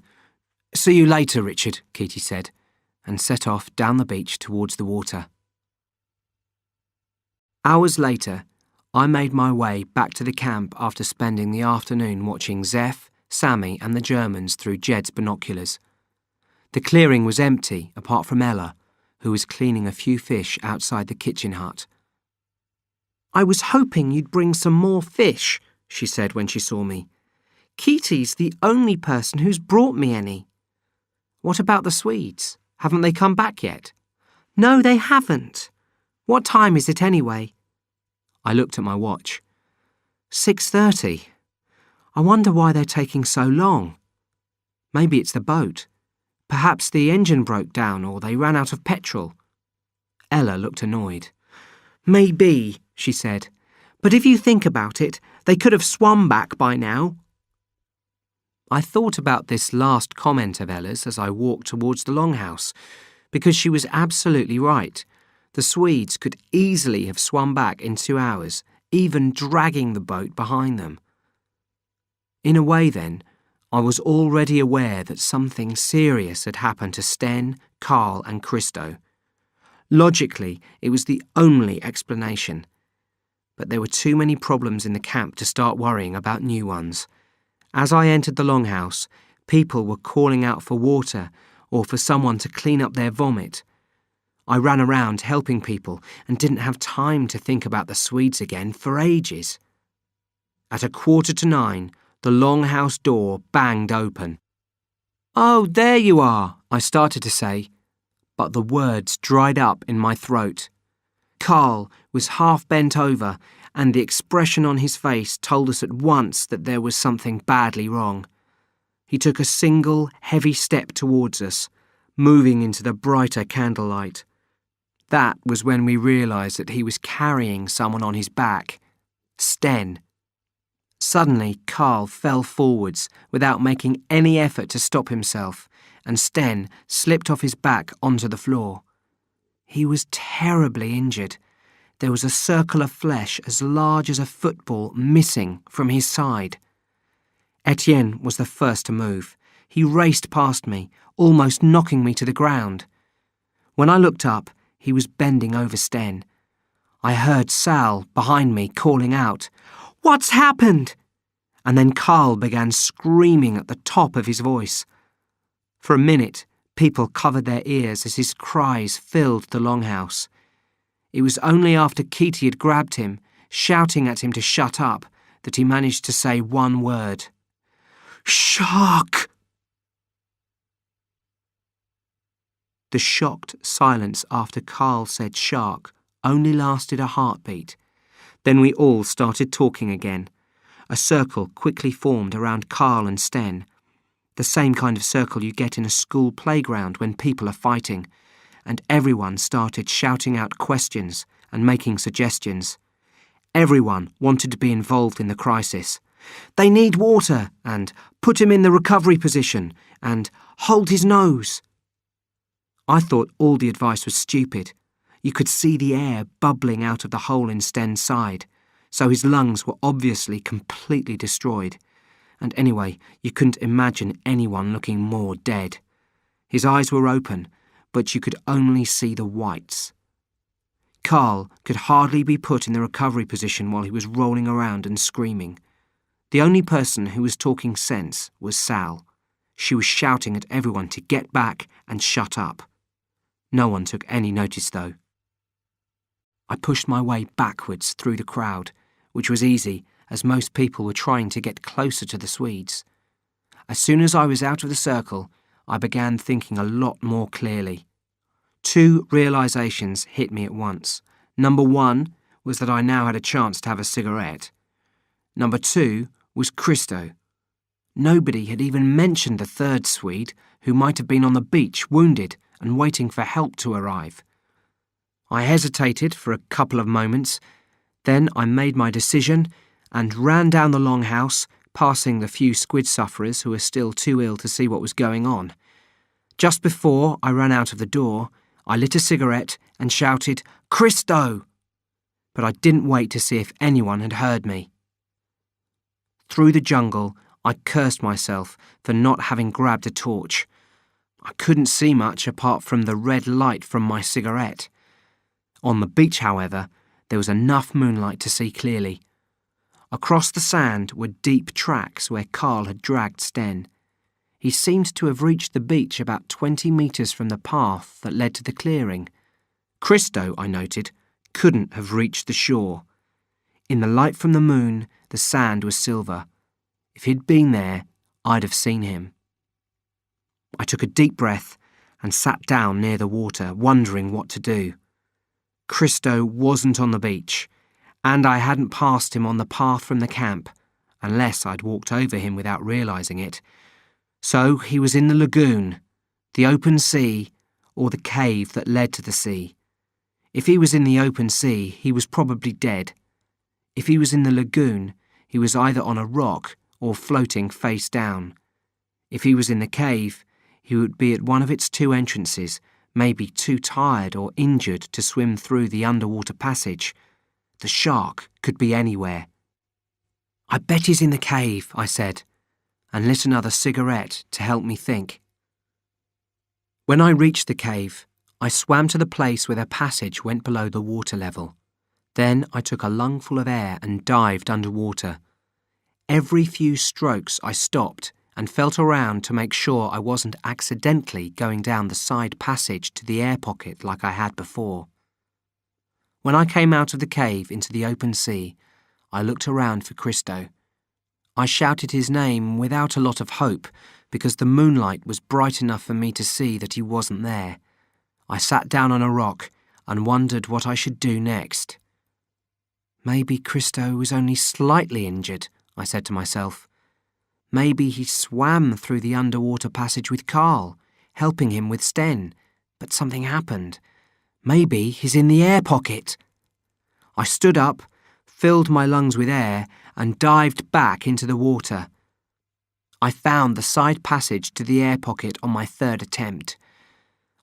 See you later, Richard, Kitty said, and set off down the beach towards the water. Hours later, I made my way back to the camp after spending the afternoon watching Zeph, Sammy and the Germans through Jed's binoculars. The clearing was empty apart from Ella, who was cleaning a few fish outside the kitchen hut. I was hoping you'd bring some more fish, she said when she saw me. Kitty's the only person who's brought me any. What about the Swedes? Haven't they come back yet? No, they haven't. What time is it anyway? I looked at my watch. 6:30. I wonder why they're taking so long. Maybe it's the boat. Perhaps the engine broke down or they ran out of petrol. Ella looked annoyed. Maybe, she said. But if you think about it, they could have swum back by now. I thought about this last comment of Ella's as I walked towards the longhouse, because she was absolutely right. The Swedes could easily have swum back in 2 hours, even dragging the boat behind them. In a way, then, I was already aware that something serious had happened to Sten, Carl and Christo. Logically, it was the only explanation. But there were too many problems in the camp to start worrying about new ones. As I entered the longhouse, people were calling out for water or for someone to clean up their vomit. I ran around helping people and didn't have time to think about the Swedes again for ages. At 9:15, the longhouse door banged open. Oh, there you are, I started to say, but the words dried up in my throat. Carl was half bent over, and the expression on his face told us at once that there was something badly wrong. He took a single, heavy step towards us, moving into the brighter candlelight. That was when we realised that he was carrying someone on his back. Sten. Suddenly, Carl fell forwards without making any effort to stop himself, and Sten slipped off his back onto the floor. He was terribly injured. There was a circle of flesh as large as a football missing from his side. Etienne was the first to move. He raced past me, almost knocking me to the ground. When I looked up, he was bending over Sten. I heard Sal, behind me, calling out, "What's happened?" And then Carl began screaming at the top of his voice. For a minute, people covered their ears as his cries filled the longhouse. It was only after Kitty had grabbed him, shouting at him to shut up, that he managed to say one word. Shark! The shocked silence after Carl said shark only lasted a heartbeat. Then we all started talking again. A circle quickly formed around Carl and Sten. The same kind of circle you get in a school playground when people are fighting. And everyone started shouting out questions and making suggestions. Everyone wanted to be involved in the crisis. They need water, and put him in the recovery position, and hold his nose. I thought all the advice was stupid. You could see the air bubbling out of the hole in Sten's side, so his lungs were obviously completely destroyed. And anyway, you couldn't imagine anyone looking more dead. His eyes were open, but you could only see the whites. Carl could hardly be put in the recovery position while he was rolling around and screaming. The only person who was talking sense was Sal. She was shouting at everyone to get back and shut up. No one took any notice, though. I pushed my way backwards through the crowd, which was easy, as most people were trying to get closer to the Swedes. As soon as I was out of the circle, I began thinking a lot more clearly. 2 realizations hit me at once. Number 1 was that I now had a chance to have a cigarette. Number 2 was Christo. Nobody had even mentioned the third Swede, who might have been on the beach, wounded and waiting for help to arrive. I hesitated for a couple of moments, then I made my decision and ran down the longhouse, passing the few squid sufferers who were still too ill to see what was going on. Just before I ran out of the door, I lit a cigarette and shouted, "Christo!" But I didn't wait to see if anyone had heard me. Through the jungle, I cursed myself for not having grabbed a torch. I couldn't see much apart from the red light from my cigarette. On the beach, however, there was enough moonlight to see clearly. Across the sand were deep tracks where Carl had dragged Sten. He seemed to have reached the beach about 20 metres from the path that led to the clearing. Christo, I noted, couldn't have reached the shore. In the light from the moon, the sand was silver. If he'd been there, I'd have seen him. I took a deep breath and sat down near the water, wondering what to do. Christo wasn't on the beach, and I hadn't passed him on the path from the camp, unless I'd walked over him without realising it. So he was in the lagoon, the open sea, or the cave that led to the sea. If he was in the open sea, he was probably dead. If he was in the lagoon, he was either on a rock or floating face down. If he was in the cave, he would be at one of its 2 entrances, maybe too tired or injured to swim through the underwater passage. The shark could be anywhere. "I bet he's in the cave," I said, and lit another cigarette to help me think. When I reached the cave, I swam to the place where the passage went below the water level. Then I took a lungful of air and dived underwater. Every few strokes I stopped and felt around to make sure I wasn't accidentally going down the side passage to the air pocket like I had before. When I came out of the cave into the open sea, I looked around for Christo. I shouted his name without a lot of hope because the moonlight was bright enough for me to see that he wasn't there. I sat down on a rock and wondered what I should do next. Maybe Christo was only slightly injured, I said to myself. Maybe he swam through the underwater passage with Carl, helping him with Sten, but something happened. Maybe he's in the air pocket. I stood up, filled my lungs with air, and dived back into the water. I found the side passage to the air pocket on my 3rd attempt.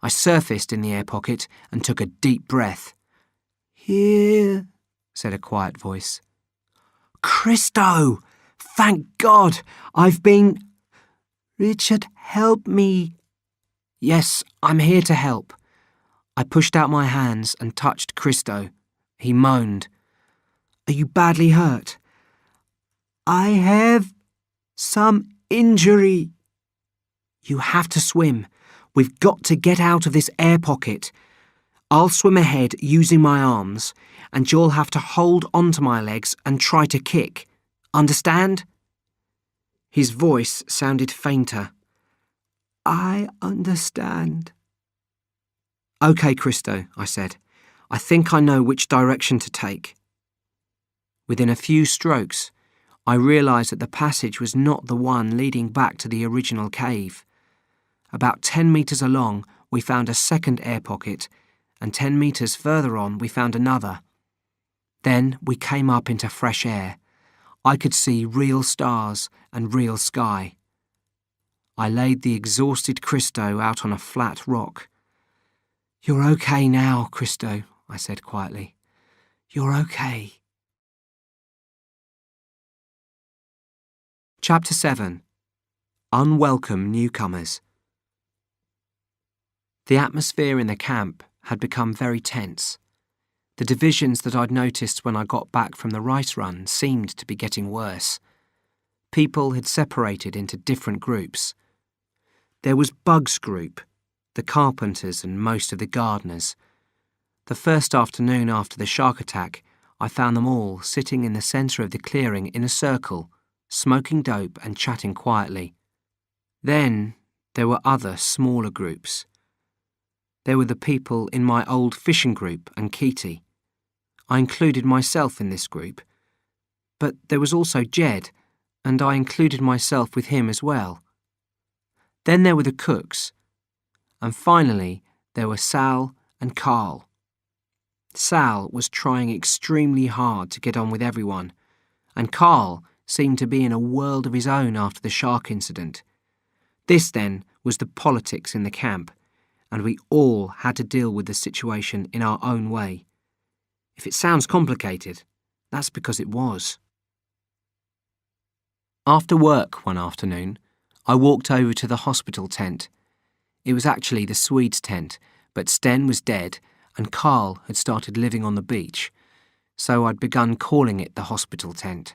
I surfaced in the air pocket and took a deep breath. "Here," said a quiet voice. "Christo! Thank God! I've been... Richard, help me!" "Yes, I'm here to help." I pushed out my hands and touched Christo. He moaned. "Are you badly hurt?" "I have some injury." "You have to swim. We've got to get out of this air pocket. I'll swim ahead using my arms, and you'll have to hold onto my legs and try to kick. Understand?" His voice sounded fainter. "I understand." "OK, Christo," I said. "I think I know which direction to take." Within a few strokes, I realised that the passage was not the one leading back to the original cave. About 10 metres along, we found a second air pocket, and 10 metres further on we found another. Then we came up into fresh air. I could see real stars and real sky. I laid the exhausted Christo out on a flat rock. "You're okay now, Christo," I said quietly. You're okay. Chapter 7. Unwelcome Newcomers. The atmosphere in the camp had become very tense. The divisions that I'd noticed when I got back from the rice run seemed to be getting worse. People had separated into different groups. There was Bug's group, the carpenters and most of the gardeners. The first afternoon after the shark attack, I found them all sitting in the centre of the clearing in a circle, smoking dope and chatting quietly. Then there were other smaller groups. There were the people in my old fishing group and Keaty. I included myself in this group. But there was also Jed, and I included myself with him as well. Then there were the cooks. And finally, there were Sal and Carl. Sal was trying extremely hard to get on with everyone, and Carl seemed to be in a world of his own after the shark incident. This, then, was the politics in the camp, and we all had to deal with the situation in our own way. If it sounds complicated, that's because it was. After work one afternoon, I walked over to the hospital tent. It was actually the Swede's tent, but Sten was dead and Carl had started living on the beach, so I'd begun calling it the hospital tent.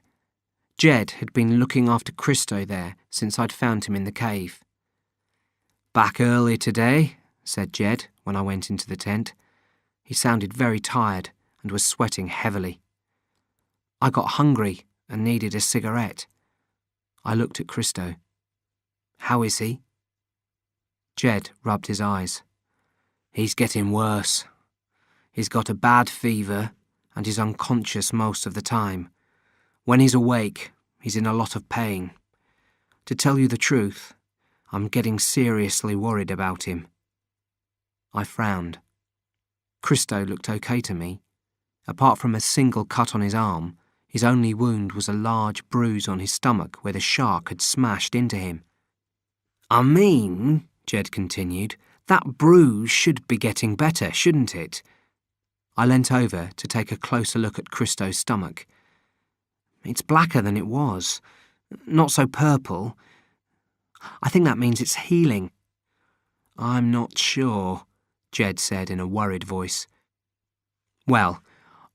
Jed had been looking after Christo there since I'd found him in the cave. Back early today, said Jed when I went into the tent. He sounded very tired and was sweating heavily. I got hungry and needed a cigarette. I looked at Christo. How is he? Jed rubbed his eyes. He's getting worse. He's got a bad fever and is unconscious most of the time. When he's awake, he's in a lot of pain. To tell you the truth, I'm getting seriously worried about him. I frowned. Christo looked okay to me. Apart from a single cut on his arm, his only wound was a large bruise on his stomach where the shark had smashed into him. I mean, Jed continued, that bruise should be getting better, shouldn't it? I leant over to take a closer look at Christo's stomach. It's blacker than it was. Not so purple. I think that means it's healing. I'm not sure, Jed said in a worried voice. Well,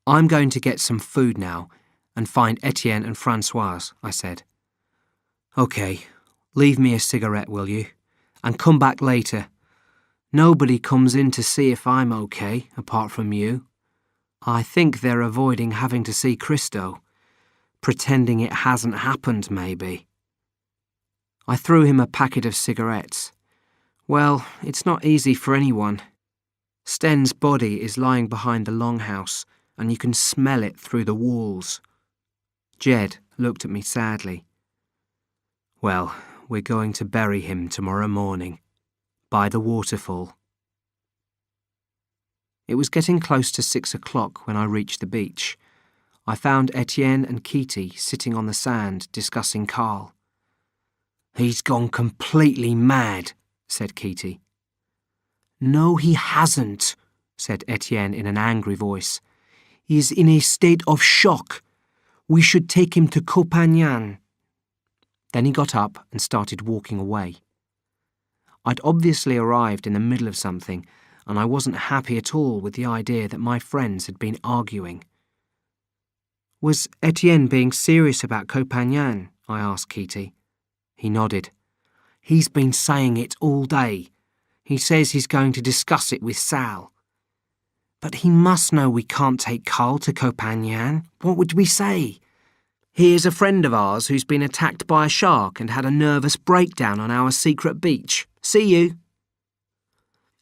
I'm going to get some food now and find Etienne and Francoise, I said. OK, leave me a cigarette, will you? And come back later. Nobody comes in to see if I'm OK, apart from you. I think they're avoiding having to see Christo. Pretending it hasn't happened, maybe. I threw him a packet of cigarettes. Well, it's not easy for anyone. Sten's body is lying behind the longhouse, and you can smell it through the walls. Jed looked at me sadly. Well, we're going to bury him tomorrow morning, by the waterfall. It was getting close to 6 o'clock when I reached the beach. I found Etienne and Keaty sitting on the sand discussing Carl. He's gone completely mad, said Keaty. No, he hasn't, said Etienne in an angry voice. He is in a state of shock. We should take him to Copagnan. Then he got up and started walking away. I'd obviously arrived in the middle of something, and I wasn't happy at all with the idea that my friends had been arguing. Was Etienne being serious about Copagnan? I asked Keaty. He nodded. He's been saying it all day. He says he's going to discuss it with Sal. But he must know we can't take Carl to Copagnan. What would we say? He is a friend of ours who's been attacked by a shark and had a nervous breakdown on our secret beach. See you.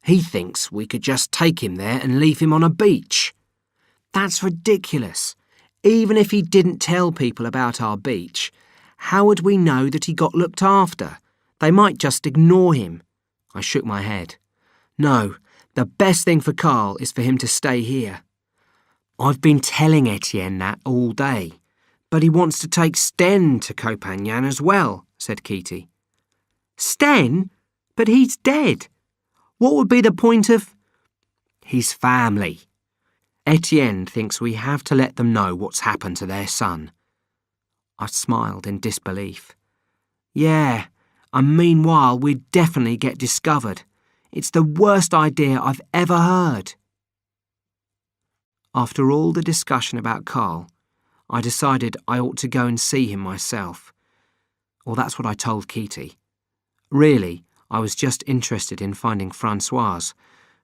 He thinks we could just take him there and leave him on a beach. That's ridiculous. Even if he didn't tell people about our beach, how would we know that he got looked after? They might just ignore him. I shook my head. No, the best thing for Carl is for him to stay here. I've been telling Etienne that all day, but he wants to take Sten to Copagnan as well, said Keaty. Sten? But he's dead. What would be the point of... His family. Etienne thinks we have to let them know what's happened to their son. I smiled in disbelief. Yeah, and meanwhile we'd definitely get discovered. It's the worst idea I've ever heard. After all the discussion about Carl, I decided I ought to go and see him myself. Or that's what I told Kitty. Really, I was just interested in finding Francoise,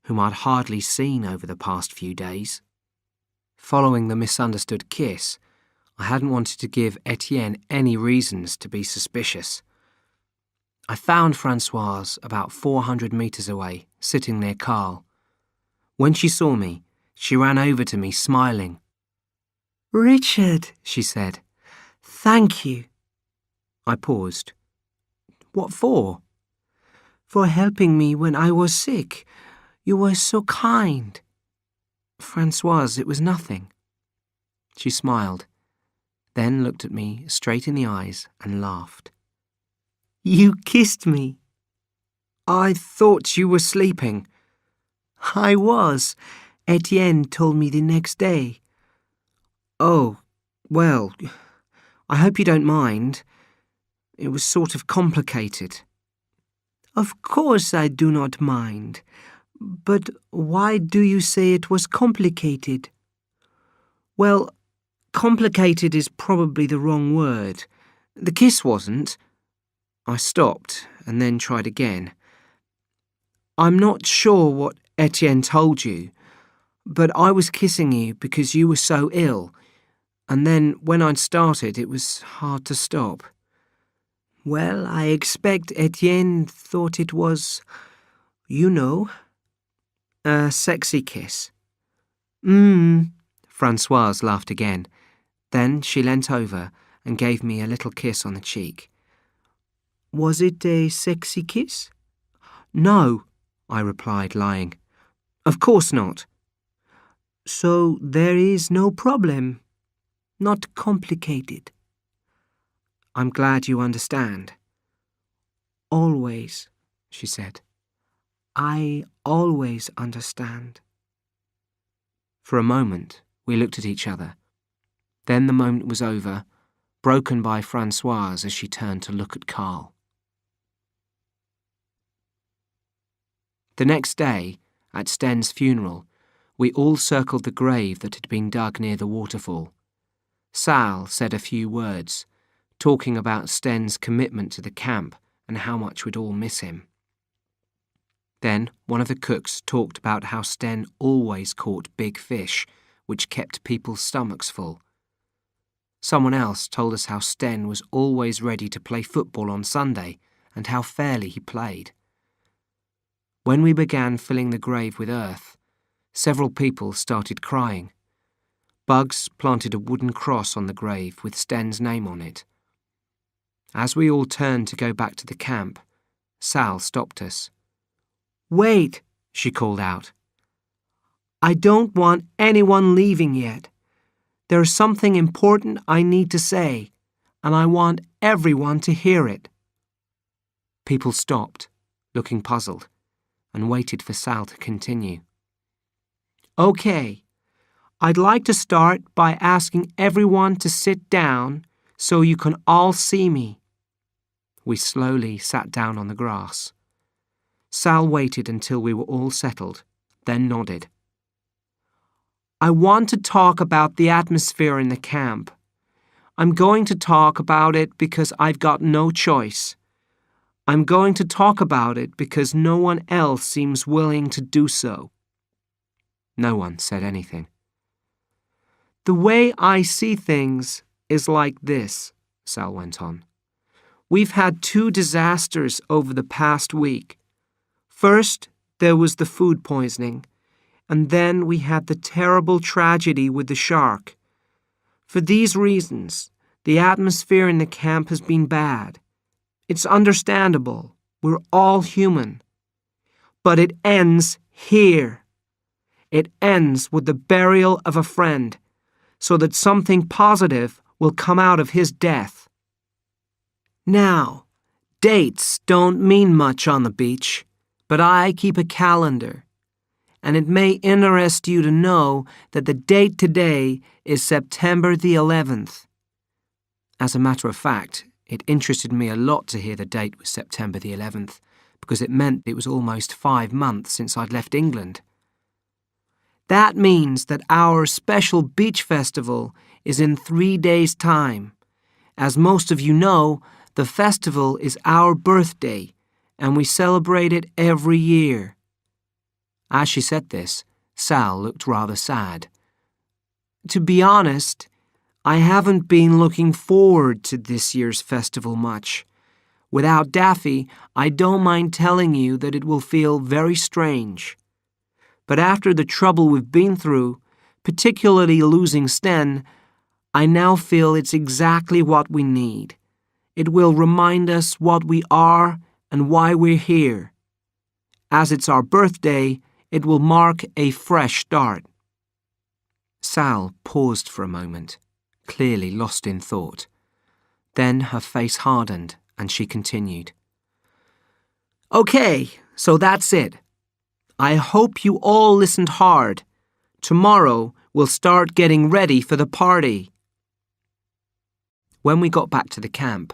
whom I'd hardly seen over the past few days. Following the misunderstood kiss, I hadn't wanted to give Etienne any reasons to be suspicious. I found Francoise about 400 metres away, sitting near Carl. When she saw me, she ran over to me, smiling. "Richard," she said, "thank you." I paused. "What for?" "For helping me when I was sick. You were so kind." "Francoise, it was nothing." She smiled, then looked at me straight in the eyes and laughed. "You kissed me." "I thought you were sleeping." "I was. Etienne told me the next day." "Oh, well, I hope you don't mind. It was sort of complicated." "Of course I do not mind. But why do you say it was complicated?" "Well, complicated is probably the wrong word. The kiss wasn't." I stopped and then tried again. "I'm not sure what Etienne told you, but I was kissing you because you were so ill, and then when I'd started it was hard to stop." "Well, I expect Etienne thought it was, you know, a sexy kiss." Francoise laughed again. Then she leant over and gave me a little kiss on the cheek. "Was it a sexy kiss?" "No," I replied, lying. "Of course not." "So there is no problem? Not complicated?" "I'm glad you understand." "Always," she said. "I always understand." For a moment, we looked at each other. Then the moment was over, broken by Francoise as she turned to look at Carl. The next day, at Sten's funeral, we all circled the grave that had been dug near the waterfall. Sal said a few words, talking about Sten's commitment to the camp and how much we'd all miss him. Then one of the cooks talked about how Sten always caught big fish, which kept people's stomachs full. Someone else told us how Sten was always ready to play football on Sunday and how fairly he played. When we began filling the grave with earth, several people started crying. Bugs planted a wooden cross on the grave with Sten's name on it. As we all turned to go back to the camp, Sal stopped us. "Wait," she called out. "I don't want anyone leaving yet. There's something important I need to say, and I want everyone to hear it." People stopped, looking puzzled, and waited for Sal to continue. "Okay, I'd like to start by asking everyone to sit down so you can all see me." We slowly sat down on the grass. Sal waited until we were all settled, then nodded. "I want to talk about the atmosphere in the camp. I'm going to talk about it because I've got no choice. I'm going to talk about it because no one else seems willing to do so." No one said anything. "The way I see things is like this," Sal went on. "We've had 2 disasters over the past week. First, there was the food poisoning, and then we had the terrible tragedy with the shark. For these reasons, the atmosphere in the camp has been bad. It's understandable. We're all human. But it ends here. It ends with the burial of a friend, so that something positive will come out of his death. Now, dates don't mean much on the beach, but I keep a calendar. and it may interest you to know that the date today is September the 11th. As a matter of fact, it interested me a lot to hear the date was September the 11th, because it meant it was almost 5 months since I'd left England. That means that our special beach festival is in 3 days' time. As most of you know, the festival is our birthday, and we celebrate it every year. As she said this, Sal looked rather sad. To be honest, I haven't been looking forward to this year's festival much. Without Daffy, I don't mind telling you that it will feel very strange. But after the trouble we've been through, particularly losing Sten, I now feel it's exactly what we need. It will remind us what we are and why we're here. As it's our birthday, it will mark a fresh start. Sal paused for a moment, clearly lost in thought. Then her face hardened and she continued. Okay, so that's it. I hope you all listened hard. Tomorrow we'll start getting ready for the party. When we got back to the camp,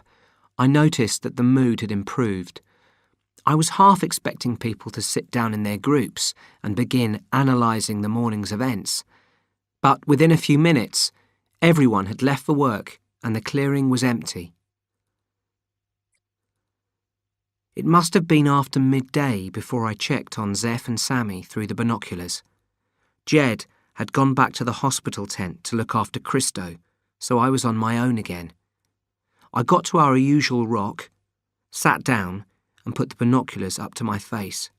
I noticed that the mood had improved. I was half expecting people to sit down in their groups and begin analysing the morning's events. But within a few minutes, everyone had left for work and the clearing was empty. It must have been after midday before I checked on Zeph and Sammy through the binoculars. Jed had gone back to the hospital tent to look after Christo, so I was on my own again. I got to our usual rock, sat down, and put the binoculars up to my face.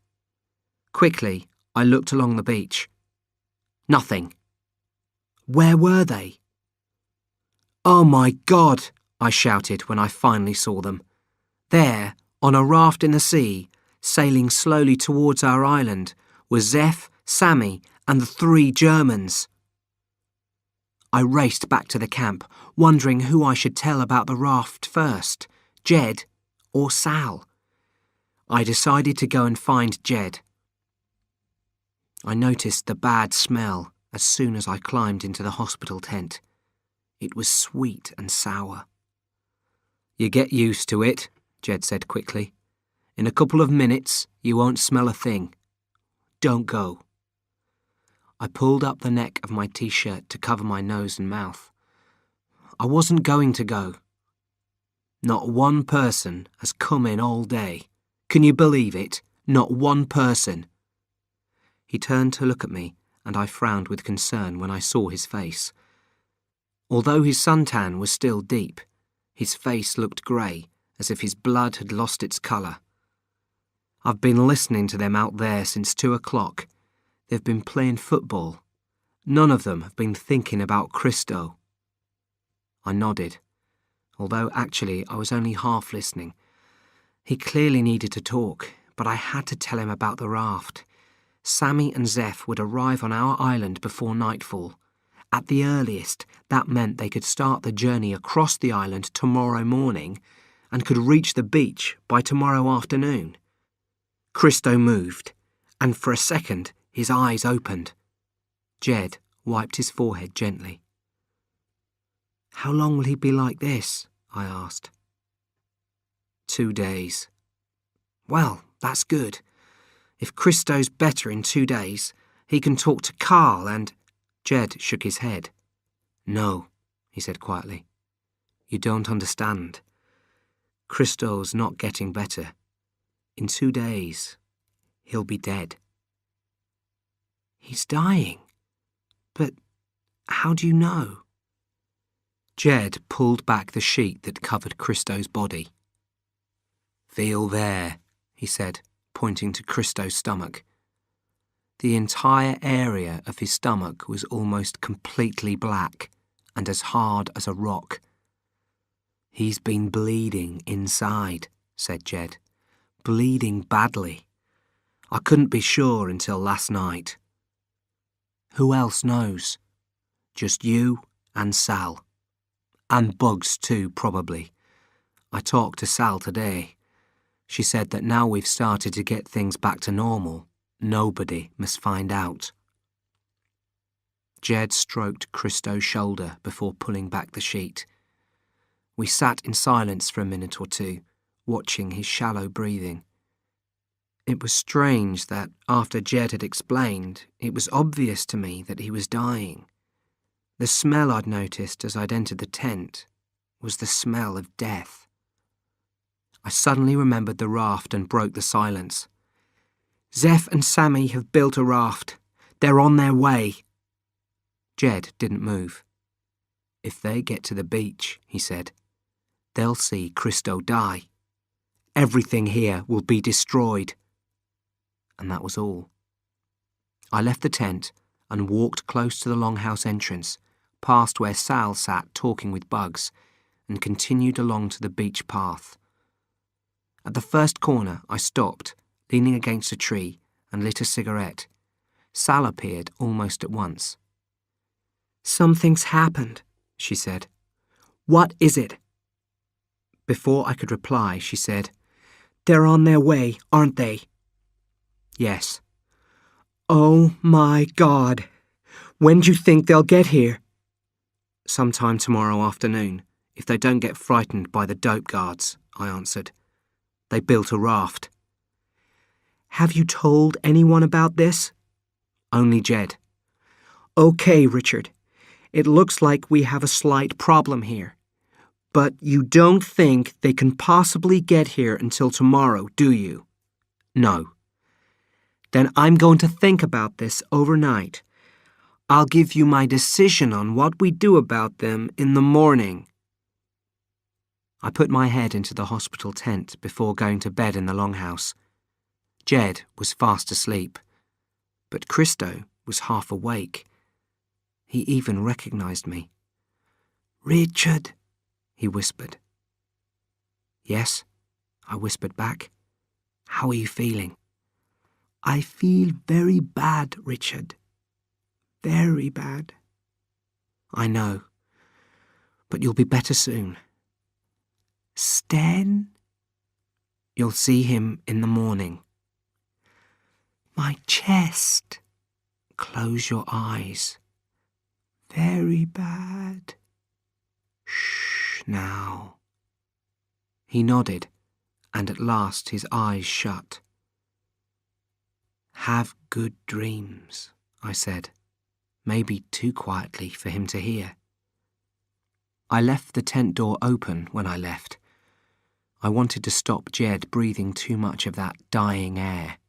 Quickly, I looked along the beach. Nothing. Where were they? Oh my God, I shouted when I finally saw them. There, on a raft in the sea, sailing slowly towards our island, were Zeph, Sammy, and the 3 Germans. I raced back to the camp, wondering who I should tell about the raft first, Jed or Sal. I decided to go and find Jed. I noticed the bad smell as soon as I climbed into the hospital tent. It was sweet and sour. You get used to it, Jed said quickly. In a couple of minutes, you won't smell a thing. Don't go. I pulled up the neck of my t-shirt to cover my nose and mouth. I wasn't going to go. Not one person has come in all day. Can you believe it? Not one person. He turned to look at me, and I frowned with concern when I saw his face. Although his suntan was still deep, his face looked grey, as if his blood had lost its colour. I've been listening to them out there since 2 o'clock. They've been playing football. None of them have been thinking about Christo. I nodded, although actually I was only half listening. He clearly needed to talk, but I had to tell him about the raft. Sammy and Zeph would arrive on our island before nightfall. At the earliest, that meant they could start the journey across the island tomorrow morning and could reach the beach by tomorrow afternoon. Christo moved, and for a second his eyes opened. Jed wiped his forehead gently. How long will he be like this? I asked. 2 days. Well, that's good. If Christo's better in 2 days, he can talk to Carl and... Jed shook his head. No, he said quietly. You don't understand. Christo's not getting better. In 2 days, he'll be dead. He's dying. But how do you know? Jed pulled back the sheet that covered Christo's body. Feel there, he said, pointing to Christo's stomach. The entire area of his stomach was almost completely black and as hard as a rock. He's been bleeding inside, said Jed. Bleeding badly. I couldn't be sure until last night. Who else knows? Just you and Sal. And Bugs too, probably. I talked to Sal today. She said that now we've started to get things back to normal, Nobody must find out. Jed stroked Christo's shoulder before pulling back the sheet. We sat in silence for a minute or two, watching his shallow breathing. It was strange that, after Jed had explained, it was obvious to me that he was dying. The smell I'd noticed as I'd entered the tent was the smell of death. I suddenly remembered the raft and broke the silence. "Zeph and Sammy have built a raft. They're on their way." Jed didn't move. "If they get to the beach," he said, "they'll see Christo die. Everything here will be destroyed." And that was all. I left the tent and walked close to the longhouse entrance, past where Sal sat talking with Bugs, and continued along to the beach path. At the first corner, I stopped, leaning against a tree, and lit a cigarette. Sal appeared almost at once. "Something's happened," she said. "What is it?" Before I could reply, she said, "They're on their way, aren't they?" "Yes." "Oh my God! When do you think they'll get here?" "Sometime tomorrow afternoon, if they don't get frightened by the dope guards," I answered. "They built a raft." "Have you told anyone about this?" "Only Jed." "Okay, Richard. It looks like we have a slight problem here. But you don't think they can possibly get here until tomorrow, do you?" "No." "Then I'm going to think about this overnight. I'll give you my decision on what we do about them in the morning." I put my head into the hospital tent before going to bed in the longhouse. Jed was fast asleep, but Christo was half awake. He even recognized me. "Richard," he whispered. "Yes," I whispered back. "How are you feeling?" "I feel very bad, Richard. Very bad." "I know, but you'll be better soon." "Sten?" "You'll see him in the morning." "My chest." "Close your eyes." "Very bad." "Shh, now." He nodded, and at last his eyes shut. "Have good dreams," I said, maybe too quietly for him to hear. I left the tent door open when I left. I wanted to stop Jed breathing too much of that dying air.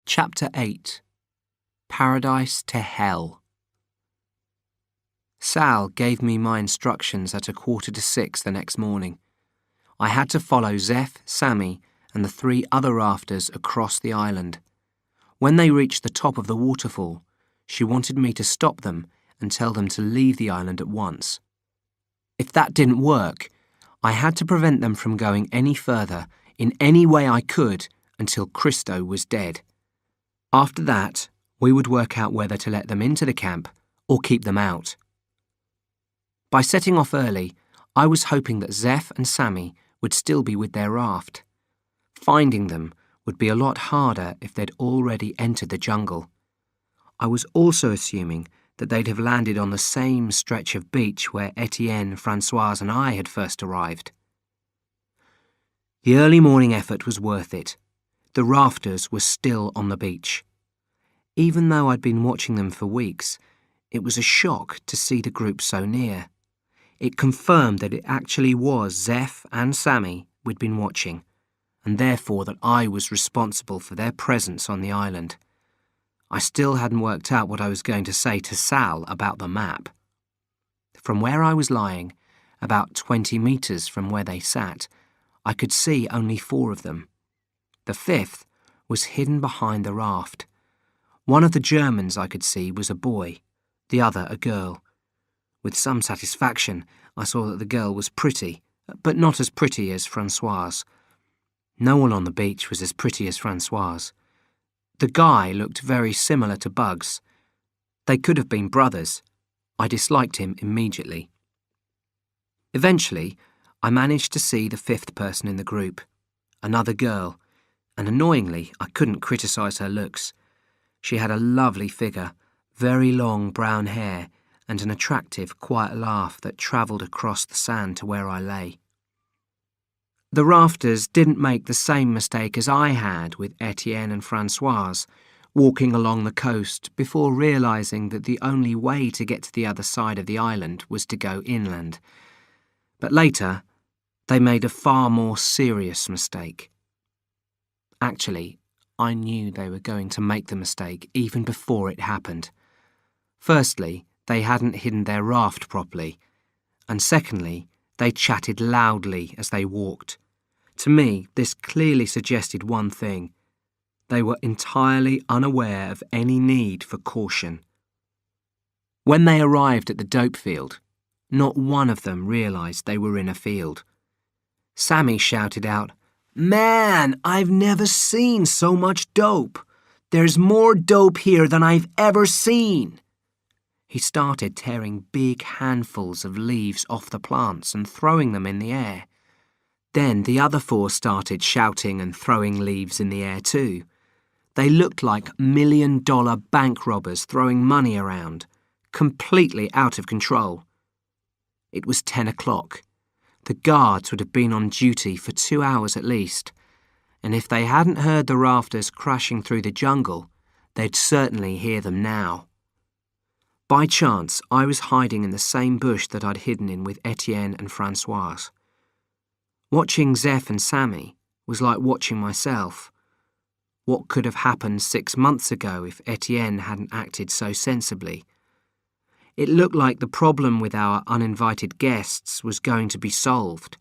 Chapter 8. Paradise to Hell. Sal gave me my instructions at 5:45 the next morning. I had to follow Zeph, Sammy, and the 3 other rafters across the island. When they reached the top of the waterfall, she wanted me to stop them and tell them to leave the island at once. If that didn't work, I had to prevent them from going any further in any way I could until Christo was dead. After that, we would work out whether to let them into the camp or keep them out. By setting off early, I was hoping that Zeph and Sammy would still be with their raft. Finding them would be a lot harder if they'd already entered the jungle. I was also assuming that they'd have landed on the same stretch of beach where Etienne, Francoise, and I had first arrived. The early morning effort was worth it. The rafters were still on the beach. Even though I'd been watching them for weeks, it was a shock to see the group so near. It confirmed that it actually was Zeph and Sammy we'd been watching, and therefore that I was responsible for their presence on the island. I still hadn't worked out what I was going to say to Sal about the map. From where I was lying, about 20 metres from where they sat, I could see only 4 of them. The 5th was hidden behind the raft. One of the Germans I could see was a boy, the other a girl. With some satisfaction, I saw that the girl was pretty, but not as pretty as Francoise. No one on the beach was as pretty as Francoise. The guy looked very similar to Bugs. They could have been brothers. I disliked him immediately. Eventually, I managed to see the 5th person in the group, another girl, And annoyingly, I couldn't criticise her looks. She had a lovely figure, very long brown hair, and an attractive, quiet laugh that travelled across the sand to where I lay. The rafters didn't make the same mistake as I had with Etienne and Francoise, walking along the coast before realising that the only way to get to the other side of the island was to go inland. But later, they made a far more serious mistake. Actually, I knew they were going to make the mistake even before it happened. Firstly, they hadn't hidden their raft properly, and secondly, they chatted loudly as they walked. To me, this clearly suggested one thing. They were entirely unaware of any need for caution. When they arrived at the dope field, not one of them realised they were in a field. Sammy shouted out, "Man, I've never seen so much dope. There's more dope here than I've ever seen." He started tearing big handfuls of leaves off the plants and throwing them in the air. Then the other four started shouting and throwing leaves in the air too. They looked like million-dollar bank robbers throwing money around, completely out of control. It was 10 o'clock. The guards would have been on duty for 2 hours at least, and if they hadn't heard the rafters crashing through the jungle, they'd certainly hear them now. By chance, I was hiding in the same bush that I'd hidden in with Etienne and Francoise. Watching Zeph and Sammy was like watching myself. What could have happened 6 months ago if Etienne hadn't acted so sensibly? It looked like the problem with our uninvited guests was going to be solved,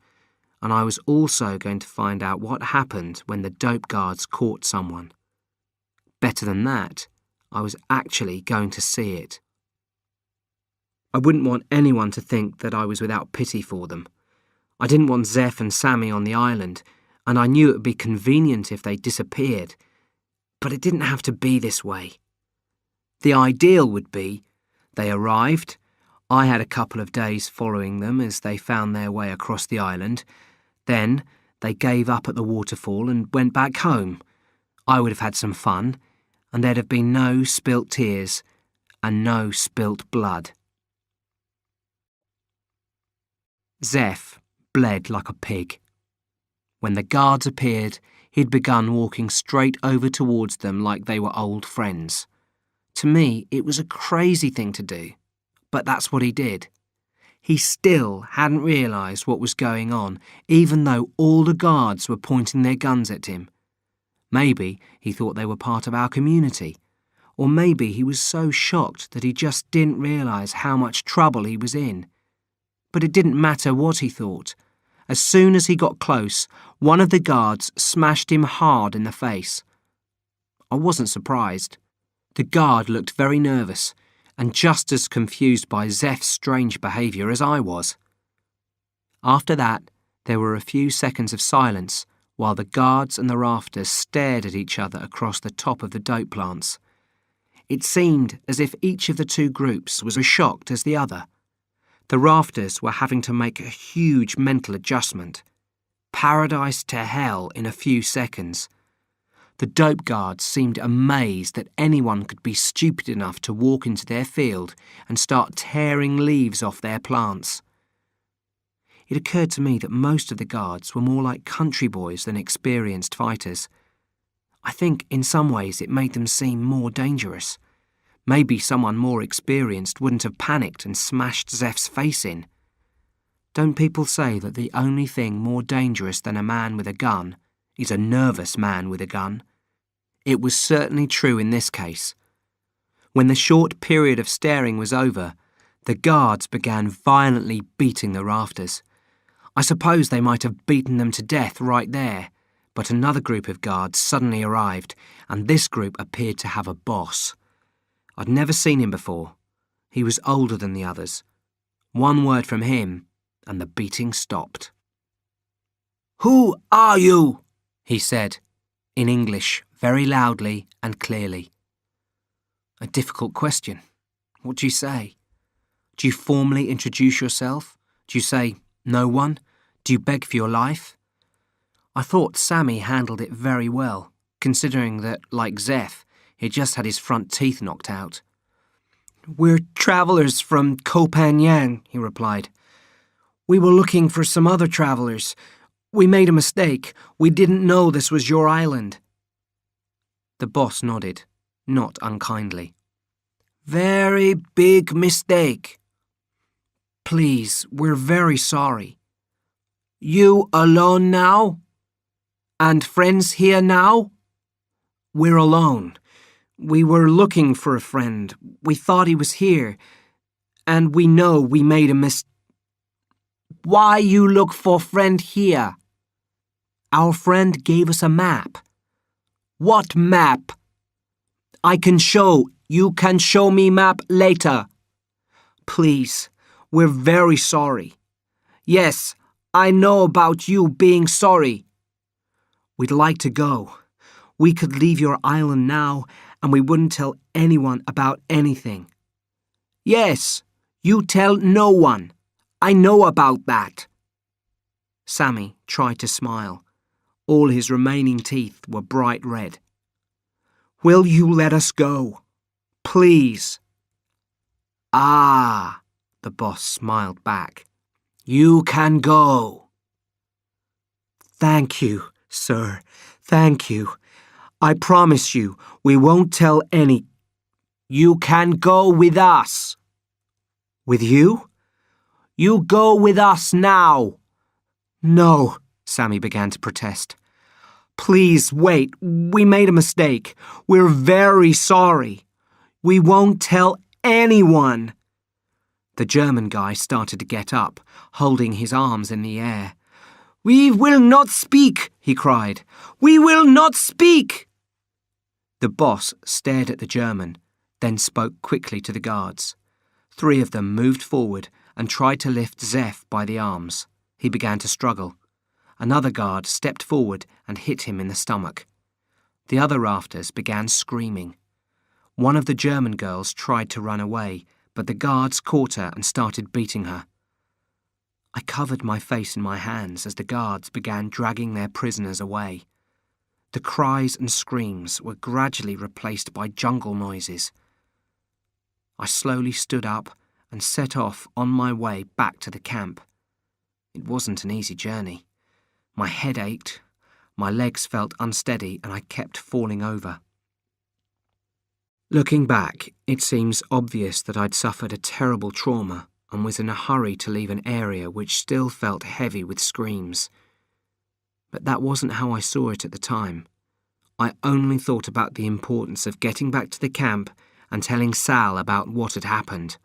and I was also going to find out what happened when the dope guards caught someone. Better than that, I was actually going to see it. I wouldn't want anyone to think that I was without pity for them. I didn't want Zeph and Sammy on the island, and I knew it would be convenient if they disappeared. But it didn't have to be this way. The ideal would be they arrived, I had a couple of days following them as they found their way across the island, then they gave up at the waterfall and went back home. I would have had some fun, and there'd have been no spilt tears and no spilt blood. Zeph bled like a pig. When the guards appeared, he'd begun walking straight over towards them like they were old friends. To me, it was a crazy thing to do, but that's what he did. He still hadn't realised what was going on, even though all the guards were pointing their guns at him. Maybe he thought they were part of our community, or maybe he was so shocked that he just didn't realise how much trouble he was in. But it didn't matter what he thought. As soon as he got close, one of the guards smashed him hard in the face. I wasn't surprised. The guard looked very nervous and just as confused by Zeph's strange behaviour as I was. After that, there were a few seconds of silence while the guards and the rafters stared at each other across the top of the dope plants. It seemed as if each of the two groups was as shocked as the other. The rafters were having to make a huge mental adjustment. Paradise to hell in a few seconds. The dope guards seemed amazed that anyone could be stupid enough to walk into their field and start tearing leaves off their plants. It occurred to me that most of the guards were more like country boys than experienced fighters. I think in some ways it made them seem more dangerous. Maybe someone more experienced wouldn't have panicked and smashed Zeph's face in. Don't people say that the only thing more dangerous than a man with a gun is a nervous man with a gun? It was certainly true in this case. When the short period of staring was over, the guards began violently beating the rafters. I suppose they might have beaten them to death right there, but another group of guards suddenly arrived, and this group appeared to have a boss. I'd never seen him before. He was older than the others. One word from him, and the beating stopped. "Who are you?" he said, in English, very loudly and clearly. A difficult question. What do you say? Do you formally introduce yourself? Do you say, "No one"? Do you beg for your life? I thought Sammy handled it very well. considering that, like Zeph, he'd just had his front teeth knocked out. "We're travellers from Koh Phangan," he replied. "We were looking for some other travellers. We made a mistake. We didn't know this was your island." The boss nodded, not unkindly. "Very big mistake. Please, we're very sorry. You alone now? And friends here now?" "We're alone. We were looking for a friend. We thought he was here. And we know we made a "Why you look for friend here?" "Our friend gave us a map." "What map?" "I can show. You can show me map later." "Please, we're very sorry." "Yes, I know about you being sorry." "We'd like to go. We could leave your island now, and we wouldn't tell anyone about anything." "Yes, you tell no one. I know about that." Sammy tried to smile. All his remaining teeth were bright red. "Will you let us go? Please?" "Ah," the boss smiled back. "You can go." "Thank you, sir. Thank you. I promise you, we won't tell any." "You can go with us." "With you?" "You go with us now." "No," Sammy began to protest. "Please wait. We made a mistake. We're very sorry. We won't tell anyone." The German guy started to get up, holding his arms in the air. "We will not speak," he cried. "We will not speak." The boss stared at the German, then spoke quickly to the guards. 3 of them moved forward and tried to lift Zeph by the arms. He began to struggle. Another guard stepped forward and hit him in the stomach. The other rafters began screaming. One of the German girls tried to run away, but the guards caught her and started beating her. I covered my face in my hands as the guards began dragging their prisoners away. The cries and screams were gradually replaced by jungle noises. I slowly stood up and set off on my way back to the camp. It wasn't an easy journey. My head ached, my legs felt unsteady, and I kept falling over. Looking back, it seems obvious that I'd suffered a terrible trauma and was in a hurry to leave an area which still felt heavy with screams. But that wasn't how I saw it at the time. I only thought about the importance of getting back to the camp and telling Sal about what had happened.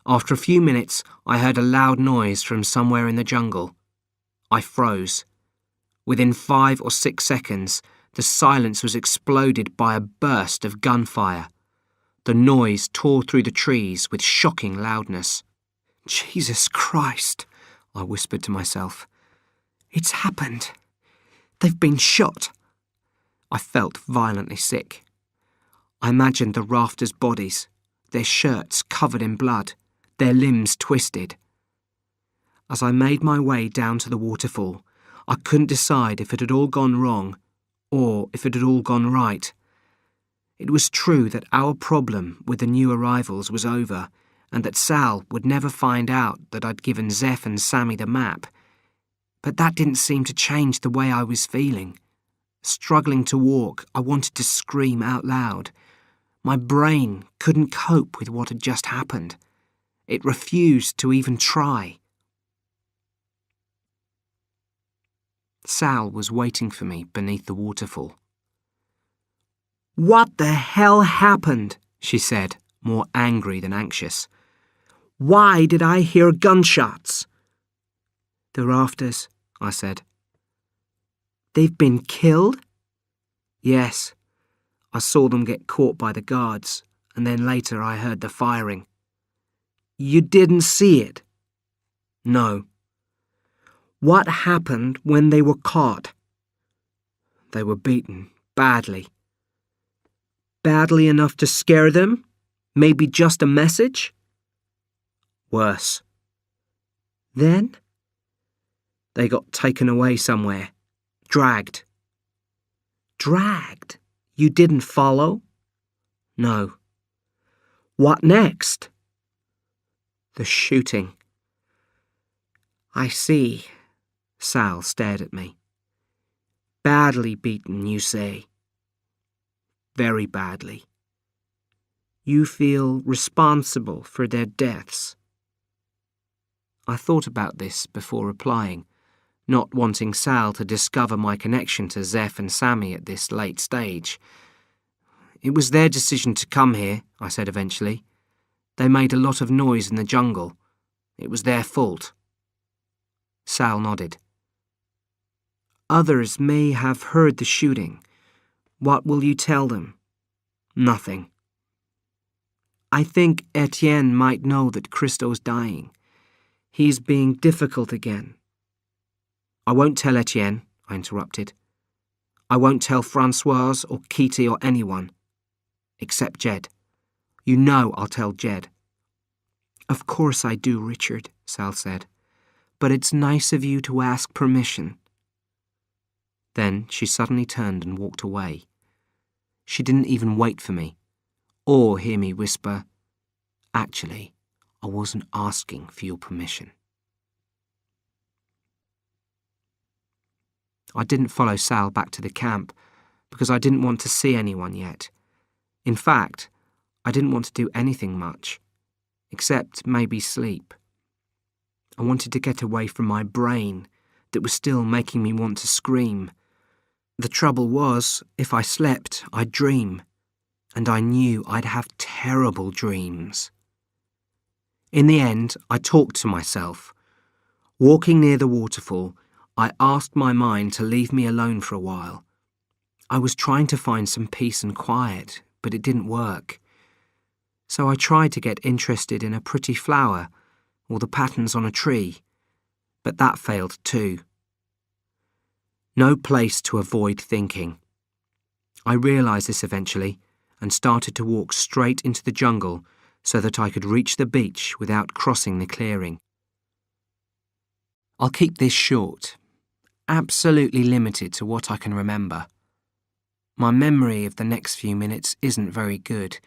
After a few minutes, I heard a loud noise from somewhere in the jungle. I froze. Within 5 or 6 seconds, the silence was exploded by a burst of gunfire. The noise tore through the trees with shocking loudness. "Jesus Christ," I whispered to myself. "It's happened. They've been shot." I felt violently sick. I imagined the rafters' bodies, their shirts covered in blood, their limbs twisted. As I made my way down to the waterfall, I couldn't decide if it had all gone wrong or if it had all gone right. It was true that our problem with the new arrivals was over and that Sal would never find out that I'd given Zeph and Sammy the map. But that didn't seem to change the way I was feeling. Struggling to walk, I wanted to scream out loud. My brain couldn't cope with what had just happened. It refused to even try. Sal was waiting for me beneath the waterfall. "What the hell happened?" she said, more angry than anxious. "Why did I hear gunshots?" "The rafters," I said. "They've been killed?" "Yes. I saw them get caught by the guards, and then later I heard the firing." "You didn't see it?" "No." "What happened when they were caught?" "They were beaten, badly." "Badly enough to scare them? Maybe just a message?" "Worse." "Then?" "They got taken away somewhere. Dragged." Dragged? You didn't follow? No. What next? The shooting. I see. Sal stared at me. Badly beaten, you say? Very badly. You feel responsible for their deaths? I thought about this before replying, not wanting Sal to discover my connection to Zeph and Sammy at this late stage. It was their decision to come here, I said eventually. They made a lot of noise in the jungle. It was their fault. Sal nodded. Others may have heard the shooting. What will you tell them? Nothing. I think Etienne might know that Christo's dying. He's being difficult again. I won't tell Etienne, I interrupted. I won't tell Francoise or Kitty or anyone. Except Jed. You know I'll tell Jed. Of course I do, Richard, Sal said. But it's nice of you to ask permission. Then she suddenly turned and walked away. She didn't even wait for me, or hear me whisper, Actually, I wasn't asking for your permission. I didn't follow Sal back to the camp because I didn't want to see anyone yet. In fact, I didn't want to do anything much, except maybe sleep. I wanted to get away from my brain that was still making me want to scream. The trouble was, if I slept, I'd dream, and I knew I'd have terrible dreams. In the end, I talked to myself. Walking near the waterfall, I asked my mind to leave me alone for a while. I was trying to find some peace and quiet, but it didn't work. So I tried to get interested in a pretty flower or the patterns on a tree, but that failed too. No place to avoid thinking. I realised this eventually and started to walk straight into the jungle so that I could reach the beach without crossing the clearing. I'll keep this short, absolutely limited to what I can remember. My memory of the next few minutes isn't very good,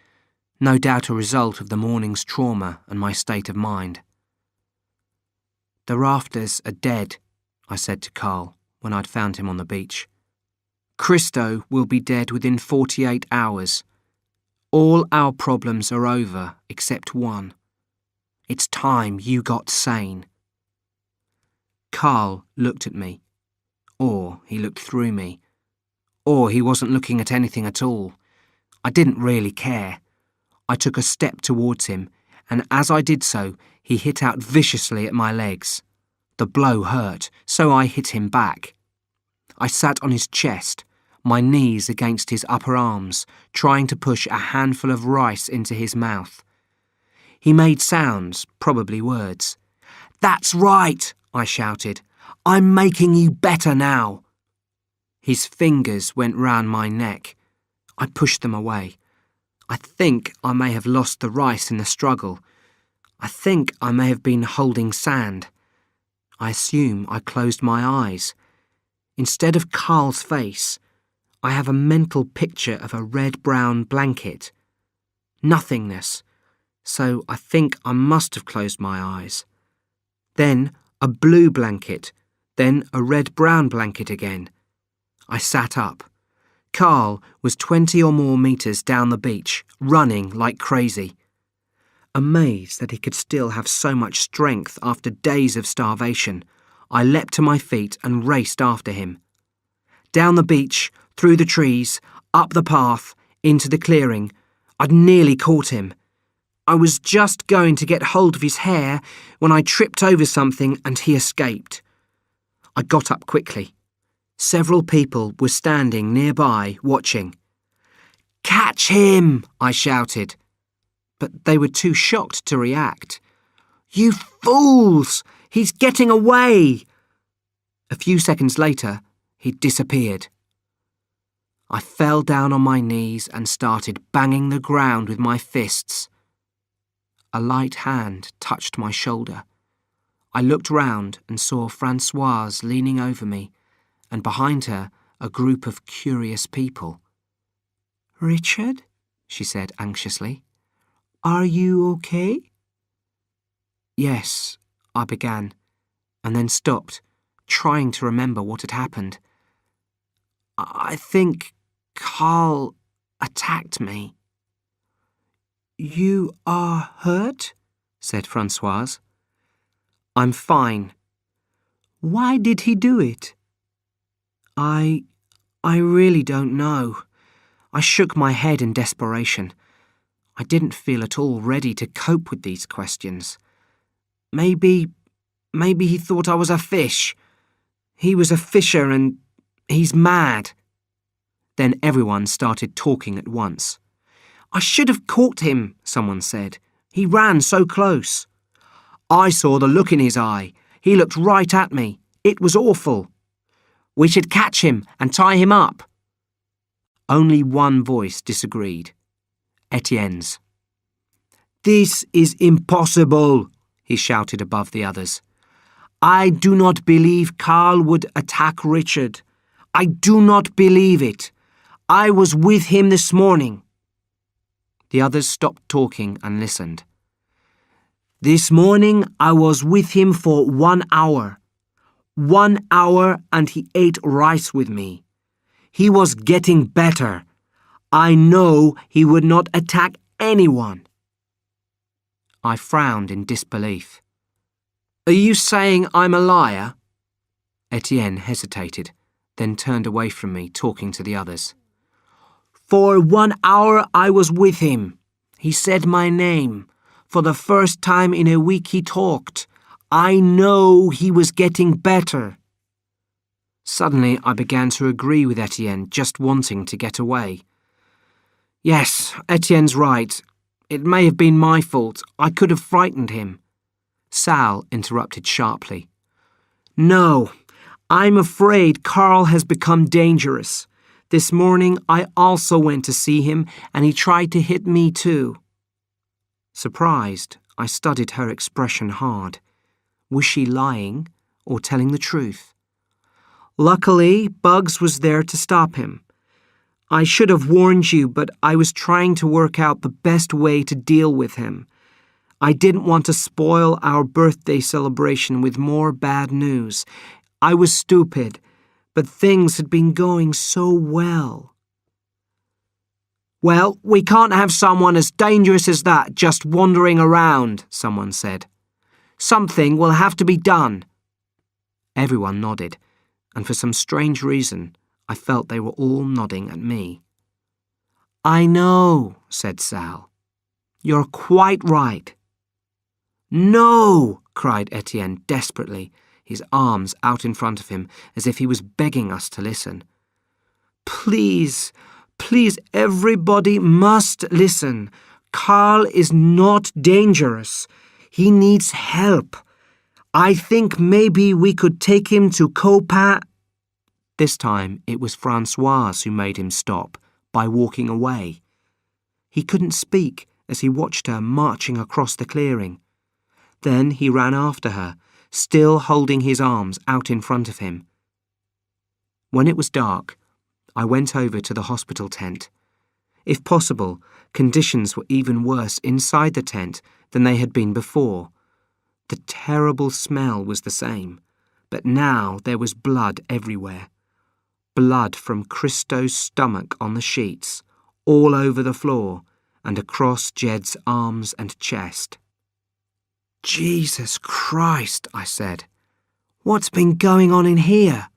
no doubt a result of the morning's trauma and my state of mind. The rafters are dead, I said to Carl when I'd found him on the beach. Christo will be dead within 48 hours. All our problems are over except one. It's time you got sane. Carl looked at me, or he looked through me, or he wasn't looking at anything at all. I didn't really care. I took a step towards him, and as I did so, he hit out viciously at my legs. The blow hurt, so I hit him back. I sat on his chest, my knees against his upper arms, trying to push a handful of rice into his mouth. He made sounds, probably words. "That's right," I shouted. "I'm making you better now." His fingers went round my neck. I pushed them away. I think I may have lost the rice in the struggle. I think I may have been holding sand. I assume I closed my eyes. Instead of Carl's face, I have a mental picture of a red-brown blanket. Nothingness. So I think I must have closed my eyes. Then a blue blanket, then a red-brown blanket again. I sat up. Carl was 20 or more metres down the beach, running like crazy. Amazed that he could still have so much strength after days of starvation, I leapt to my feet and raced after him. Down the beach, through the trees, up the path, into the clearing. I'd nearly caught him. I was just going to get hold of his hair when I tripped over something and he escaped. I got up quickly. Several people were standing nearby, watching. "Catch him!" I shouted. But they were too shocked to react. "You fools! He's getting away!" A few seconds later, he'd disappeared. I fell down on my knees and started banging the ground with my fists. A light hand touched my shoulder. I looked round and saw Francoise leaning over me, and behind her, a group of curious people. "Richard," she said anxiously, "are you okay?" "Yes," I began, and then stopped, trying to remember what had happened. "I think Carl attacked me." "You are hurt?" said Francoise. "I'm fine." "Why did he do it?" I really don't know." I shook my head in desperation. I didn't feel at all ready to cope with these questions. Maybe he thought I was a fish. He was a fisher and he's mad." Then everyone started talking at once. "I should have caught him," someone said. "He ran so close." "I saw the look in his eye. He looked right at me. It was awful." "We should catch him and tie him up." Only one voice disagreed. Etienne's. "This is impossible," he shouted above the others. "I do not believe Carl would attack Richard. I do not believe it. I was with him this morning." The others stopped talking and listened. "This morning I was with him for 1 hour. 1 hour, and he ate rice with me. He was getting better. I know he would not attack anyone." I frowned in disbelief. "Are you saying I'm a liar?" Etienne hesitated, then turned away from me, talking to the others. "For 1 hour I was with him. He said my name. For the first time in a week he talked. I know he was getting better." Suddenly I began to agree with Etienne, just wanting to get away. "Yes, Etienne's right. It may have been my fault. I could have frightened him." Sal interrupted sharply. "No, I'm afraid Carl has become dangerous. This morning I also went to see him and he tried to hit me too." Surprised, I studied her expression hard. Was she lying or telling the truth? "Luckily, Bugs was there to stop him. I should have warned you, but I was trying to work out the best way to deal with him. I didn't want to spoil our birthday celebration with more bad news. I was stupid, but things had been going so well." "Well, we can't have someone as dangerous as that just wandering around," someone said. "Something will have to be done." Everyone nodded, and for some strange reason, I felt they were all nodding at me. "I know," said Sal. "You're quite right." "No!" cried Etienne desperately, his arms out in front of him as if he was begging us to listen. "Please, please, everybody must listen. Carl is not dangerous. He needs help. I think maybe we could take him to Copa." This time it was Francoise who made him stop by walking away. He couldn't speak as he watched her marching across the clearing. Then he ran after her, still holding his arms out in front of him. When it was dark, I went over to the hospital tent. If possible, conditions were even worse inside the tent than they had been before. The terrible smell was the same, but now there was blood everywhere. Blood from Christo's stomach on the sheets, all over the floor, and across Jed's arms and chest. "Jesus Christ," I said. "What's been going on in here?"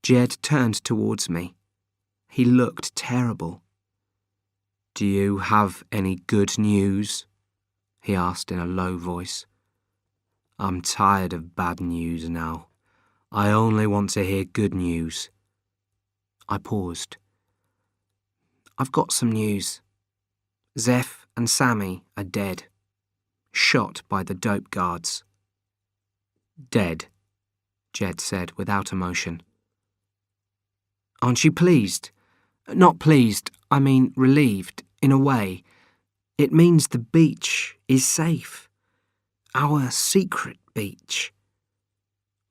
Jed turned towards me. He looked terrible. "Do you have any good news?" he asked in a low voice. "I'm tired of bad news now. I only want to hear good news." I paused. "I've got some news. Zeph and Sammy are dead. Shot by the dope guards." "Dead," Jed said without emotion. "Aren't you pleased? Not pleased, I mean relieved, in a way. It means the beach is safe. Our secret beach."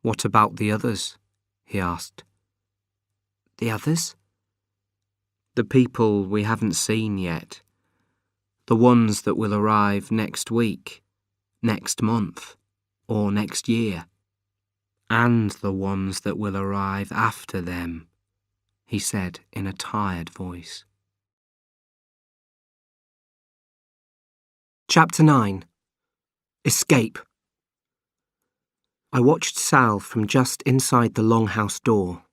"What about the others?" he asked. The others? The people we haven't seen yet. The ones that will arrive next week, next month, or next year. And the ones that will arrive after them, he said in a tired voice. Chapter 9. Escape. I watched Sal from just inside the longhouse door.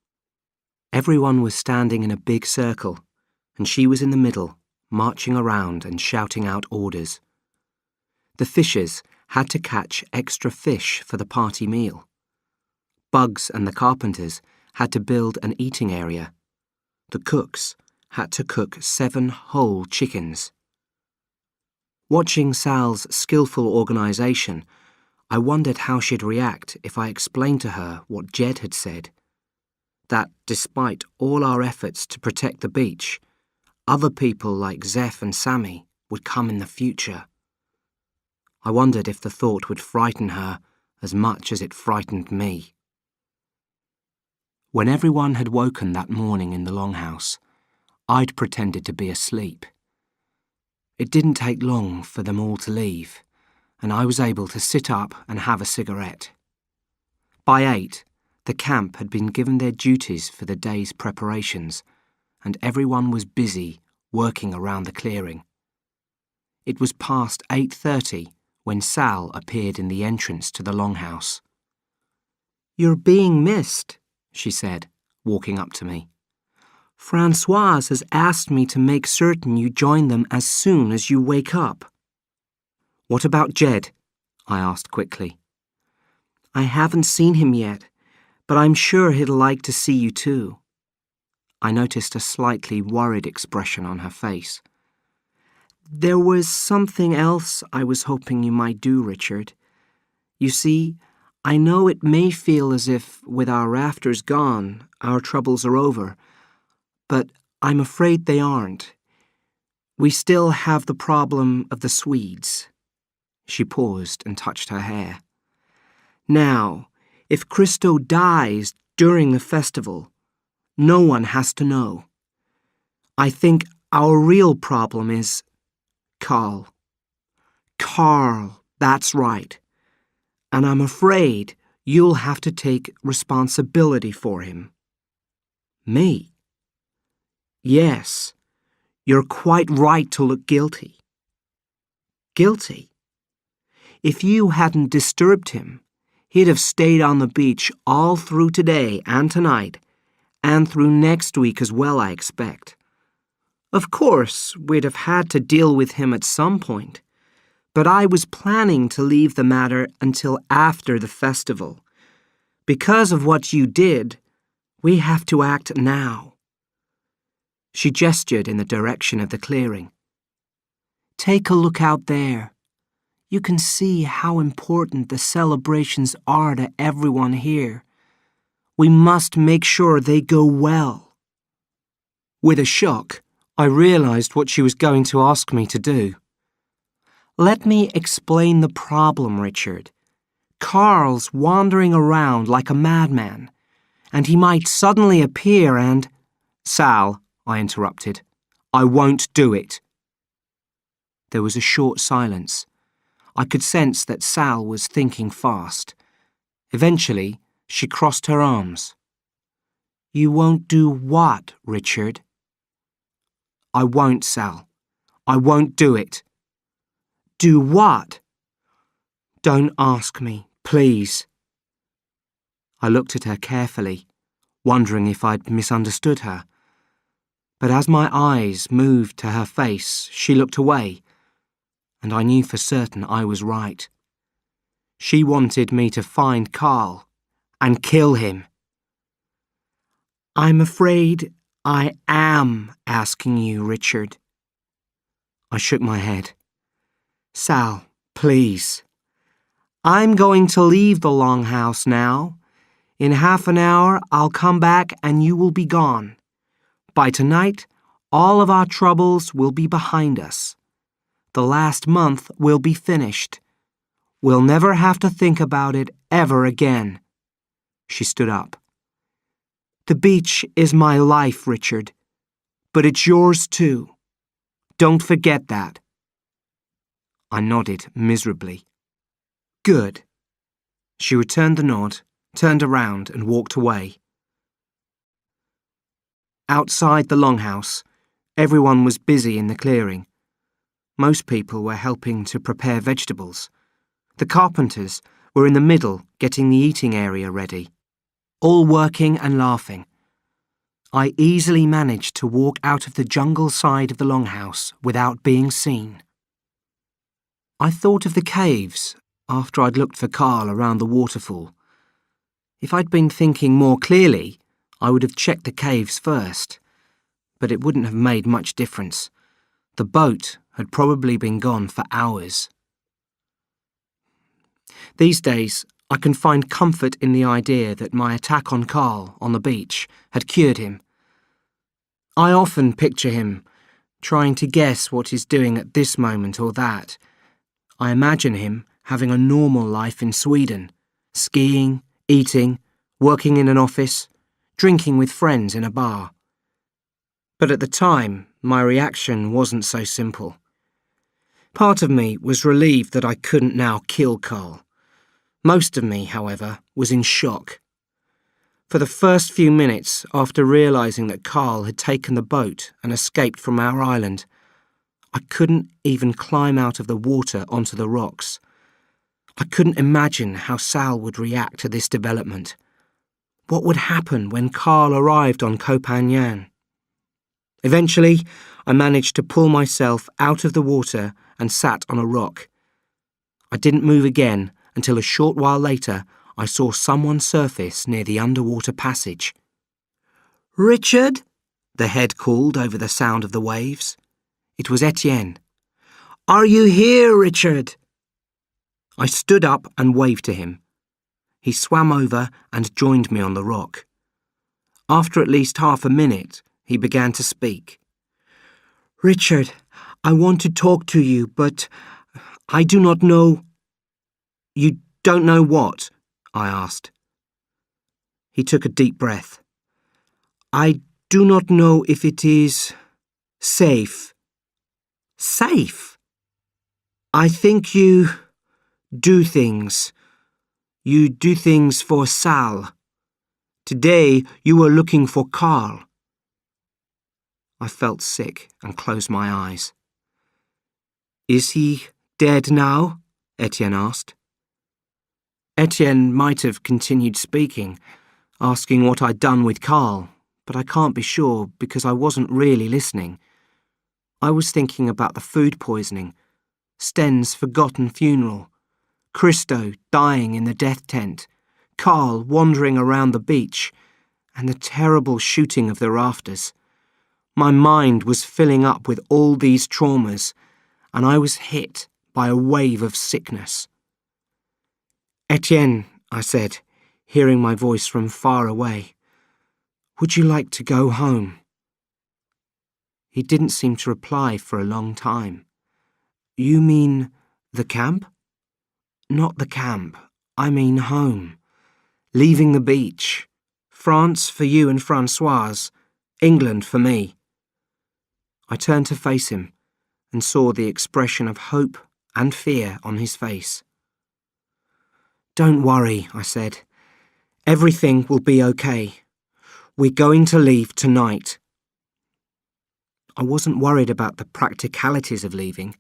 Everyone was standing in a big circle, and she was in the middle, marching around and shouting out orders. The fishers had to catch extra fish for the party meal. Bugs and the carpenters had to build an eating area. The cooks had to cook 7 whole chickens. Watching Sal's skillful organisation, I wondered how she'd react if I explained to her what Jed had said. That despite all our efforts to protect the beach, other people like Zeph and Sammy would come in the future. I wondered if the thought would frighten her as much as it frightened me. When everyone had woken that morning in the longhouse, I'd pretended to be asleep. It didn't take long for them all to leave, and I was able to sit up and have a cigarette. By 8, the camp had been given their duties for the day's preparations, and everyone was busy working around the clearing. It was past 8:30 when Sal appeared in the entrance to the longhouse. "You're being missed," she said, walking up to me. "Francoise has asked me to make certain you join them as soon as you wake up." "What about Jed?" I asked quickly. "I haven't seen him yet, but I'm sure he'd like to see you too." I noticed a slightly worried expression on her face. "There was something else I was hoping you might do, Richard. You see, I know it may feel as if, with our rafters gone, our troubles are over, but I'm afraid they aren't. We still have the problem of the Swedes." She paused and touched her hair. "Now, if Christo dies during the festival, no one has to know. I think our real problem is Carl. Carl, that's right. And I'm afraid you'll have to take responsibility for him." "Me?" "Yes, you're quite right to look guilty." "Guilty? If you hadn't disturbed him, he'd have stayed on the beach all through today and tonight, and through next week as well, I expect. Of course, we'd have had to deal with him at some point, but I was planning to leave the matter until after the festival. Because of what you did, we have to act now." She gestured in the direction of the clearing. "Take a look out there. You can see how important the celebrations are to everyone here. We must make sure they go well." With a shock, I realized what she was going to ask me to do. "Let me explain the problem, Richard. Carl's wandering around like a madman, and he might suddenly appear and—" "Sal," I interrupted, "I won't do it." There was a short silence. I could sense that Sal was thinking fast. Eventually, she crossed her arms. "You won't do what, Richard?" "I won't, Sal. I won't do it." "Do what?" "Don't ask me, please." I looked at her carefully, wondering if I'd misunderstood her. But as my eyes moved to her face, she looked away, and I knew for certain I was right. She wanted me to find Carl and kill him. "I'm afraid I am asking you, Richard." I shook my head. "Sal, please. I'm going to leave the longhouse now. In half an hour, I'll come back and you will be gone. By tonight, all of our troubles will be behind us. The last month will be finished. We'll never have to think about it ever again." She stood up. The beach is my life, Richard. But it's yours too. Don't forget that. I nodded miserably. Good. She returned the nod, turned around and walked away. Outside the longhouse, everyone was busy in the clearing. Most people were helping to prepare vegetables. The carpenters were in the middle getting the eating area ready, all working and laughing. I easily managed to walk out of the jungle side of the longhouse without being seen. I thought of the caves after I'd looked for Carl around the waterfall. If I'd been thinking more clearly, I would have checked the caves first, but it wouldn't have made much difference. The boat had probably been gone for hours. These days, I can find comfort in the idea that my attack on Carl on the beach had cured him. I often picture him, trying to guess what he's doing at this moment or that. I imagine him having a normal life in Sweden, skiing, eating, working in an office, drinking with friends in a bar. But at the time, my reaction wasn't so simple. Part of me was relieved that I couldn't now kill Carl. Most of me, however, was in shock. For the first few minutes after realising that Carl had taken the boat and escaped from our island, I couldn't even climb out of the water onto the rocks. I couldn't imagine how Sal would react to this development. What would happen when Carl arrived on Koh Phangan? Eventually, I managed to pull myself out of the water and sat on a rock. I didn't move again until a short while later I saw someone surface near the underwater passage. "Richard?" the head called over the sound of the waves. It was Etienne. "Are you here, Richard?" I stood up and waved to him. He swam over and joined me on the rock. After at least half a minute, he began to speak. "Richard, I want to talk to you, but I do not know." "You don't know what?" I asked. He took a deep breath. "I do not know if it is safe." "Safe?" "I think you do things. You do things for Sal. Today you were looking for Carl." I felt sick and closed my eyes. "Is he dead now?" Etienne asked. Etienne might have continued speaking, asking what I'd done with Carl, but I can't be sure because I wasn't really listening. I was thinking about the food poisoning, Sten's forgotten funeral, Christo dying in the death tent, Carl wandering around the beach, and the terrible shooting of the rafters. My mind was filling up with all these traumas, and I was hit by a wave of sickness. "Etienne," I said, hearing my voice from far away, "would you like to go home?" He didn't seem to reply for a long time. "You mean the camp?" "Not the camp. I mean home. Leaving the beach. France for you and Francoise. England for me." I turned to face him and saw the expression of hope and fear on his face. "Don't worry," I said. "Everything will be okay. We're going to leave tonight." I wasn't worried about the practicalities of leaving.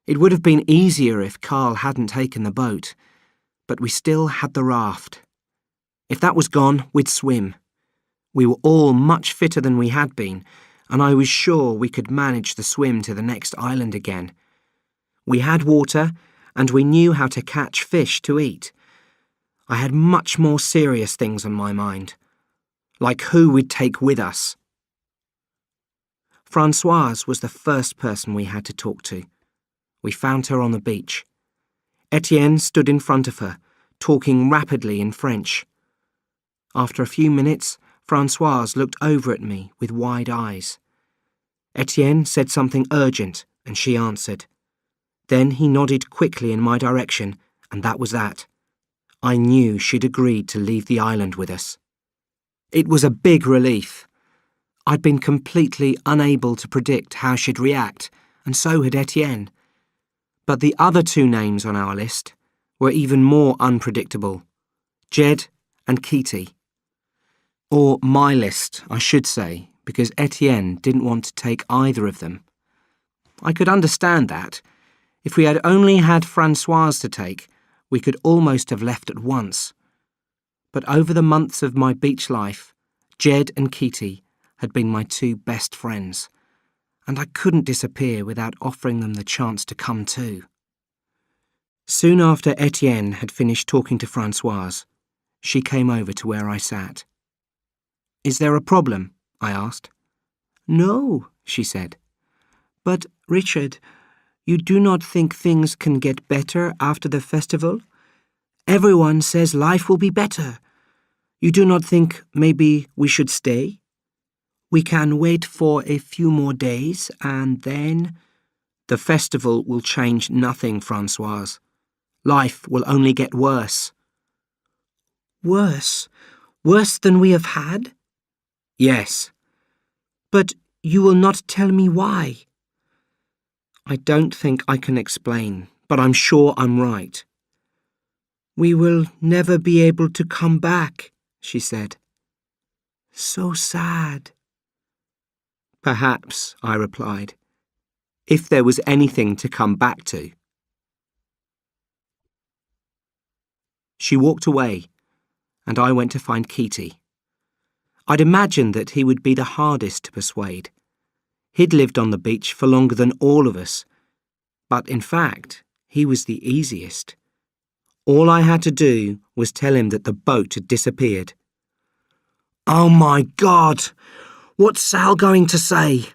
It would have been easier if Carl hadn't taken the boat, but we still had the raft. If that was gone, we'd swim. We were all much fitter than we had been, and I was sure we could manage the swim to the next island again. We had water, and we knew how to catch fish to eat. I had much more serious things on my mind, like who we'd take with us. Francoise was the first person we had to talk to. We found her on the beach. Etienne stood in front of her, talking rapidly in French. After a few minutes, Francoise looked over at me with wide eyes. Etienne said something urgent, and she answered. Then he nodded quickly in my direction, and that was that. I knew she'd agreed to leave the island with us. It was a big relief. I'd been completely unable to predict how she'd react, and so had Etienne. But the other two names on our list were even more unpredictable, Jed and Kitty. Or my list, I should say, because Etienne didn't want to take either of them. I could understand that. If we had only had Francoise to take, we could almost have left at once. But over the months of my beach life, Jed and Kitty had been my two best friends, and I couldn't disappear without offering them the chance to come too. Soon after Etienne had finished talking to Francoise, she came over to where I sat. "Is there a problem?" I asked. "No," she said. "But, Richard, you do not think things can get better after the festival? Everyone says life will be better. You do not think maybe we should stay? We can wait for a few more days and then—" "The festival will change nothing, Francoise. Life will only get worse." "Worse? Worse than we have had?" "Yes." "But you will not tell me why." "I don't think I can explain, but I'm sure I'm right." "We will never be able to come back," she said. "So sad." "Perhaps," I replied, "if there was anything to come back to." She walked away, and I went to find Kitty. I'd imagined that he would be the hardest to persuade. He'd lived on the beach for longer than all of us, but in fact, he was the easiest. All I had to do was tell him that the boat had disappeared. "Oh my God! What's Sal going to say?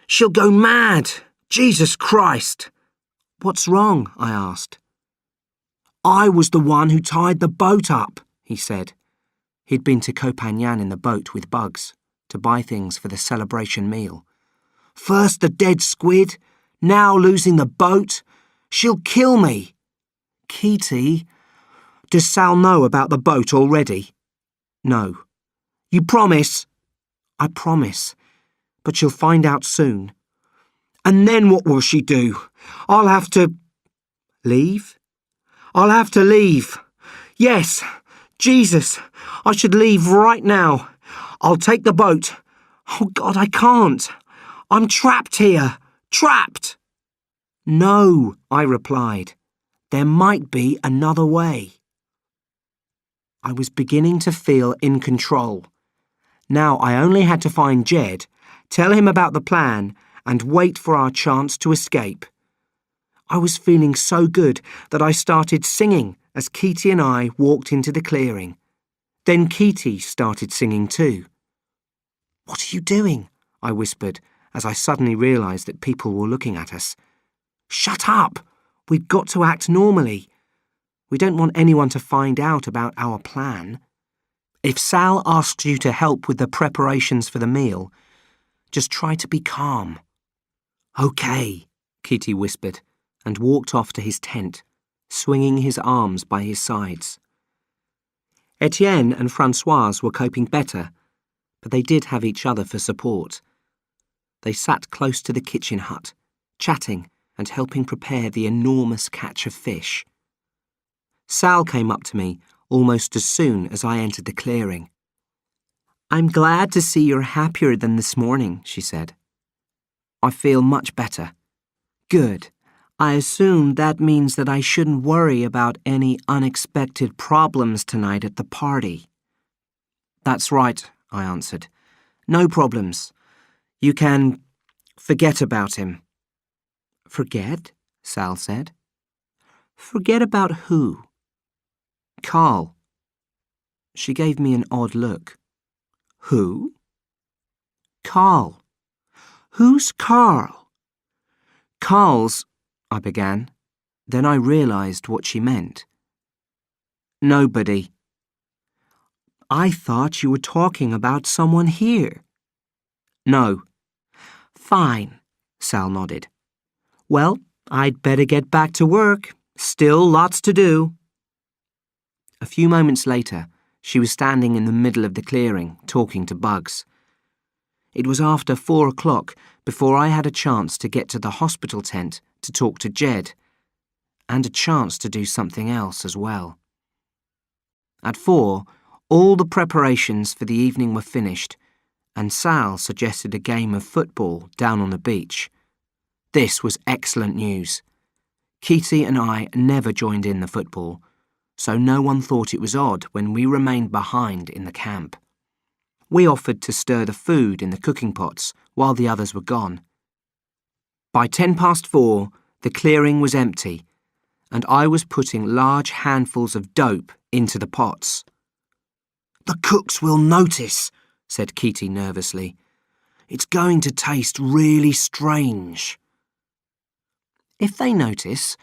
She'll go mad! Jesus Christ!" "What's wrong?" I asked. "I was the one who tied the boat up," he said. He'd been to Copagnan in the boat with Bugs to buy things for the celebration meal. "First the dead squid, now losing the boat. She'll kill me." "Kitty, does Sal know about the boat already?" "No." "You promise?" "I promise, but she'll find out soon." "And then what will she do? I'll have to—" "Leave?" "I'll have to leave. Yes, Jesus, I should leave right now. I'll take the boat. Oh God, I can't. I'm trapped here. Trapped." "No," I replied. "There might be another way." I was beginning to feel in control. Now I only had to find Jed, tell him about the plan, and wait for our chance to escape. I was feeling so good that I started singing as Kitty and I walked into the clearing. Then Kitty started singing too. "What are you doing?" I whispered as I suddenly realised that people were looking at us. "Shut up! We've got to act normally. We don't want anyone to find out about our plan. If Sal asks you to help with the preparations for the meal, just try to be calm." "Okay," Kitty whispered, and walked off to his tent, swinging his arms by his sides. Etienne and Francoise were coping better, but they did have each other for support. They sat close to the kitchen hut, chatting and helping prepare the enormous catch of fish. Sal came up to me almost as soon as I entered the clearing. "I'm glad to see you're happier than this morning," she said. "I feel much better." "Good. I assume that means that I shouldn't worry about any unexpected problems tonight at the party." "That's right," I answered. "No problems. You can forget about him." "Forget?" Sal said. "Forget about who?" "Carl." She gave me an odd look. "Who?" "Carl." "Who's Carl?" "Carl's—" I began. Then I realised what she meant. "Nobody." "I thought you were talking about someone here." "No." "Fine," Sal nodded. "Well, I'd better get back to work. Still lots to do." A few moments later, She was standing in the middle of the clearing, talking to Bugs. It was after 4 o'clock before I had a chance to get to the hospital tent to talk to Jed, and a chance to do something else as well. At 4, all the preparations for the evening were finished, and Sal suggested a game of football down on the beach. This was excellent news. Keaty and I never joined in the football, so no one thought it was odd when we remained behind in the camp. We offered to stir the food in the cooking pots while the others were gone. By 4:10, the clearing was empty, and I was putting large handfuls of dope into the pots. "The cooks will notice," said Keaty nervously. "It's going to taste really strange." "If they notice,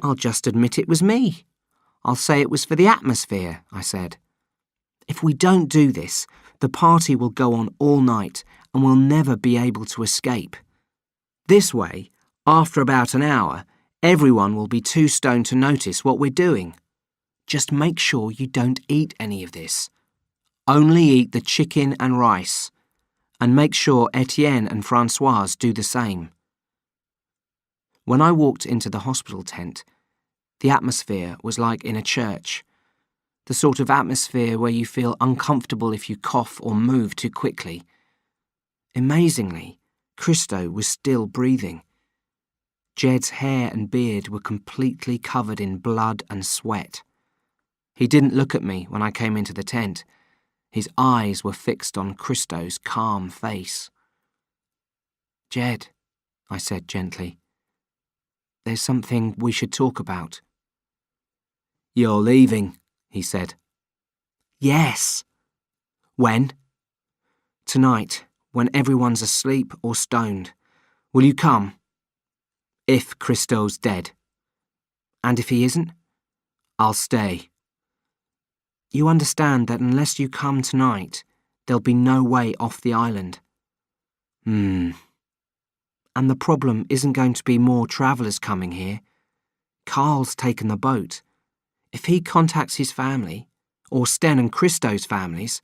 I'll just admit it was me. I'll say it was for the atmosphere," I said. "If we don't do this, the party will go on all night and we'll never be able to escape. This way, after about an hour, everyone will be too stoned to notice what we're doing. Just make sure you don't eat any of this. Only eat the chicken and rice, and make sure Etienne and Francoise do the same." When I walked into the hospital tent, the atmosphere was like in a church. The sort of atmosphere where you feel uncomfortable if you cough or move too quickly. Amazingly, Christo was still breathing. Jed's hair and beard were completely covered in blood and sweat. He didn't look at me when I came into the tent. His eyes were fixed on Christo's calm face. "Jed," I said gently, "there's something we should talk about." "You're leaving," he said. "Yes." "When?" "Tonight, when everyone's asleep or stoned. Will you come?" "If Christo's dead." "And if he isn't?" "I'll stay." "You understand that unless you come tonight, there'll be no way off the island." And the problem isn't going to be more travellers coming here. Carl's taken the boat. If he contacts his family, or Sten and Christo's families,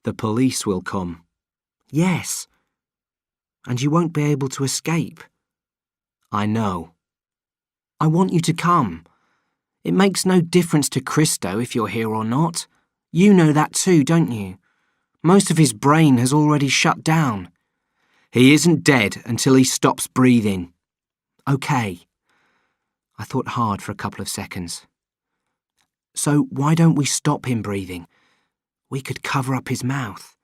the police will come." "Yes. And you won't be able to escape." "I know." "I want you to come. It makes no difference to Christo if you're here or not. You know that too, don't you? Most of his brain has already shut down." "He isn't dead until he stops breathing." "Okay." I thought hard for a couple of seconds. "So why don't we stop him breathing? We could cover up his mouth.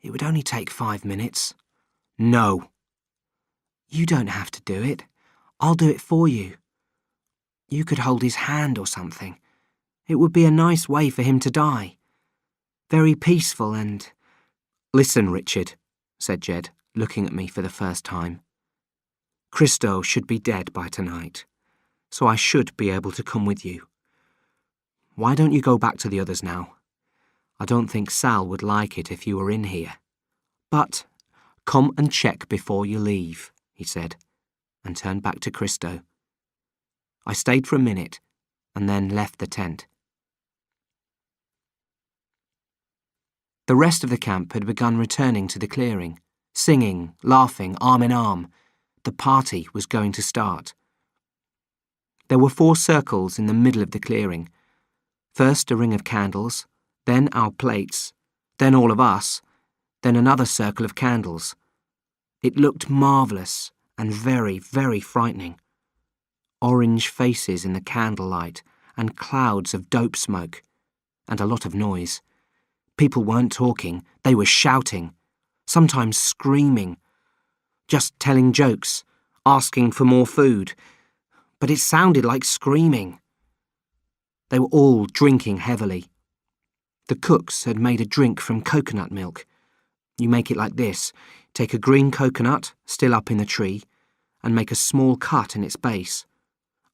It would only take 5 minutes." "No." "You don't have to do it. I'll do it for you. You could hold his hand or something. It would be a nice way for him to die. Very peaceful and—" "Listen, Richard," said Jed, looking at me for the first time. "Christo should be dead by tonight, so I should be able to come with you. Why don't you go back to the others now? I don't think Sal would like it if you were in here. But come and check before you leave," he said, and turned back to Christo. I stayed for a minute and then left the tent. The rest of the camp had begun returning to the clearing, singing, laughing, arm in arm. The party was going to start. There were 4 circles in the middle of the clearing. First a ring of candles, then our plates, then all of us, then another circle of candles. It looked marvellous and very, very frightening. Orange faces in the candlelight and clouds of dope smoke, and a lot of noise. People weren't talking, they were shouting, sometimes screaming, just telling jokes, asking for more food, but it sounded like screaming. They were all drinking heavily. The cooks had made a drink from coconut milk. You make it like this: take a green coconut, still up in the tree, and make a small cut in its base.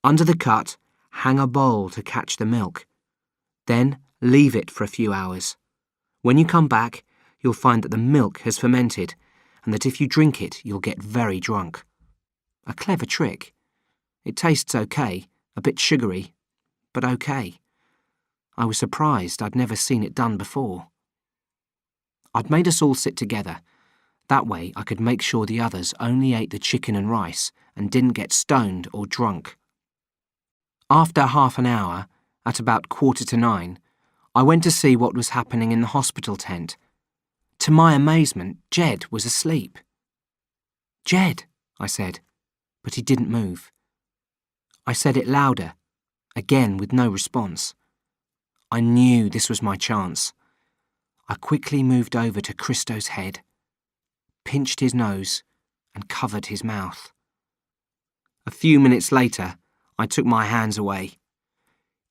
Under the cut, hang a bowl to catch the milk. Then leave it for a few hours. When you come back, you'll find that the milk has fermented, and that if you drink it, you'll get very drunk. A clever trick. It tastes okay, a bit sugary, but okay. I was surprised I'd never seen it done before. I'd made us all sit together. That way I could make sure the others only ate the chicken and rice and didn't get stoned or drunk. After half an hour, at about 9:15, I went to see what was happening in the hospital tent. To my amazement, Jed was asleep. "Jed," I said, but he didn't move. I said it louder, again with no response. I knew this was my chance. I quickly moved over to Christo's head, pinched his nose, and covered his mouth. A few minutes later, I took my hands away,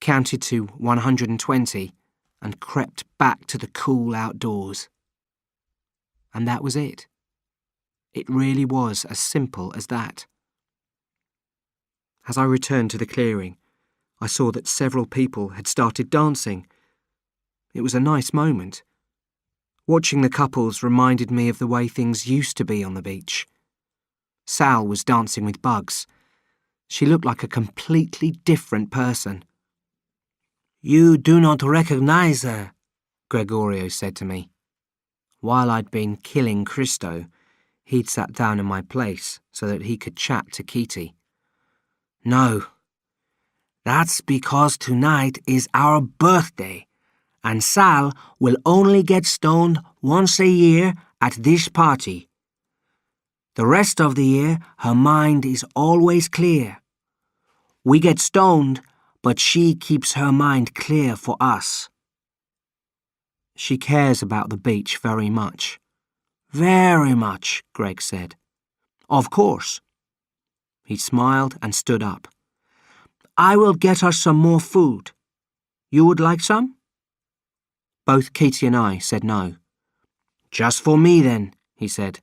counted to 120, and crept back to the cool outdoors. And that was it. It really was as simple as that. As I returned to the clearing, I saw that several people had started dancing. It was a nice moment. Watching the couples reminded me of the way things used to be on the beach. Sal was dancing with Bugs. She looked like a completely different person. "You do not recognize her," Gregorio said to me. While I'd been killing Christo, he'd sat down in my place so that he could chat to Kitty. "No. That's because tonight is our birthday, and Sal will only get stoned once a year at this party. The rest of the year, her mind is always clear. We get stoned, but she keeps her mind clear for us." "She cares about the beach very much." "Very much," Greg said. "Of course." He smiled and stood up. "I will get her some more food. You would like some?" Both Katie and I said no. "Just for me then," he said,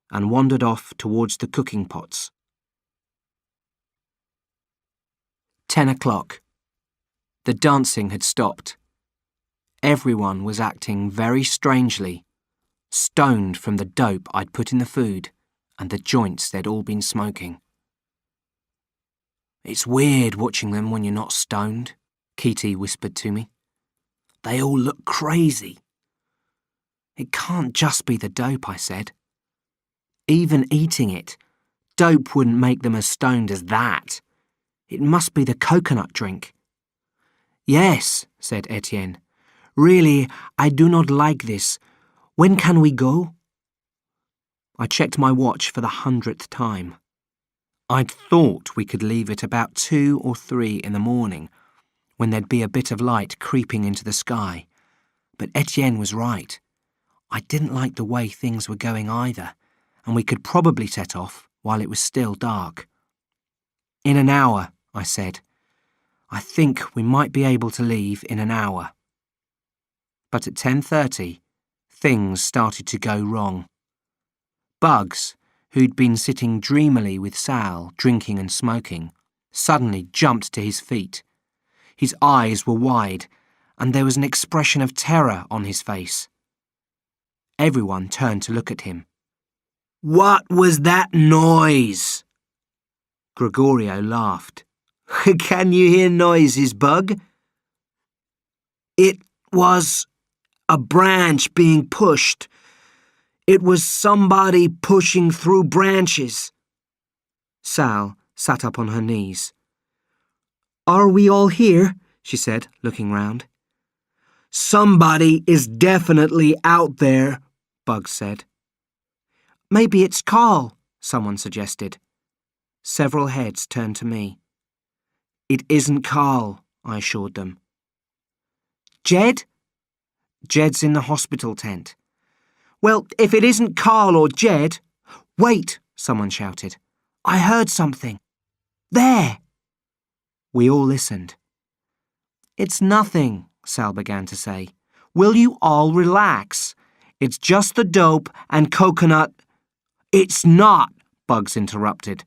and wandered off towards the cooking pots. 10 o'clock. The dancing had stopped. Everyone was acting very strangely, stoned from the dope I'd put in the food and the joints they'd all been smoking. "It's weird watching them when you're not stoned," Kitty whispered to me. "They all look crazy." "It can't just be the dope," I said. "Even eating it, dope wouldn't make them as stoned as that. It must be the coconut drink." "Yes," said Etienne. "Really, I do not like this. When can we go?" I checked my watch for the 100th time. I'd thought we could leave at about 2 or 3 in the morning, when there'd be a bit of light creeping into the sky. But Etienne was right. I didn't like the way things were going either, and we could probably set off while it was still dark. "In an hour," I said. "I think we might be able to leave in an hour." But at 10:30, things started to go wrong. Bugs, who'd been sitting dreamily with Sal, drinking and smoking, suddenly jumped to his feet. His eyes were wide, and there was an expression of terror on his face. Everyone turned to look at him. "What was that noise?" Gregorio laughed. "Can you hear noises, Bug?" "It was a branch being pushed. It was somebody pushing through branches." Sal sat up on her knees. "Are we all here?" she said, looking round. "Somebody is definitely out there," Bugs said. "Maybe it's Carl," someone suggested. Several heads turned to me. "It isn't Carl," I assured them. "Jed?" "Jed's in the hospital tent." "Well, if it isn't Carl or Jed—" "Wait," someone shouted. "I heard something. There!" We all listened. "It's nothing," Sal began to say. "Will you all relax? It's just the dope and coconut—" "It's not," Bugs interrupted.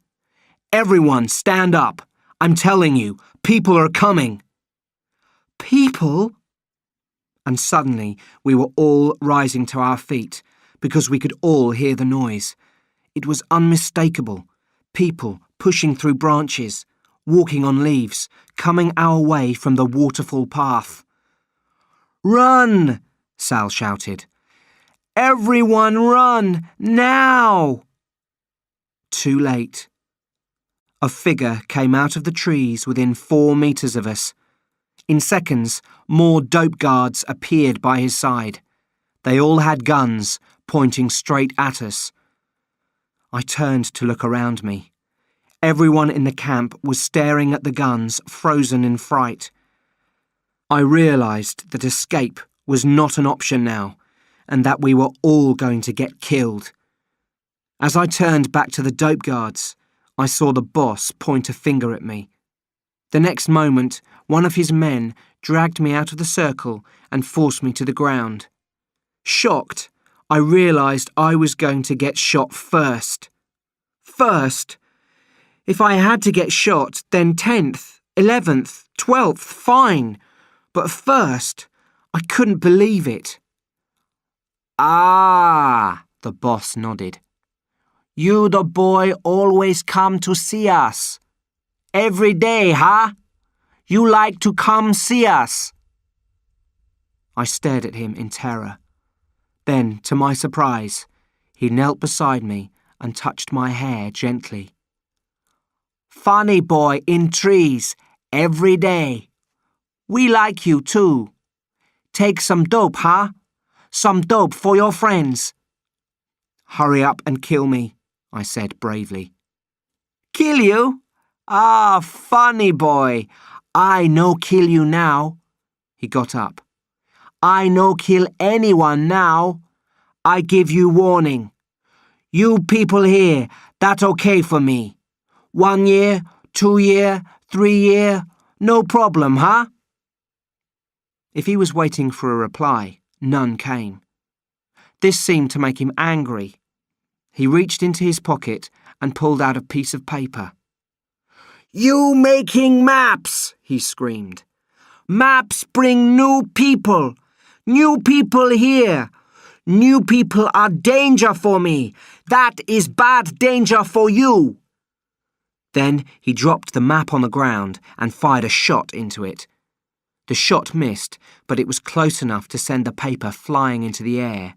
"Everyone stand up. I'm telling you, people are coming." "People?" And suddenly we were all rising to our feet because we could all hear the noise. It was unmistakable. People pushing through branches, walking on leaves, coming our way from the waterfall path. Run! Sal shouted. Everyone run, now! Too late. A figure came out of the trees within 4 meters of us. In seconds, more dope guards appeared by his side. They all had guns, pointing straight at us. I turned to look around me. Everyone in the camp was staring at the guns, frozen in fright. I realized that escape was not an option now, and that we were all going to get killed. As I turned back to the dope guards, I saw the boss point a finger at me. The next moment, one of his men dragged me out of the circle and forced me to the ground. Shocked, I realized I was going to get shot first. First? If I had to get shot, then 10th, 11th, 12th, fine. But first, I couldn't believe it. Ah, the boss nodded. You the boy always come to see us. Every day, huh? You like to come see us. I stared at him in terror. Then, to my surprise, he knelt beside me and touched my hair gently. Funny boy in trees, every day. We like you too. Take some dope, huh? Some dope for your friends. Hurry up and kill me, I said bravely. Kill you? Ah, funny boy. I no kill you now. He got up. I no kill anyone now. I give you warning. You people here, that okay for me. 1 year, 2 year, 3 year, no problem, huh? If he was waiting for a reply, none came. This seemed to make him angry. He reached into his pocket and pulled out a piece of paper. You making maps, he screamed. Maps bring new people. New people here. New people are danger for me. That is bad danger for you. Then he dropped the map on the ground and fired a shot into it. The shot missed, but it was close enough to send the paper flying into the air.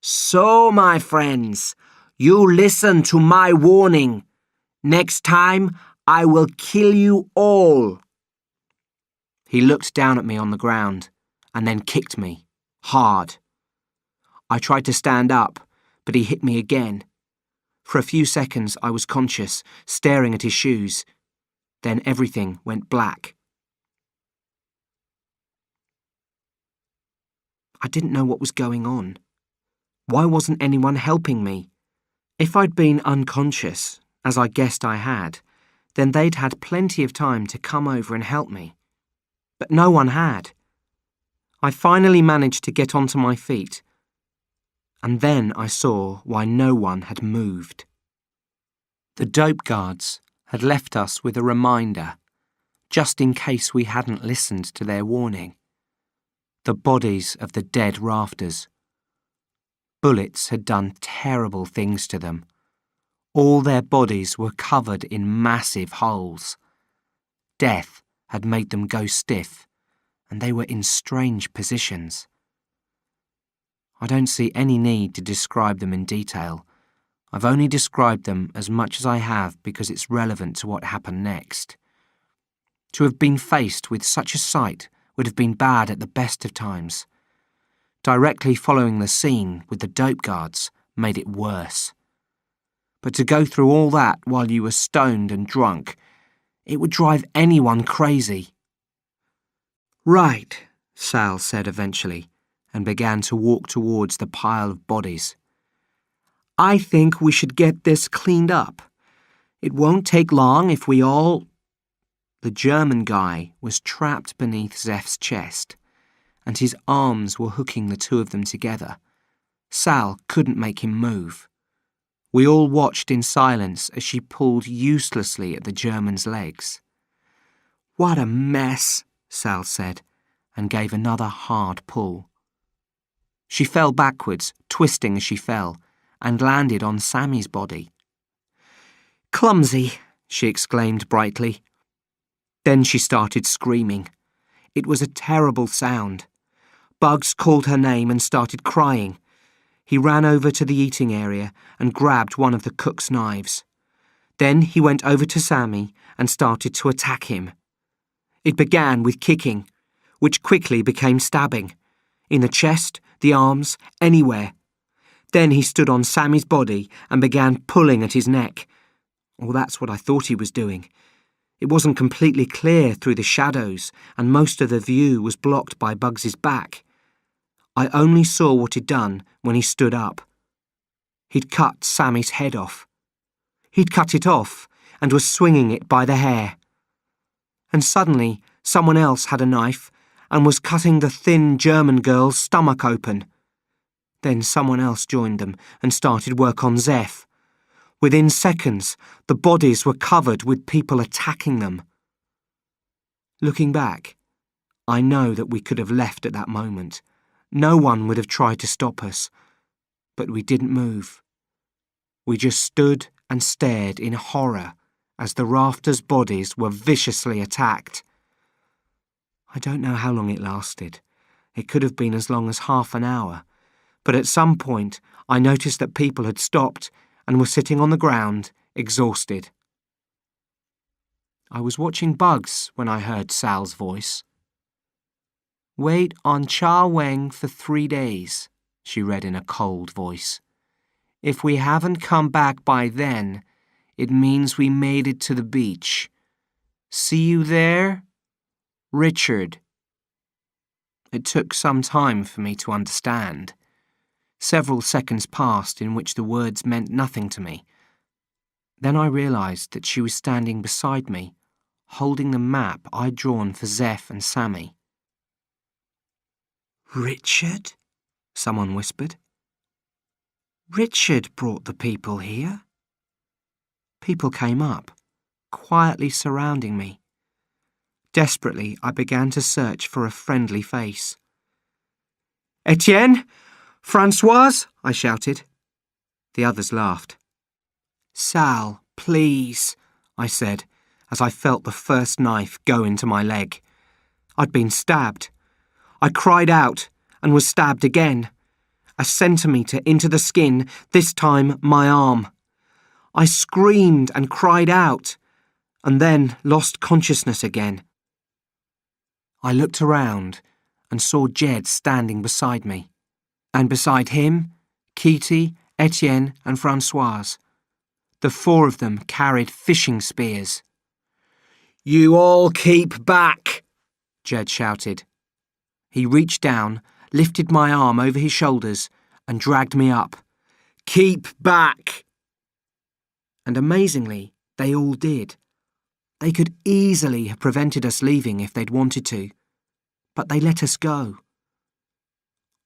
So, my friends, you listen to my warning. Next time, I will kill you all. He looked down at me on the ground and then kicked me, hard. I tried to stand up, but he hit me again. For a few seconds I was conscious, staring at his shoes. Then everything went black. I didn't know what was going on. Why wasn't anyone helping me? If I'd been unconscious, as I guessed I had, then they'd had plenty of time to come over and help me. But no one had. I finally managed to get onto my feet, and then I saw why no one had moved. The dope guards had left us with a reminder, just in case we hadn't listened to their warning. The bodies of the dead rafters. Bullets had done terrible things to them. All their bodies were covered in massive holes. Death had made them go stiff, and they were in strange positions. I don't see any need to describe them in detail. I've only described them as much as I have because it's relevant to what happened next. To have been faced with such a sight would have been bad at the best of times. Directly following the scene with the dope guards made it worse. But to go through all that while you were stoned and drunk, it would drive anyone crazy. Right, Sal said eventually, and began to walk towards the pile of bodies. I think we should get this cleaned up. It won't take long if we all... The German guy was trapped beneath Zeph's chest, and his arms were hooking the two of them together. Sal couldn't make him move. We all watched in silence as she pulled uselessly at the German's legs. What a mess, Sal said, and gave another hard pull. She fell backwards, twisting as she fell, and landed on Sammy's body. Clumsy, she exclaimed brightly. Then she started screaming. It was a terrible sound. Bugs called her name and started crying. He ran over to the eating area and grabbed one of the cook's knives. Then he went over to Sammy and started to attack him. It began with kicking, which quickly became stabbing. In the chest, the arms, anywhere. Then he stood on Sammy's body and began pulling at his neck. Well, that's what I thought he was doing. It wasn't completely clear through the shadows, and most of the view was blocked by Bugs's back. I only saw what he'd done when he stood up. He'd cut Sammy's head off. He'd cut it off and was swinging it by the hair. And suddenly, someone else had a knife and was cutting the thin German girl's stomach open. Then someone else joined them and started work on Zeph. Within seconds, the bodies were covered with people attacking them. Looking back, I know that we could have left at that moment. No one would have tried to stop us. But we didn't move. We just stood and stared in horror as the rafters' bodies were viciously attacked. I don't know how long it lasted. It could have been as long as half an hour. But at some point, I noticed that people had stopped and were sitting on the ground, exhausted. I was watching Bugs when I heard Sal's voice. "Wait on Cha Weng for 3 days," she read in a cold voice. "If we haven't come back by then, it means we made it to the beach. See you there? Richard." It took some time for me to understand. Several seconds passed in which the words meant nothing to me. Then I realised that she was standing beside me, holding the map I'd drawn for Zeph and Sammy. "Richard?" someone whispered. "Richard brought the people here." People came up, quietly surrounding me. Desperately, I began to search for a friendly face. "Etienne? Françoise?" I shouted. The others laughed. "Sal, please," I said, as I felt the first knife go into my leg. I'd been stabbed. I cried out and was stabbed again. A centimetre into the skin, this time my arm. I screamed and cried out, and then lost consciousness again. I looked around and saw Jed standing beside me, and beside him, Kitty, Etienne and Françoise. The 4 of them carried fishing spears. "You all keep back," Jed shouted. He reached down, lifted my arm over his shoulders and dragged me up. "Keep back!" And amazingly, they all did. They could easily have prevented us leaving if they'd wanted to, but they let us go.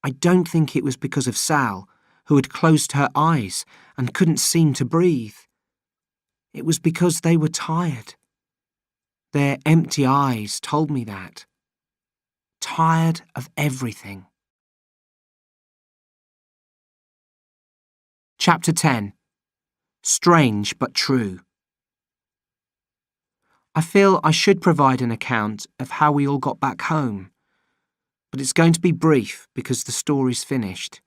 I don't think it was because of Sal, who had closed her eyes and couldn't seem to breathe. It was because they were tired. Their empty eyes told me that. Tired of everything. Chapter 10. Strange but True. I feel I should provide an account of how we all got back home, but it's going to be brief because the story's finished.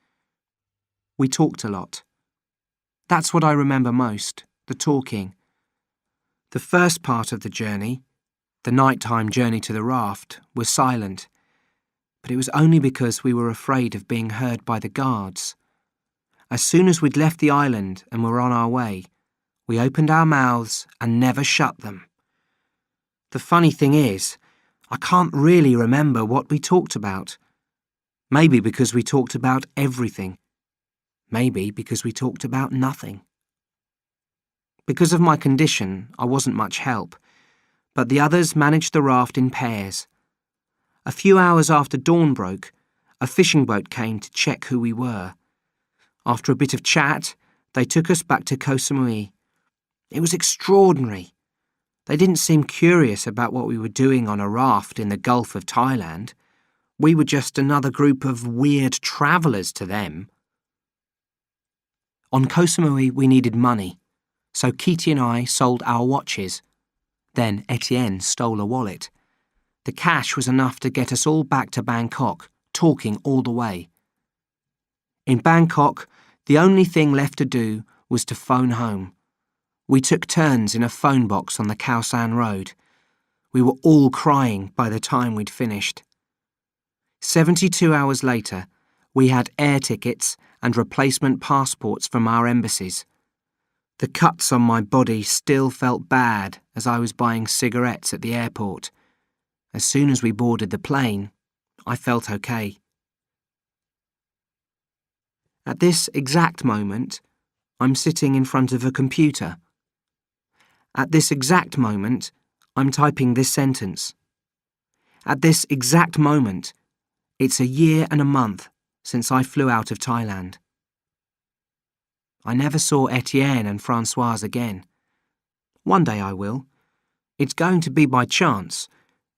We talked a lot. That's what I remember most, the talking. The first part of the journey, the nighttime journey to the raft, was silent, but it was only because we were afraid of being heard by the guards. As soon as we'd left the island and were on our way, we opened our mouths and never shut them. The funny thing is, I can't really remember what we talked about. Maybe because we talked about everything. Maybe because we talked about nothing. Because of my condition, I wasn't much help, but the others managed the raft in pairs. A few hours after dawn broke, a fishing boat came to check who we were. After a bit of chat, they took us back to Koh Samui. It was extraordinary. They didn't seem curious about what we were doing on a raft in the Gulf of Thailand. We were just another group of weird travellers to them. On Koh Samui, we needed money, so Kitty and I sold our watches. Then Etienne stole a wallet. The cash was enough to get us all back to Bangkok, talking all the way. In Bangkok, the only thing left to do was to phone home. We took turns in a phone box on the Khao San Road. We were all crying by the time we'd finished. 72 hours later, we had air tickets and replacement passports from our embassies. The cuts on my body still felt bad as I was buying cigarettes at the airport. As soon as we boarded the plane, I felt okay. At this exact moment, I'm sitting in front of a computer. At this exact moment, I'm typing this sentence. At this exact moment, it's a year and a month since I flew out of Thailand. I never saw Etienne and Françoise again. One day I will. It's going to be by chance,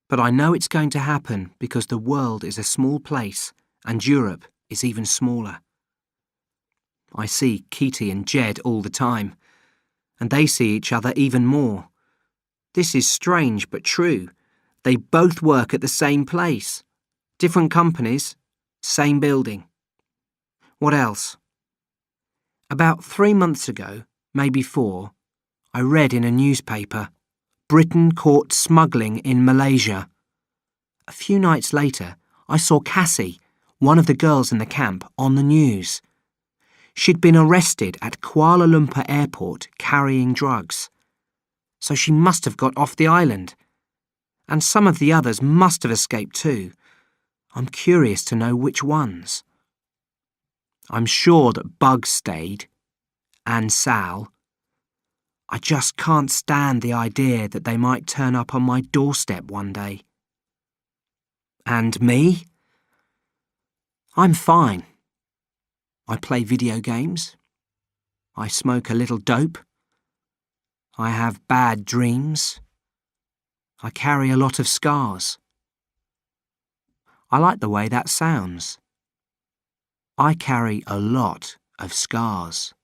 but I know it's going to happen because the world is a small place and Europe is even smaller. I see Kitty and Jed all the time, and they see each other even more. This is strange but true. They both work at the same place. Different companies, same building. What else? About 3 months ago, maybe 4, I read in a newspaper, Britain caught smuggling in Malaysia. A few nights later, I saw Cassie, one of the girls in the camp, on the news. She'd been arrested at Kuala Lumpur airport carrying drugs. So she must have got off the island. And some of the others must have escaped too. I'm curious to know which ones. I'm sure that Bugs stayed. And Sal. I just can't stand the idea that they might turn up on my doorstep one day. And me? I'm fine. I play video games. I smoke a little dope. I have bad dreams. I carry a lot of scars. I like the way that sounds. I carry a lot of scars.